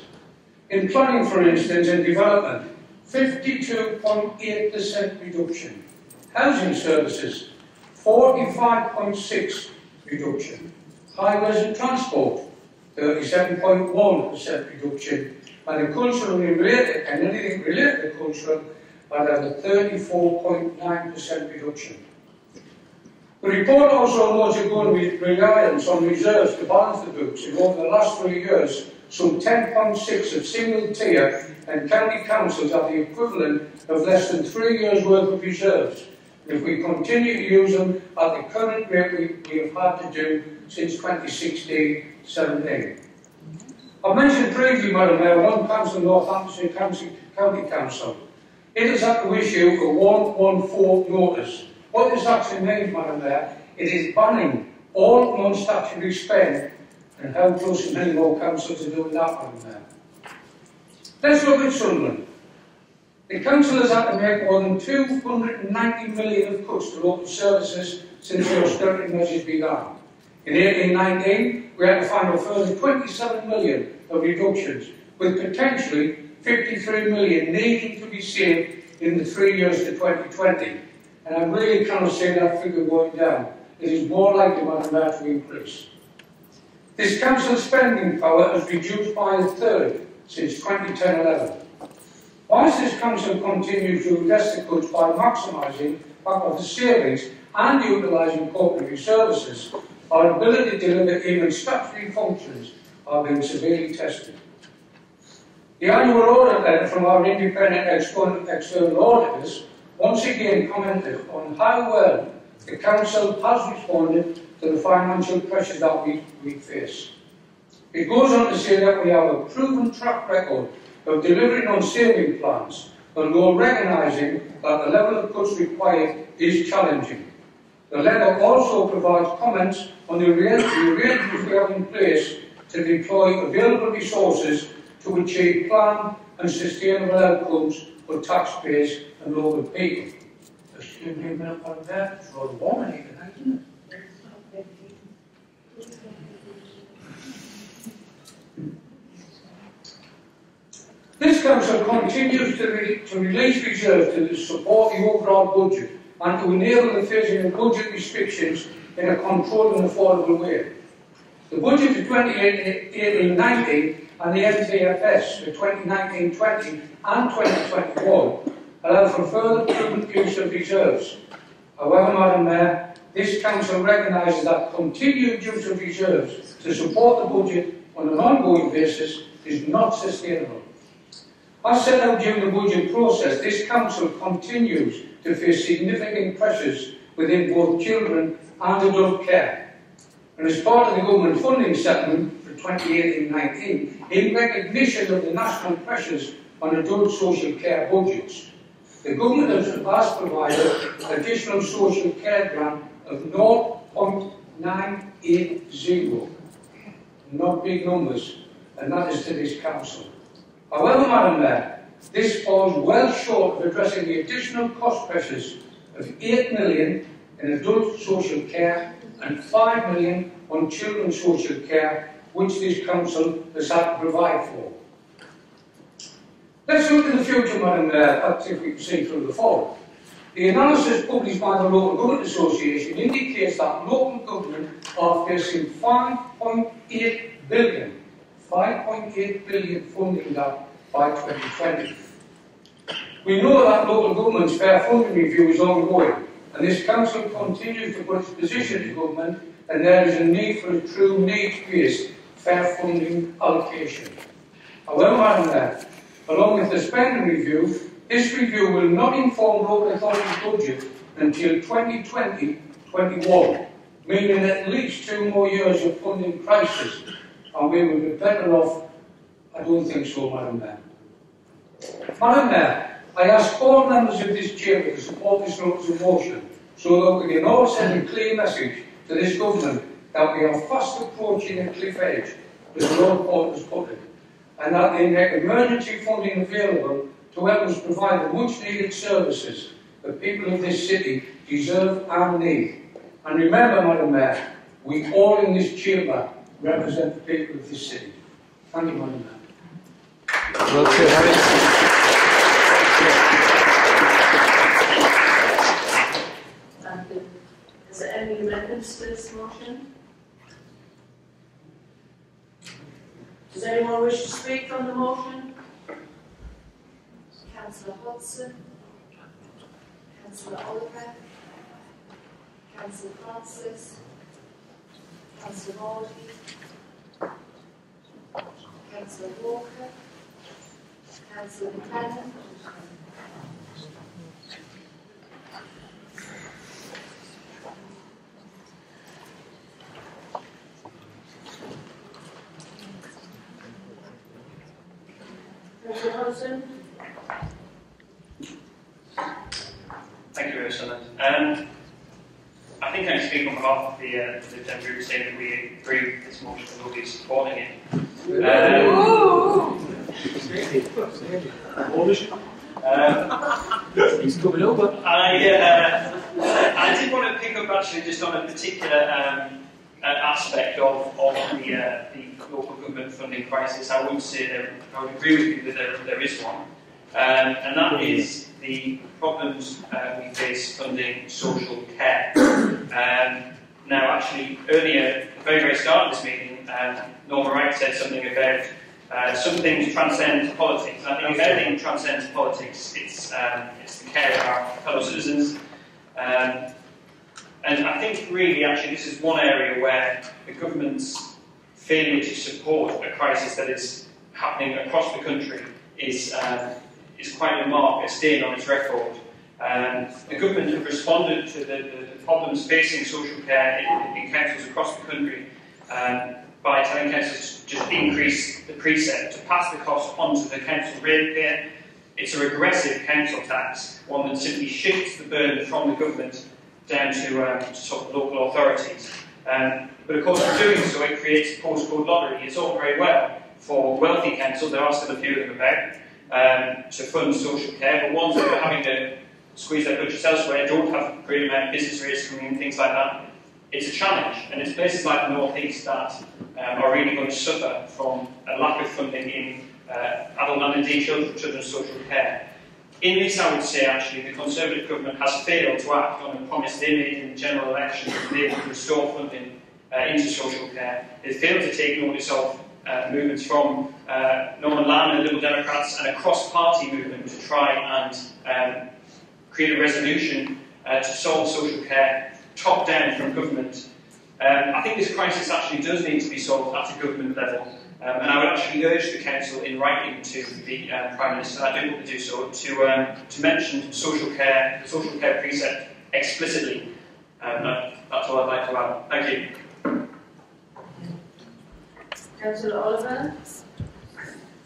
In planning, for instance, and development, 52.8% reduction. Housing services, 45.6% reduction. Highways and transport, 37.1% reduction. And culturally related, and anything related to cultural, had a 34.9% reduction. The report also notes a growing reliance on reserves to balance the books. In over the last 3 years, some 10.6 of single-tier and county councils have the equivalent of less than 3 years' worth of reserves. If we continue to use them at the current rate we have had to do since 2016-17. I mentioned previously, Madam Mayor, one council, Northamptonshire County Council. It has had to issue a 114 notice. What this actually means, Madam Mayor, it is banning all non-statutory spend, and how close is many more councils are doing that, Madam Mayor. Let's look at Sunderland. The council has had to make more than 290 million of cuts to local services since the austerity measures began. In 18-19, we had to find a further 27 million of reductions, with potentially 53 million needing to be saved in the 3 years to 2020. And I really cannot see that figure going down. It is more likely, Madam Mayor, to increase. This council's spending power has reduced by a third since 2010-11. Whilst this council continues to invest the cuts by maximising back office savings and utilising corporate services, our ability to deliver even statutory functions are being severely tested. The annual audit letter from our independent external auditors once again commented on how well the council has responded to the financial pressures that we face. It goes on to say that we have a proven track record of delivering on saving plans, although recognising that the level of cuts required is challenging. The letter also provides comments on the arrangements we have in place to deploy available resources to achieve planned and sustainable outcomes for taxpayers and local people. Excuse me a minute on that, it's rather warm in here tonight, isn't it? This council continues to release reserves to support the overall budget and to enable the phasing of budget restrictions in a controlled and affordable way. The budget for 2018-19 and the NTFS for 2019-20 and 2021 allow for further prudent use of reserves. However, Madam Mayor, this council recognises that continued use of reserves to support the budget on an ongoing basis is not sustainable. As set out during the budget process, this council continues to face significant pressures within both children and adult care. And as part of the government funding settlement for 2018-19, in recognition of the national pressures on adult social care budgets, the government has provided additional social care grant of 0.980, not big numbers, and that is to this council. However, Madam Mayor, this falls well short of addressing the additional cost pressures of 8 million in adult social care and 5 million on children's social care, which this council has had to provide for. Let's look to the future, Madam Mayor, if we can see through the fog. The analysis published by the Local Government Association indicates that local government are facing 5.8 billion funding gap by 2020. We know that local government's fair funding review is ongoing, and this council continues to put its position to government, and there is a need for a true needs-based fair funding allocation. However, Madam Mayor, along with the spending review, this review will not inform local authorities' budget until 2020-21, meaning at least 2 more years of funding crisis, and we will be better off. I don't think so, Madam Mayor. Madam Mayor, I ask all members of this chamber to support this notice of motion so that we can all send a clear message to this government that we are fast approaching a cliff edge, as the Lord Porter has put it, and that they make emergency funding available to help us provide the much needed services the people of this city deserve and need. And remember, Madam Mayor, we all in this chamber represent the people of this city. Thank you, Madam Mayor. Thank you. Is there any amendments to this motion? Does anyone wish to speak on the motion? Councillor Hodson, Councillor Oliver, Councillor Francis, Councillor Morley, Councillor Walker, Councillor McLennan, Councillor Hodson. Thank you, Ursula. I think I speak on behalf of the Lieutenant Group saying that we agree with this motion and will be supporting it. He's coming over. I did want to pick up actually just on a particular aspect of the local government funding crisis. I would say that I would agree with you that there is one, and that is the problems we face funding social care. Now, actually, earlier, at the very, very start of this meeting, Norma Wright said something about some things transcend politics. And I think if anything transcends politics, it's the care of our fellow citizens. And I think really, actually, this is one area where the government's failure to support a crisis that is happening across the country is quite a mark, a stain on its record. The government have responded to the problems facing social care in councils across the country by telling councils to just increase the precept, to pass the cost onto the council ratepayer. It's a regressive council tax, one that simply shifts the burden from the government down to sort of local authorities. But of course, in doing so, it creates a postcode lottery. It's all very well for wealthy councils, there are still a few of them about, to fund social care, but ones that are having to squeeze their budgets elsewhere, don't have a great amount of business rates coming in, things like that. It's a challenge, and it's places like the North East that are really going to suffer from a lack of funding in adult and indeed children's social care. In this, I would say, actually, the Conservative government has failed to act on a promise they made in the general election to be able to restore funding into social care. They failed to take notice of movements from Norman Lamb and the Liberal Democrats and a cross-party movement to try and create a resolution to solve social care top-down from government. I think this crisis actually does need to be solved at a government level, and I would actually urge the Council in writing to the Prime Minister, I do hope to do so, to mention social care, the social care precept explicitly. That's all I'd like to add. Thank you. Councillor Oliver.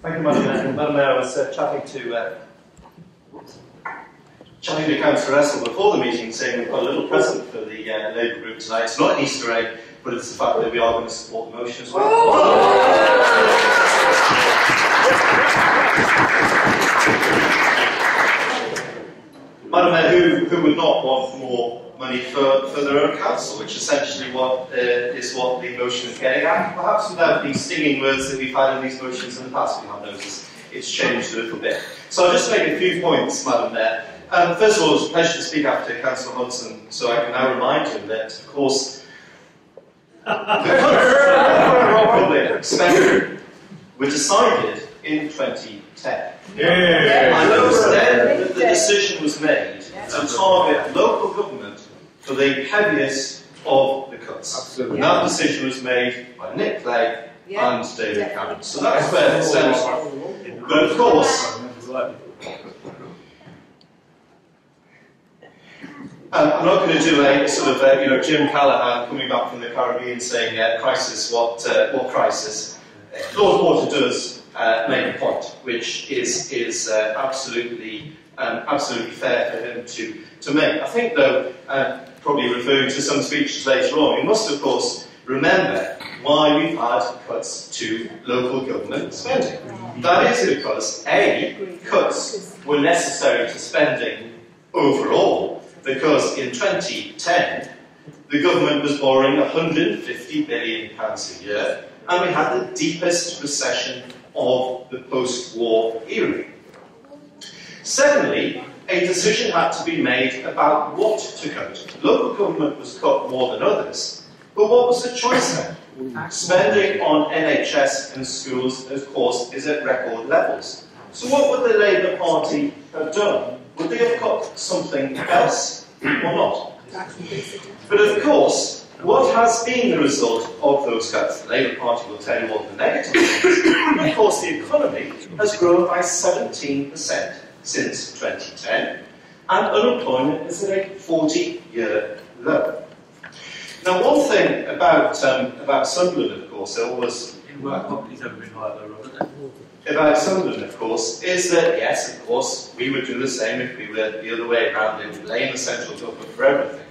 Thank you, Madam Mayor. Madam Mayor, I was chatting to Councillor Russell before the meeting, saying we've got a little present for the Labour group tonight. It's not an Easter egg, but it's the fact that we are going to support the motion as well. Madam Mayor, who would not want more money for their own council, which essentially is what the motion is getting at. Perhaps without these stinging words that we've had in these motions in the past, we have noticed it's changed a little bit. So I'll just make a few points, Madam Mayor. First of all, it's a pleasure to speak after Councillor Hudson, so I can now remind him that, of course, the public expenditure were decided in 2010. And it was then that the decision was made to target local government for the heaviest of the cuts. Absolutely. And that decision was made by Nick Clegg and David Cameron. So that's where it stems from. But of course, I'm not going to do a sort of Jim Callaghan coming back from the Caribbean saying crisis, what crisis. Lord Water does make a point, which is absolutely fair for him to make. I think, though, probably referring to some speeches later on, we must, of course, remember why we've had cuts to local government spending. That is because, A, cuts were necessary to spending overall, because in 2010, the government was borrowing £150 billion a year, and we had the deepest recession of the post-war era. Secondly, a decision had to be made about what to cut. Local government was cut more than others, but what was the choice then? Spending on NHS and schools, of course, is at record levels. So what would the Labour Party have done? Would they have cut something else or not? But of course, what has been the result of those cuts? The Labour Party will tell you what the negative is. Of course, the economy has grown by 17% since 2010, and unemployment is at a 40-year low. Now, one thing about Sunderland, of course, about Sunderland, of course, is that, yes, of course, we would do the same if we were the other way around and blame the central government for everything.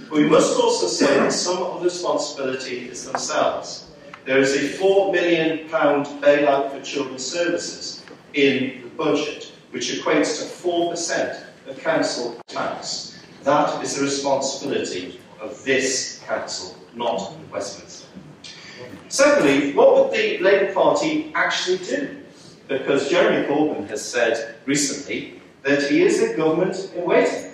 But we must also say that some of the responsibility is themselves. There is a £4 million bailout for children's services in the budget, which equates to 4% of council tax. That is the responsibility of this council, not Westminster. Secondly, what would the Labour Party actually do? Because Jeremy Corbyn has said recently that he is a government in waiting.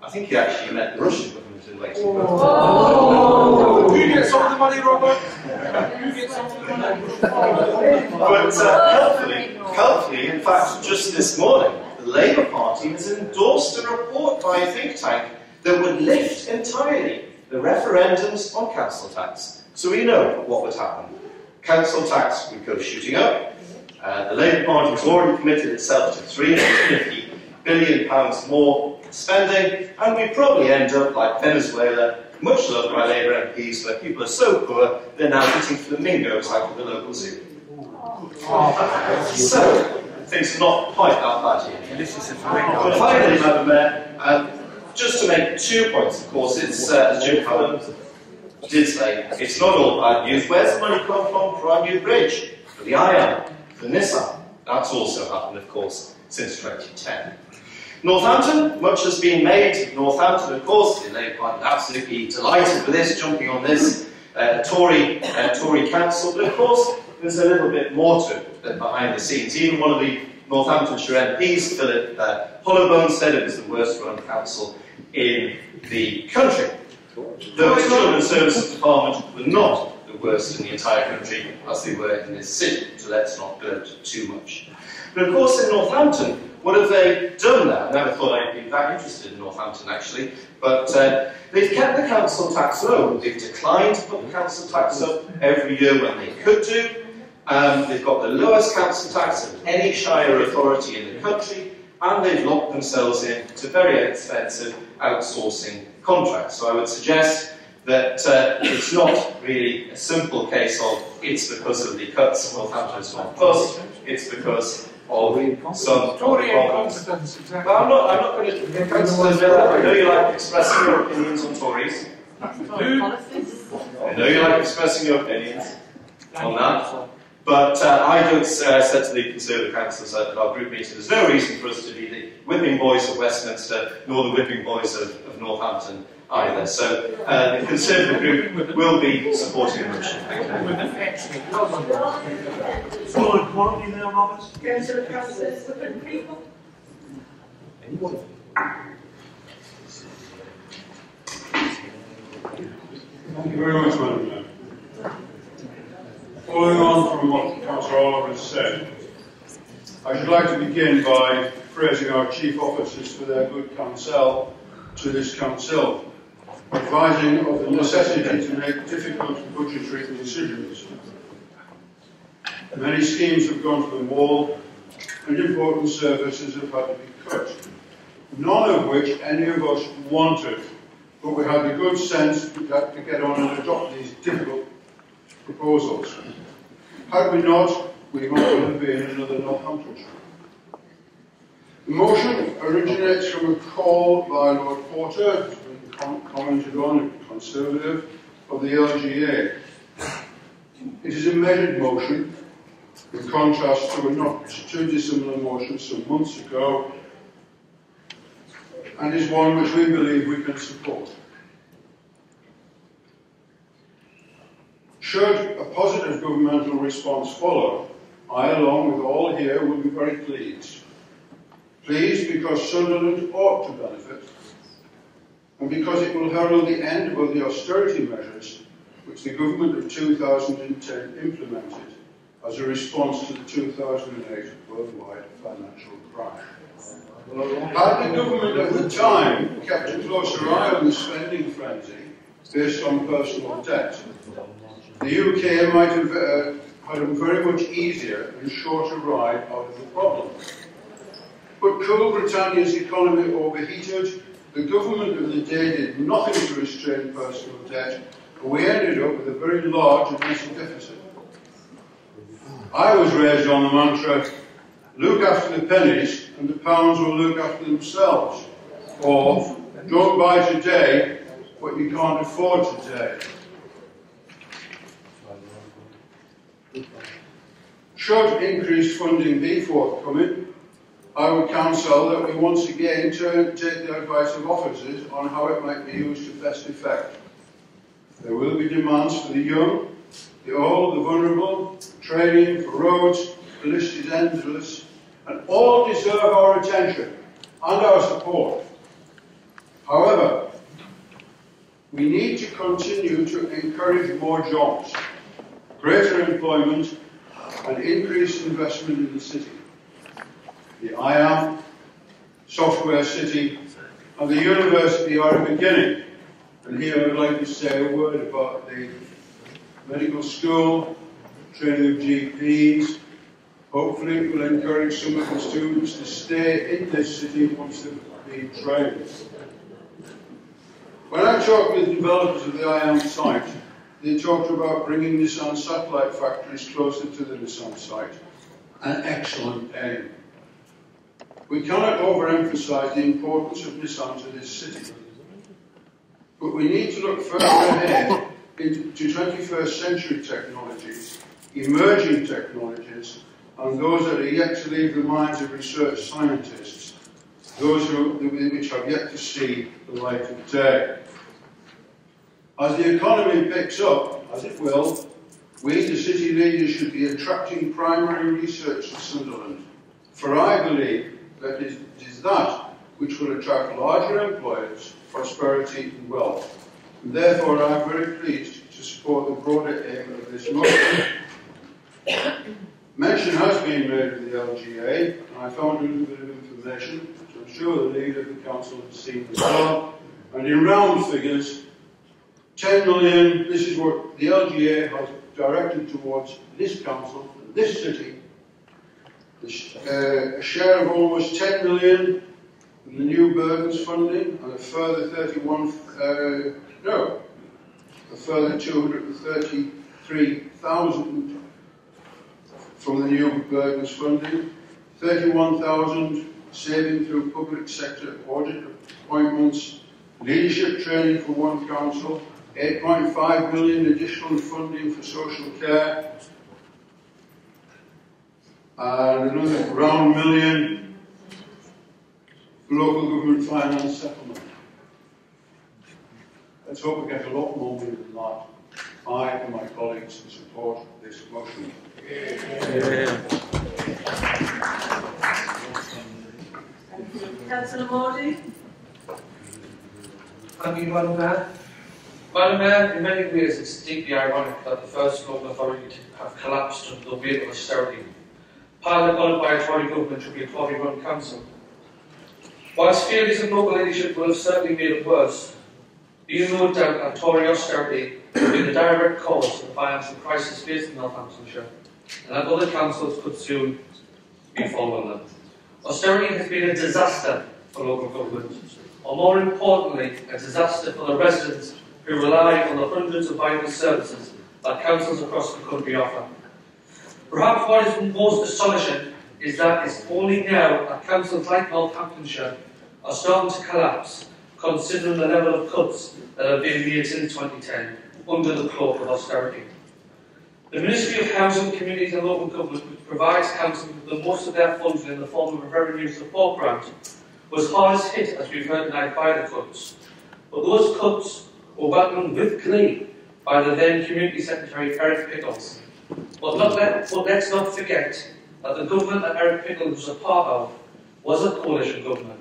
I think he actually meant the Russian government in waiting. Oh. get some of the money, Robert? You get some of the money. But helpfully, in fact, just this morning, the Labour Party has endorsed a report by a think tank that would lift entirely the referendums on council tax. So we know what would happen. Council tax would go shooting up. The Labour Party has already committed itself to £350 billion more spending, and we probably end up like Venezuela, much loved by Labour MPs, where people are so poor they're now eating flamingos out of the local zoo. So, things are not quite that bad here. But finally, Madam Mayor, just to make 2 points, of course, it's, as Jim Cullen did say, it's not all bad news. Where's the money come from for our new bridge, for the Ion, for Nissan? That's also happened, of course, since 2010. Northampton, much has been made. Northampton, of course, the Labour Party is absolutely delighted with this, jumping on this Tory council. But of course, there's a little bit more to it than behind the scenes. Even one of the Northamptonshire MPs, Philip Hollowbone, said it was the worst run council in the country. Though the Children's Services Department were not the worst in the entire country as they were in this city, so let's not gloat too much. But of course in Northampton, what have they done there? I never thought I'd be that interested in Northampton actually, but they've kept the council tax low. They've declined to put the council tax up every year when they could do. They've got the lowest council tax of any shire authority in the country, and they've locked themselves in to very expensive outsourcing contracts. So I would suggest that it's not really a simple case of it's because of the cuts Northampton's gone bust, it's because of some Tory problems. Well, I'm not going to... Councillor Miller, I know you like expressing your opinions on Tories. I know you like expressing your opinions on that. But I just said to the Conservative councillors at our group meeting, there's no reason for us to be the whipping boys of Westminster, nor the whipping boys of Northampton either. So the Conservative group will be supporting the motion. Thank you. Full equality there, Robert. Councillor Francis. Thank you very much, Madam Mayor. Following on from what Councillor Oliver has said, I should like to begin by praising our chief officers for their good counsel to this council, advising of the necessity to make difficult budgetary decisions. Many schemes have gone to the wall, and important services have had to be cut, none of which any of us wanted, but we had the good sense to get on and adopt these difficult proposals. Had we not, we might well have been another Northamptonshire. The motion originates from a call by Lord Porter, commented on, a Conservative, of the LGA. It is a measured motion, in contrast to a not too dissimilar motion some months ago, and is one which we believe we can support. Should a positive governmental response follow, I, along with all here, will be very pleased. Pleased because Sunderland ought to benefit, and because it will herald the end of the austerity measures which the government of 2010 implemented as a response to the 2008 worldwide financial crash. Had the government at the time kept a closer eye on the spending frenzy based on personal debt, the UK might have had a very much easier and shorter ride out of the problem. But Cool Britannia's economy overheated, the government of the day did nothing to restrain personal debt, and we ended up with a very large and messy deficit. I was raised on the mantra, look after the pennies and the pounds will look after themselves, or don't buy today what you can't afford today. Should increased funding be forthcoming, I would counsel that we once again take the advice of officers on how it might be used to best effect. There will be demands for the young, the old, the vulnerable, training for roads, the list is endless, and all deserve our attention and our support. However, We need to continue to encourage more jobs, greater employment and increased investment in the city. The IAM, Software City and the University are a beginning. And here I would like to say a word about the medical school, training of GPs. Hopefully it will encourage some of the students to stay in this city once they've been trained. When I talked with developers of the IAM site, they talked about bringing Nissan satellite factories closer to the Nissan site. An excellent aim. We cannot overemphasize the importance of Nissan to this city. But we need to look further ahead into 21st century technologies, emerging technologies, and those that are yet to leave the minds of research scientists, those which have yet to see the light of day. As the economy picks up, as it will, we, the city leaders, should be attracting primary research to Sunderland, for I believe that it is that which will attract larger employers, prosperity and wealth. And therefore I am very pleased to support the broader aim of this motion. Mention has been made of the LGA, and I found a little bit of information, which I'm sure the leader of the council has seen as well. And in round figures, 10 million, this is what the LGA has directed towards this council, this city, a share of almost 10 million from the new Burdens funding, and a further 233,000 from the new Burdens funding, 31,000 saving through public sector audit appointments, leadership training for one council, 8.5 million additional funding for social care, and another around $1 million for local government finance settlement. Let's hope we get a lot more money than that. I and my colleagues to support this motion. Councillor Mordy. Thank you, Madam Mayor. Madam Mayor, in many ways it's deeply ironic that the first local authority have collapsed under the weight of austerity. Parliament led by a Tory government should be a Tory-run council. Whilst failures in local leadership will have certainly made it worse, there is no doubt that Tory austerity will be the direct cause of the financial crisis faced in Northamptonshire, and that other councils could soon be following them. Austerity has been a disaster for local government, or more importantly, a disaster for the residents who rely on the hundreds of vital services that councils across the country offer. Perhaps what is most astonishing is that it's only now that councils like Northamptonshire are starting to collapse, considering the level of cuts that have been made since 2010 under the cloak of austerity. The Ministry of Housing, Communities and Local Government, which provides councils with most of their funding in the form of a revenue support grant, was hardest hit, as we've heard tonight, by the cuts. But those cuts were welcomed with glee by the then Community Secretary Eric Pickles. But let's not forget that the government that Eric Pickles was a part of was a coalition government,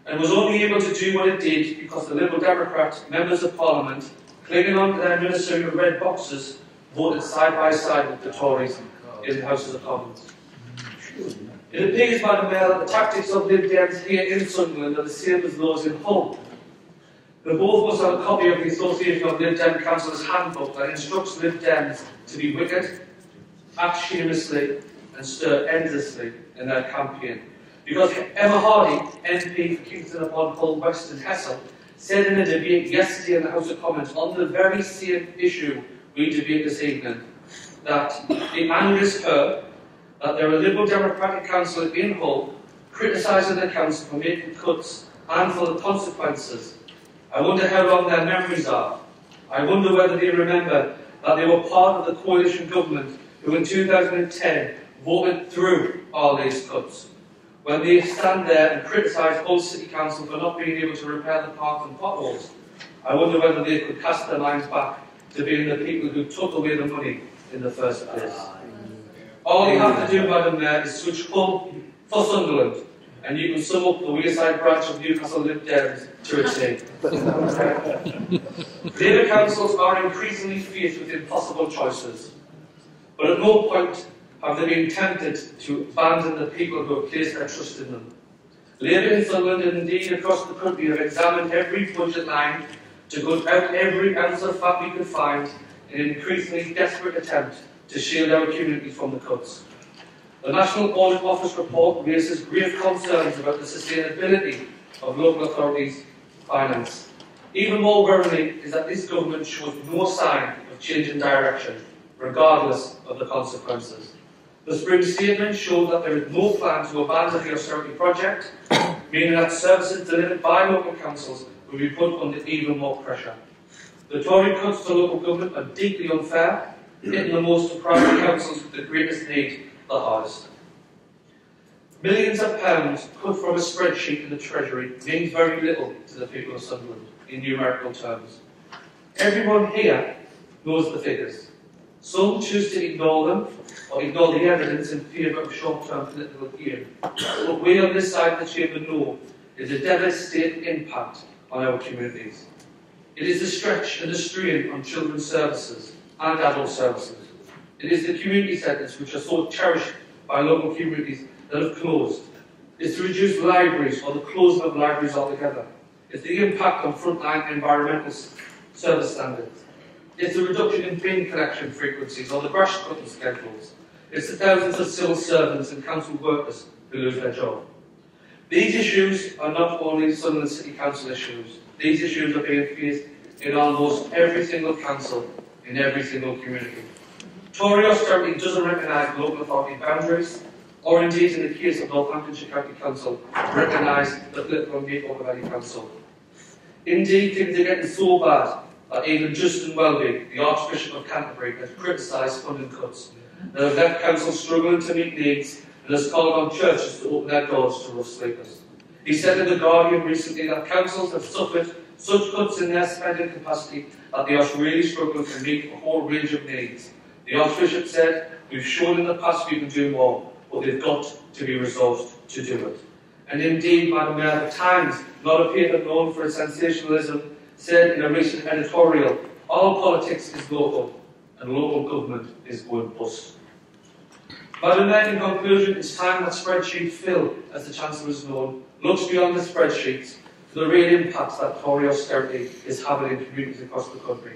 and was only able to do what it did because the Liberal Democrat members of Parliament, clinging on to their ministerial red boxes, voted side by side with the Tories in the House of Commons. It appears, Madam Mayor, that the tactics of Lib Dems here in Sunderland are the same as those in Hull. The both of us have a copy of the Association of Lib Dem Councillors Handbook that instructs Lib Dems to be wicked, act shamelessly and stir endlessly in their campaign. Because Emma Hardy, MP for Kingston upon Hull, West and Hessel, said in a debate yesterday in the House of Commons on the very same issue we debate this evening, that it angers her that there are Liberal Democratic councillors in Hull criticising the council for making cuts and for the consequences. I wonder how long their memories are. I wonder whether they remember that they were part of the coalition government who in 2010 voted through all these cuts. When they stand there and criticise Hull City Council for not being able to repair the parks and potholes, I wonder whether they could cast their minds back to being the people who took away the money in the first place. All you have to do, Madam Mayor, is switch Hull for Sunderland and you can sum up the Wearside branch of Newcastle Lib Dems to a T. Labour councils are increasingly faced with impossible choices, but at no point have they been tempted to abandon the people who have placed their trust in them. Labour in Sunderland and indeed across the country have examined every budget line to gut out every ounce of fat we could find in an increasingly desperate attempt to shield our communities from the cuts. The National Audit Office report raises grave concerns about the sustainability of local authorities' finance. Even more worrying is that this government shows no sign of change in direction, regardless of the consequences. The Spring Statement showed that there is no plan to abandon the austerity project, meaning that services delivered by local councils will be put under even more pressure. The Tory cuts to local government are deeply unfair, hitting the most deprived councils with the greatest need the hardest. Millions of pounds cut from a spreadsheet in the Treasury means very little to the people of Sunderland in numerical terms. Everyone here knows the figures. Some choose to ignore them or ignore the evidence in favour of short-term political gain. What we on this side of the chamber know is the devastating impact on our communities. It is the stretch and the strain on children's services and adult services. It is the community centres which are so cherished by local communities that have closed. It's the reduced libraries or the closing of libraries altogether. It's the impact on frontline environmental service standards. It's the reduction in bin collection frequencies or the brush cutting schedules. It's the thousands of civil servants and council workers who lose their job. These issues are not only Sunderland City Council issues. These issues are being faced in almost every single council, in every single community. Tory austerity doesn't recognise local authority boundaries, or indeed in the case of Northamptonshire County Council, recognise the political makeover of any council. Indeed, things are getting so bad that even Justin Welby, the Archbishop of Canterbury, has criticised funding cuts that have left councils struggling to meet needs and has called on churches to open their doors to rough sleepers. He said in The Guardian recently that councils have suffered such cuts in their spending capacity that they are really struggling to meet a whole range of needs. The Archbishop said, "We've shown in the past we can do more, but they've got to be resolved to do it." And indeed, Madam Mayor, The Times, not a paper known for its sensationalism, said in a recent editorial, "All politics is local, and local government is going bust." Madam Mayor, in conclusion, it's time that spreadsheet Phil, as the Chancellor is known, looks beyond the spreadsheets to the real impacts that Tory austerity is having in communities across the country.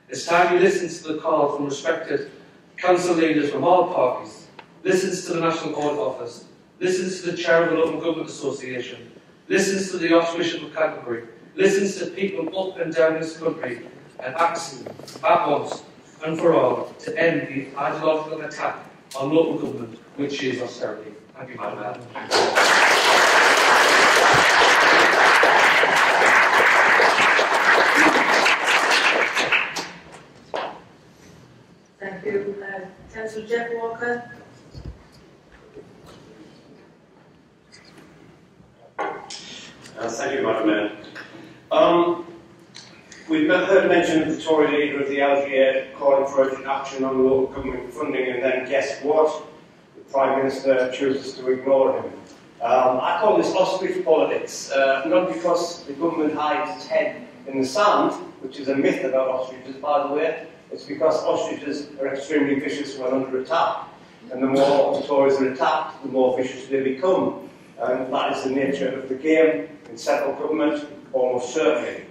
It's time he listens to the call from respected council leaders from all parties, listens to the National Audit Office, listens to the Chair of the Local Government Association, listens to the Archbishop of Canterbury, listens to people up and down this country, and acts at once and for all to end the ideological attack on local government, which is austerity. Thank you, Madam Mayor. Thank you. Councillor Jeff Walker. Thank you, Madam Mayor. We've heard mention of the Tory leader of the LGA calling for urgent action on local government funding, and then guess what? The Prime Minister chooses to ignore him. I call this ostrich politics, not because the government hides its head in the sand, which is a myth about ostriches, by the way. It's because ostriches are extremely vicious when under attack, and the more the Tories are attacked, the more vicious they become. And that is the nature of the game in central government, almost certainly.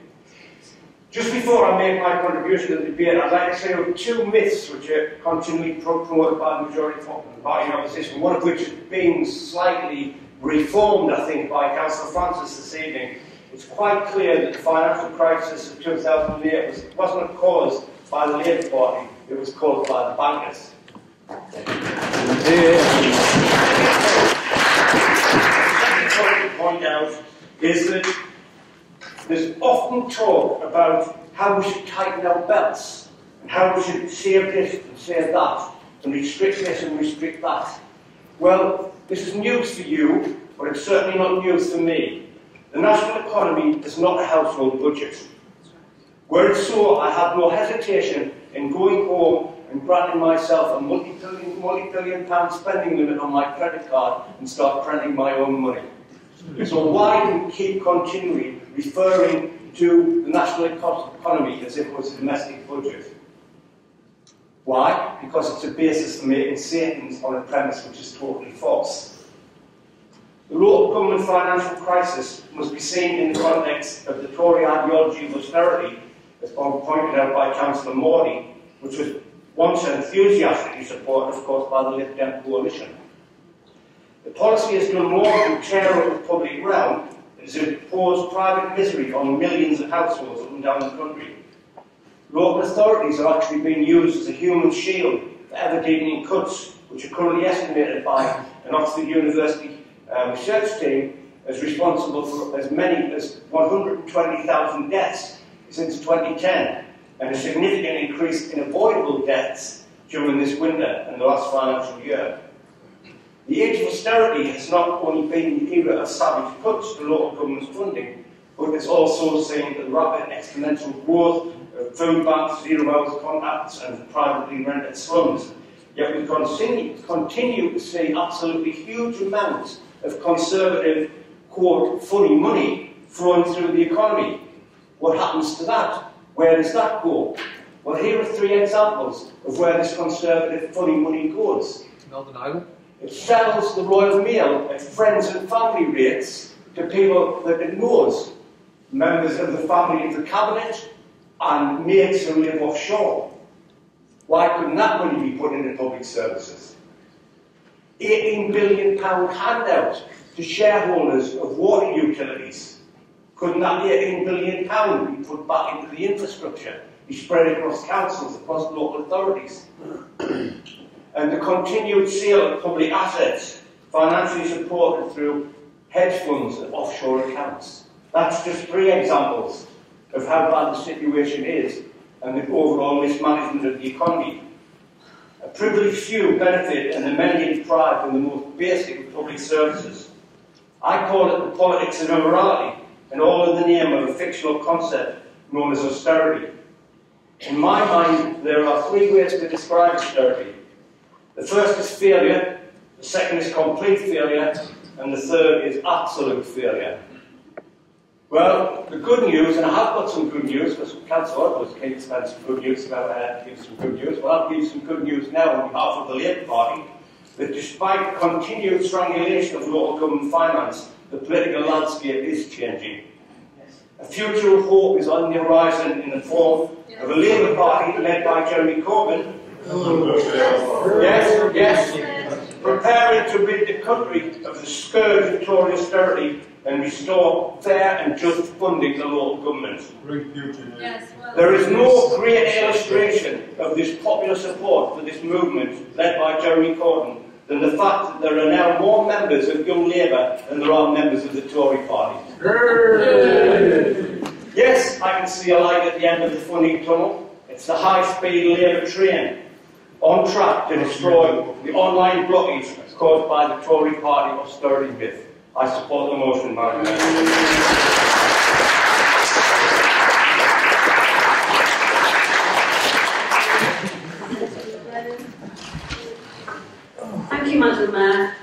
Just before I make my contribution to the debate, I'd like to say of two myths which are continually promoted by the majority party opposition, one of which is being slightly reformed, I think, by Councillor Francis this evening. It's quite clear that the financial crisis of 2008 wasn't caused by the Labour Party, it was caused by the bankers. The second point to point out is that there's often talk about how we should tighten our belts and how we should save this and save that and restrict this and restrict that. Well, this is news to you, but it's certainly not news to me. The national economy is not a household budget. Were it so, I have no hesitation in going home and granting myself a multi-billion pound spending limit on my credit card and start printing my own money. So why do we keep continually referring to the national economy as if it was a domestic budget? Why? Because it's a basis for making savings on a premise which is totally false. The local government financial crisis must be seen in the context of the Tory ideology of austerity, as pointed out by Councillor Morley, which was once enthusiastically supported, of course, by the Lib Dem coalition. The policy has done more than tear up the public realm. It has imposed private misery on millions of households up and down the country. Local authorities are actually being used as a human shield for ever-deepening cuts, which are currently estimated by an Oxford University research team as responsible for as many as 120,000 deaths since 2010, and a significant increase in avoidable deaths during this winter and the last financial year. The age of austerity has not only been the era of savage cuts to local government funding, but it's also seen the rapid exponential growth of food banks, zero-hours contacts and privately rented slums. Yet we continue to see absolutely huge amounts of conservative, quote, funny money flowing through the economy. What happens to that? Where does that go? Well, here are 3 examples of where this conservative funny money goes. Northern Ireland. It sells the Royal Mail at friends and family rates to people that it knows, members of the family of the cabinet and mates who live offshore. Why couldn't that money be put into public services? £18 billion handout to shareholders of water utilities. Couldn't that £18 billion be put back into the infrastructure, be spread across councils, across local authorities? And the continued sale of public assets, financially supported through hedge funds and offshore accounts. That's just 3 examples of how bad the situation is and the overall mismanagement of the economy. A privileged few benefit and the many are deprived of the most basic of public services. I call it the politics of immorality, and all in the name of a fictional concept known as austerity. In my mind, there are 3 ways to describe austerity. The first is failure, the second is complete failure, and the third is absolute failure. Well, the good news, and I have got some good news, because Councillor was keen to spend some good news about give some good news. Well, I'll give you some good news now on behalf of the Labour Party, that despite the continued strangulation of local government finance, the political landscape is changing. A future of hope is on the horizon in the form of a Labour Party led by Jeremy Corbyn. Yes, preparing to rid the country of the scourge of Tory austerity and restore fair and just funding to local government. There is no great illustration of this popular support for this movement led by Jeremy Corbyn than the fact that there are now more members of Young Labour than there are members of the Tory party. Yes, I can see a light at the end of the funding tunnel. It's the high-speed Labour train on track to destroy the online blockage caused by the Tory party austerity myth. I support the motion, Madam Mayor. Thank you, Madam Mayor.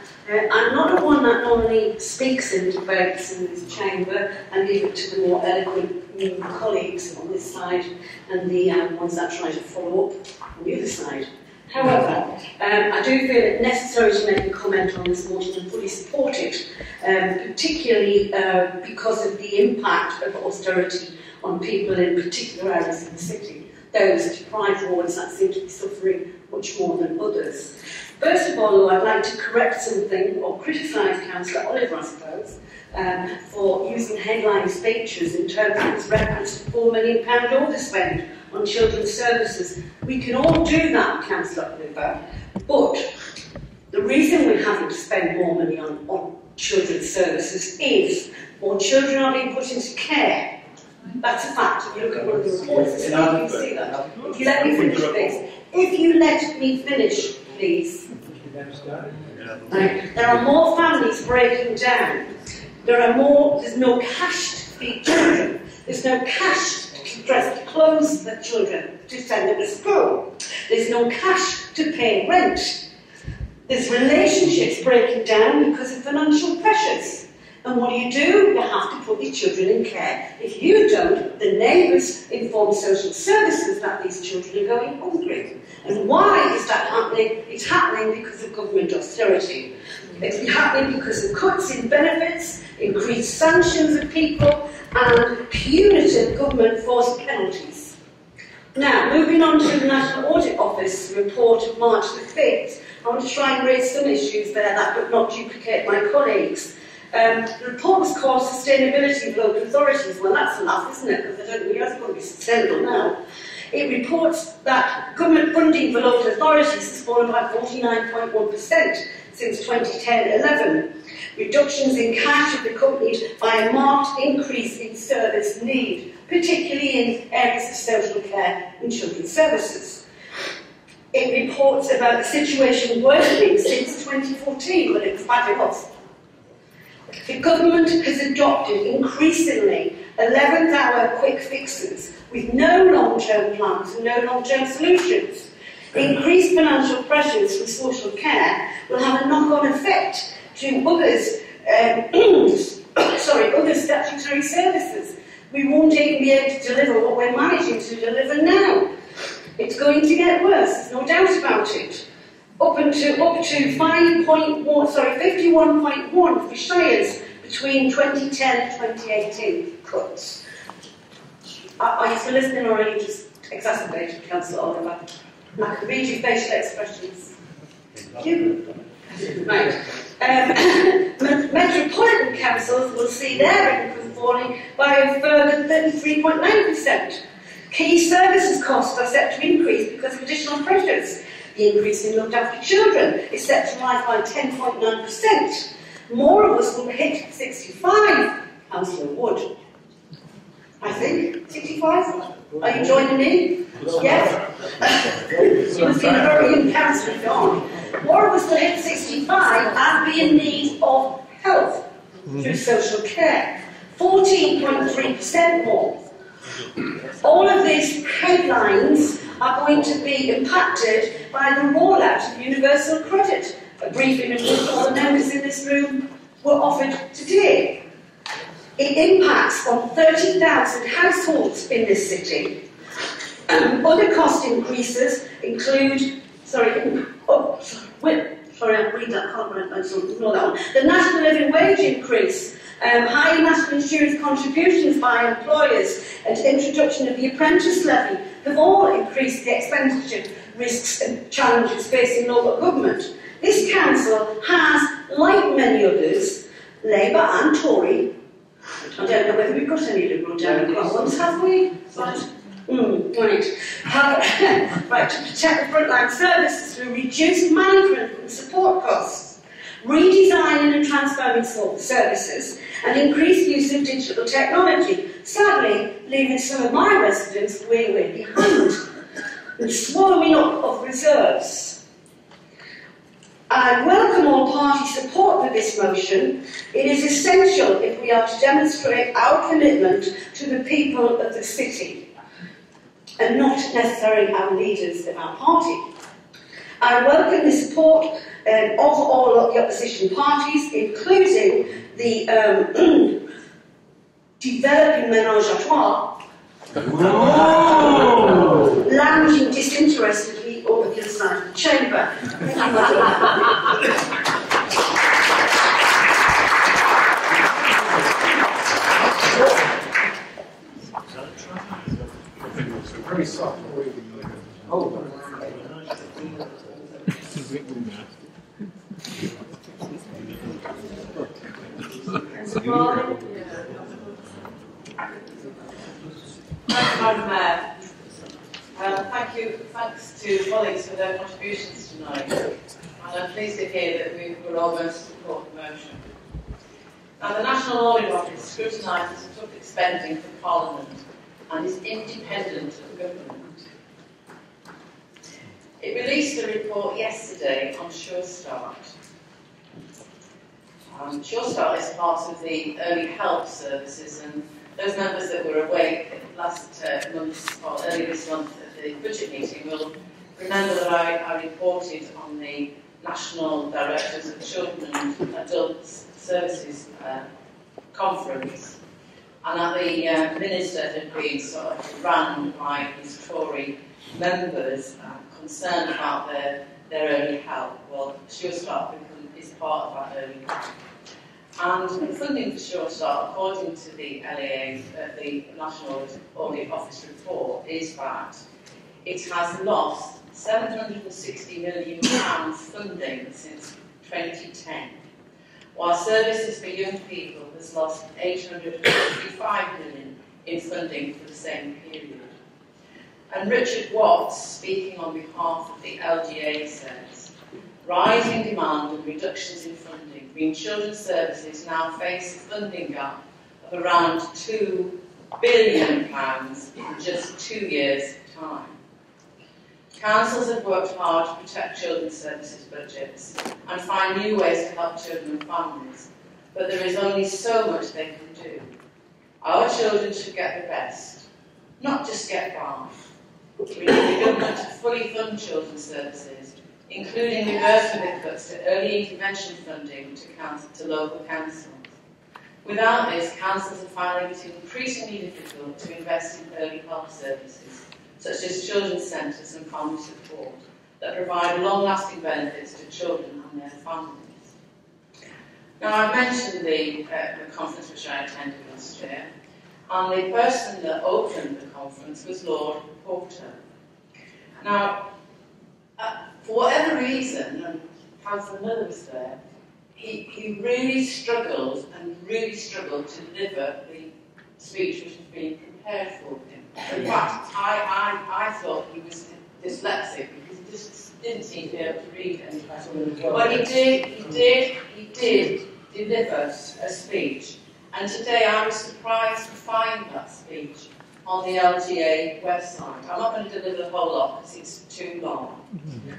I'm not the one that normally speaks in debates in this chamber and leave it to the more eloquent colleagues on this side and the ones that try to follow up on the other side. However, I do feel it necessary to make a comment on this motion and fully support it, particularly because of the impact of austerity on people in particular areas of the city, those deprived wards that seem to be suffering much more than others. First of all, I'd like to correct something, or criticise Councillor Oliver, I suppose, for using headline speeches in terms of his reference to £4 million overspend on children's services. We can all do that, Councillor Oliver, but the reason we're having to spend more money on children's services is more children are being put into care. That's a fact. If you look at one of the reports, you can see that. If you let me finish, please. If you let me finish, please. There are more families breaking down. There's no cash to feed children. There's no cash to dress the clothes of the children, to send them to school. There's no cash to pay rent. There's relationships breaking down because of financial pressures. And what do? You have to put your children in care. If you don't, the neighbours inform social services that these children are going hungry. And why is that happening? It's happening because of government austerity. It's happening because of cuts in benefits, increased sanctions of people, and punitive government-forced penalties. Now, moving on to the National Audit Office report of March the 5th, I want to try and raise some issues there that would not duplicate my colleagues. The report was called Sustainability of Local Authorities. Well, that's a laugh, isn't it? Because I don't realise it's going to be sustainable now. It reports that government funding for local authorities has fallen by 49.1% since 2010-11. Reductions in cash have been accompanied by a marked increase in service need, particularly in areas of social care and children's services. It reports about the situation worsening since 2014, when it was bad enough. The government has adopted increasingly 11th-hour quick fixes with no long-term plans and no long-term solutions. Increased financial pressures for social care will have a knock-on effect to other statutory services. We won't even be able to deliver what we're managing to deliver now. It's going to get worse, there's no doubt about it. Up to 51.1 for shires between 2010 and 2018 cuts. Are you still listening, or are you just exacerbated, Councillor Oliver? I can read your facial expressions. You. Right. Metropolitan councils will see their income falling by a further 33.9%. Key services costs are set to increase because of additional pressures. The increase in looked after children is set to rise by 10.9%. More of us will hit 65, Councillor Wood. I think. 65? Are you joining me? Yes? You must be very in council, John. More of us will hit 65 and be in need of help through social care. 14.3% more. All of these headlines are going to be impacted by the rollout of universal credit, a briefing of which all the members in this room were offered today. It impacts on 30,000 households in this city. Other cost increases include, I'll read that, ignore that one. The national living wage increase, higher national insurance contributions by employers, and introduction of the apprentice levy have all increased the expenditure risks and challenges facing local government. This council has, like many others, Labour and Tory, I don't know whether we've got any Liberal down in Cromwell's, have we? Right. Right. Right, to protect the frontline services through reduced management and support costs, redesigning and transforming services, and increased use of digital technology, sadly leaving some of my residents way, way behind, and swallowing up of reserves. I welcome all party support for this motion. It is essential if we are to demonstrate our commitment to the people of the city, and not necessarily our leaders of our party. I welcome the support of all of the opposition parties, including the developing ménage à trois, lounging disinterestedly over the other side of the chamber. Very soft. Oh. Madam Mayor, thanks to colleagues for their contributions tonight, and I'm pleased to hear that we were all going to support the motion. Now, the National Audit Office scrutinises public spending for Parliament and is independent of government. It released a report yesterday on Sure Start. Sure Start is part of the early help services, and those members that were awake last month, or early this month at the budget meeting, will remember that I reported on the National Directors of Children and Adult Services conference, and that the minister had been sort of run by his Tory members concerned about their early help. Well, Sure Start is part of that early help. And the funding for Sure Start, according to the LAA, the National Audit Office report, is that it has lost £760 million funding since 2010, while Services for Young People has lost £855 million in funding for the same period. And Richard Watts, speaking on behalf of the LGA, says, rising demand and reductions in funding mean children's services now face a funding gap of around £2 billion in just 2 years' time. Councils have worked hard to protect children's services budgets and find new ways to help children and families, but there is only so much they can do. Our children should get the best, not just get by. We need the government to fully fund children's services, including reversing cuts to early intervention funding to local councils. Without this, councils are finding it increasingly difficult to invest in early health services, such as children's centres and family support, that provide long-lasting benefits to children and their families. Now, I mentioned the conference which I attended last year, and the person that opened the conference was Lord Porter. Now, for whatever reason, and Councillor Miller was there, he really struggled to deliver the speech which was being prepared for him. In fact, I thought he was dyslexic because he just didn't seem to be able to read it. But he did deliver a speech. And today I was surprised to find that speech on the LGA website. I'm not going to deliver the whole lot because it's too long.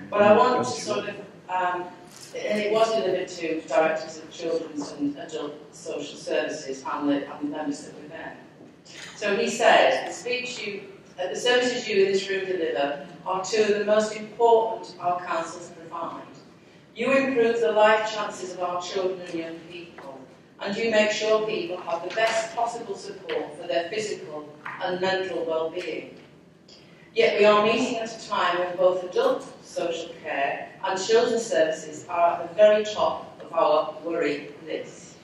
But I want to sort of, and it was delivered to directors of children's and adult social services and the members that were there. So he said, the services you in this room deliver are two of the most important our councils provide. You improve the life chances of our children and young people, and you make sure people have the best possible support for their physical and mental well-being. Yet we are meeting at a time when both adult social care and children's services are at the very top of our worry list.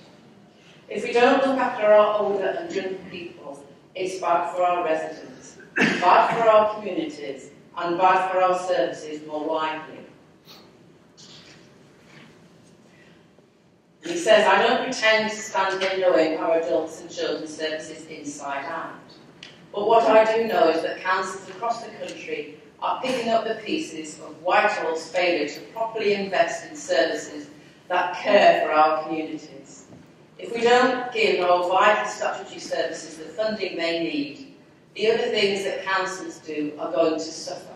If we don't look after our older and young people, it's bad for our residents, bad for our communities, and bad for our services more widely. He says, I don't pretend to stand here knowing our adults and children's services inside out. But what I do know is that councils across the country are picking up the pieces of Whitehall's failure to properly invest in services that care for our communities. If we don't give our vital statutory services the funding they need, the other things that councils do are going to suffer.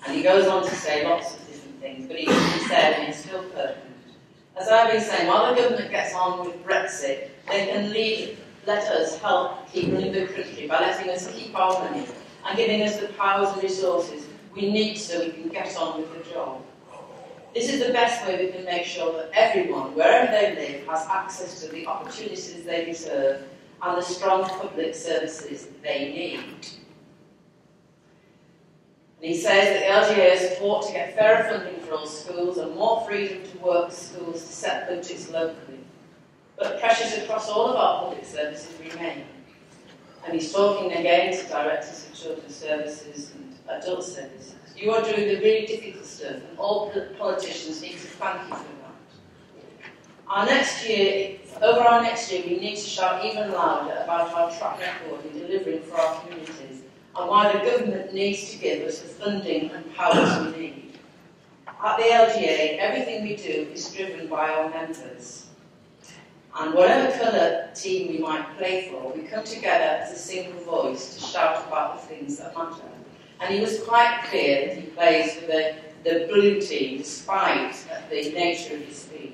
And he goes on to say lots of different things, but he said, and it's still pertinent, as I've been saying, while the government gets on with Brexit, they can let us help keep running the country by letting us keep our money and giving us the powers and resources we need so we can get on with the job. This is the best way we can make sure that everyone, wherever they live, has access to the opportunities they deserve and the strong public services they need. And he says that the LGA has fought to get fairer funding for all schools and more freedom to work with schools to set budgets locally. But pressures across all of our public services remain. And he's talking again to directors of children's services and adult services. You are doing the really difficult stuff, and all politicians need to thank you for that. Over our next year, we need to shout even louder about our track record in delivering for our communities and why the government needs to give us the funding and powers we need. At the LGA, everything we do is driven by our members. And whatever colour team we might play for, we come together as a single voice to shout about the things that matter. And he was quite clear that he plays for the blue team, despite the nature of his speech.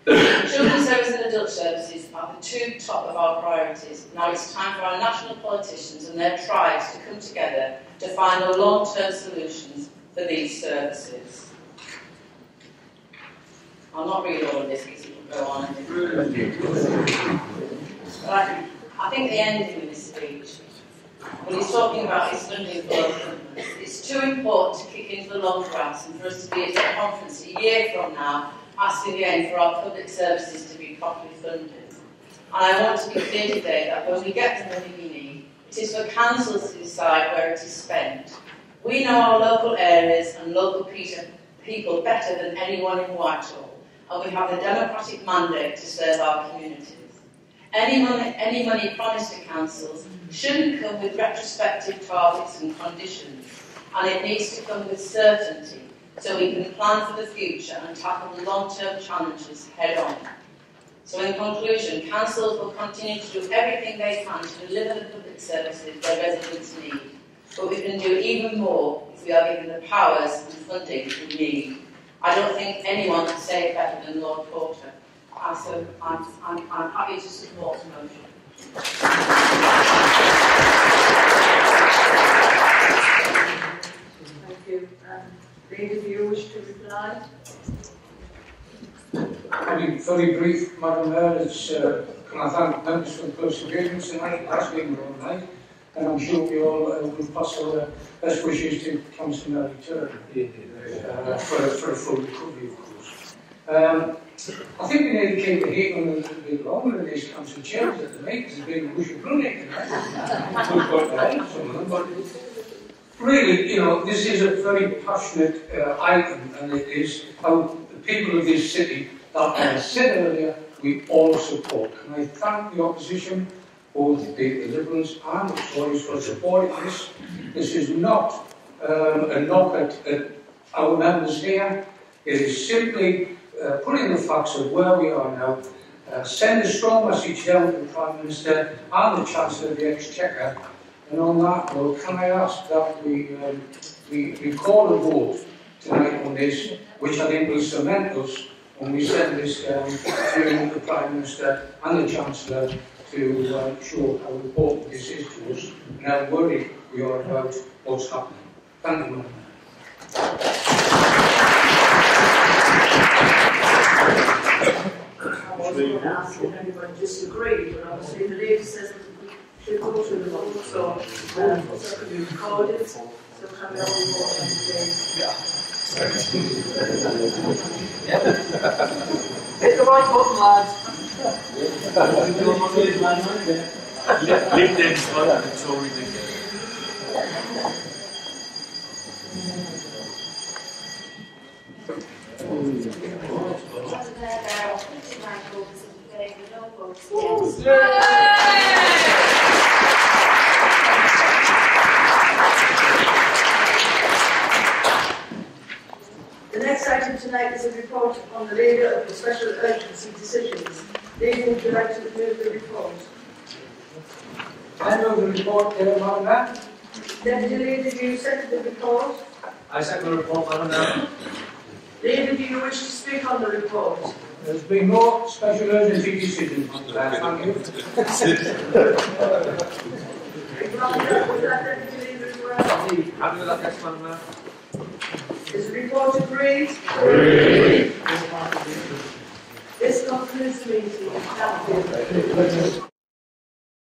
Children's services and adult services are the two top of our priorities. Now it's time for our national politicians and their tribes to come together to find the long-term solutions for these services. I'll not read all of this because it will go on and But I think the ending of this speech, when he's talking about his funding for local governments, it's too important to kick into the long grass and for us to be at a conference a year from now asking again for our public services to be properly funded. And I want to be clear today that when we get the money we need, it is for councils to decide where it is spent. We know our local areas and local people better than anyone in Whitehall, and we have the democratic mandate to serve our communities. Any money promised to councils shouldn't come with retrospective targets and conditions, and it needs to come with certainty so we can plan for the future and tackle the long-term challenges head-on. So in conclusion, councils will continue to do everything they can to deliver the public services their residents need, but we can do even more if we are given the powers and funding we need. I don't think anyone can say it better than Lord Porter. So I'm happy to support the motion. Thank you. Lady, do you wish to reply? I'll be very brief, Madam Mayor. Can I thank members for the perseverance tonight? It has been a long night, and I'm sure we all will pass our best wishes to Councillor Mary Turner for a full recovery, of course. I think we need to keep the heat on a little bit longer in these council chairs at the meetings. There's been a bush of running tonight. We've got to help some of them, but really, you know, this is a very passionate item, and it is how the people of this city, that I said earlier, we all support. And I thank the opposition, both the Liberals and the Tories, for supporting this. This is not a knock at our members here. It is simply putting the facts of where we are now, send a strong message down to the Prime Minister and the Chancellor of the Exchequer. And on that note, can I ask that we call a vote tonight on this, which I think will cement us when we send this down to the Prime Minister and the Chancellor to show how important this is to us and how worried we are about what's happening. Thank you, Madam Mayor. I was going to ask if anyone disagreed, but obviously the lady says that we should go to the vote, so that could be recorded. So can we all vote on today's? Yeah. Hit the right button, lads. Leave them for the Tories again. The next item tonight is a report on the leader of the special urgency decisions. Lady, would you like to move the report? I move the report, Madam Mayor. Deputy Leader, do you second the report? I second the report, Madam Mayor. Leader, do you wish to speak on the report? There's been no special urgency decision on that, thank you. With that, Deputy Leader, as well? Happy with that, yes, Madam Mayor. Is the report agreed? Agreed. This concludes the meeting. Thank you.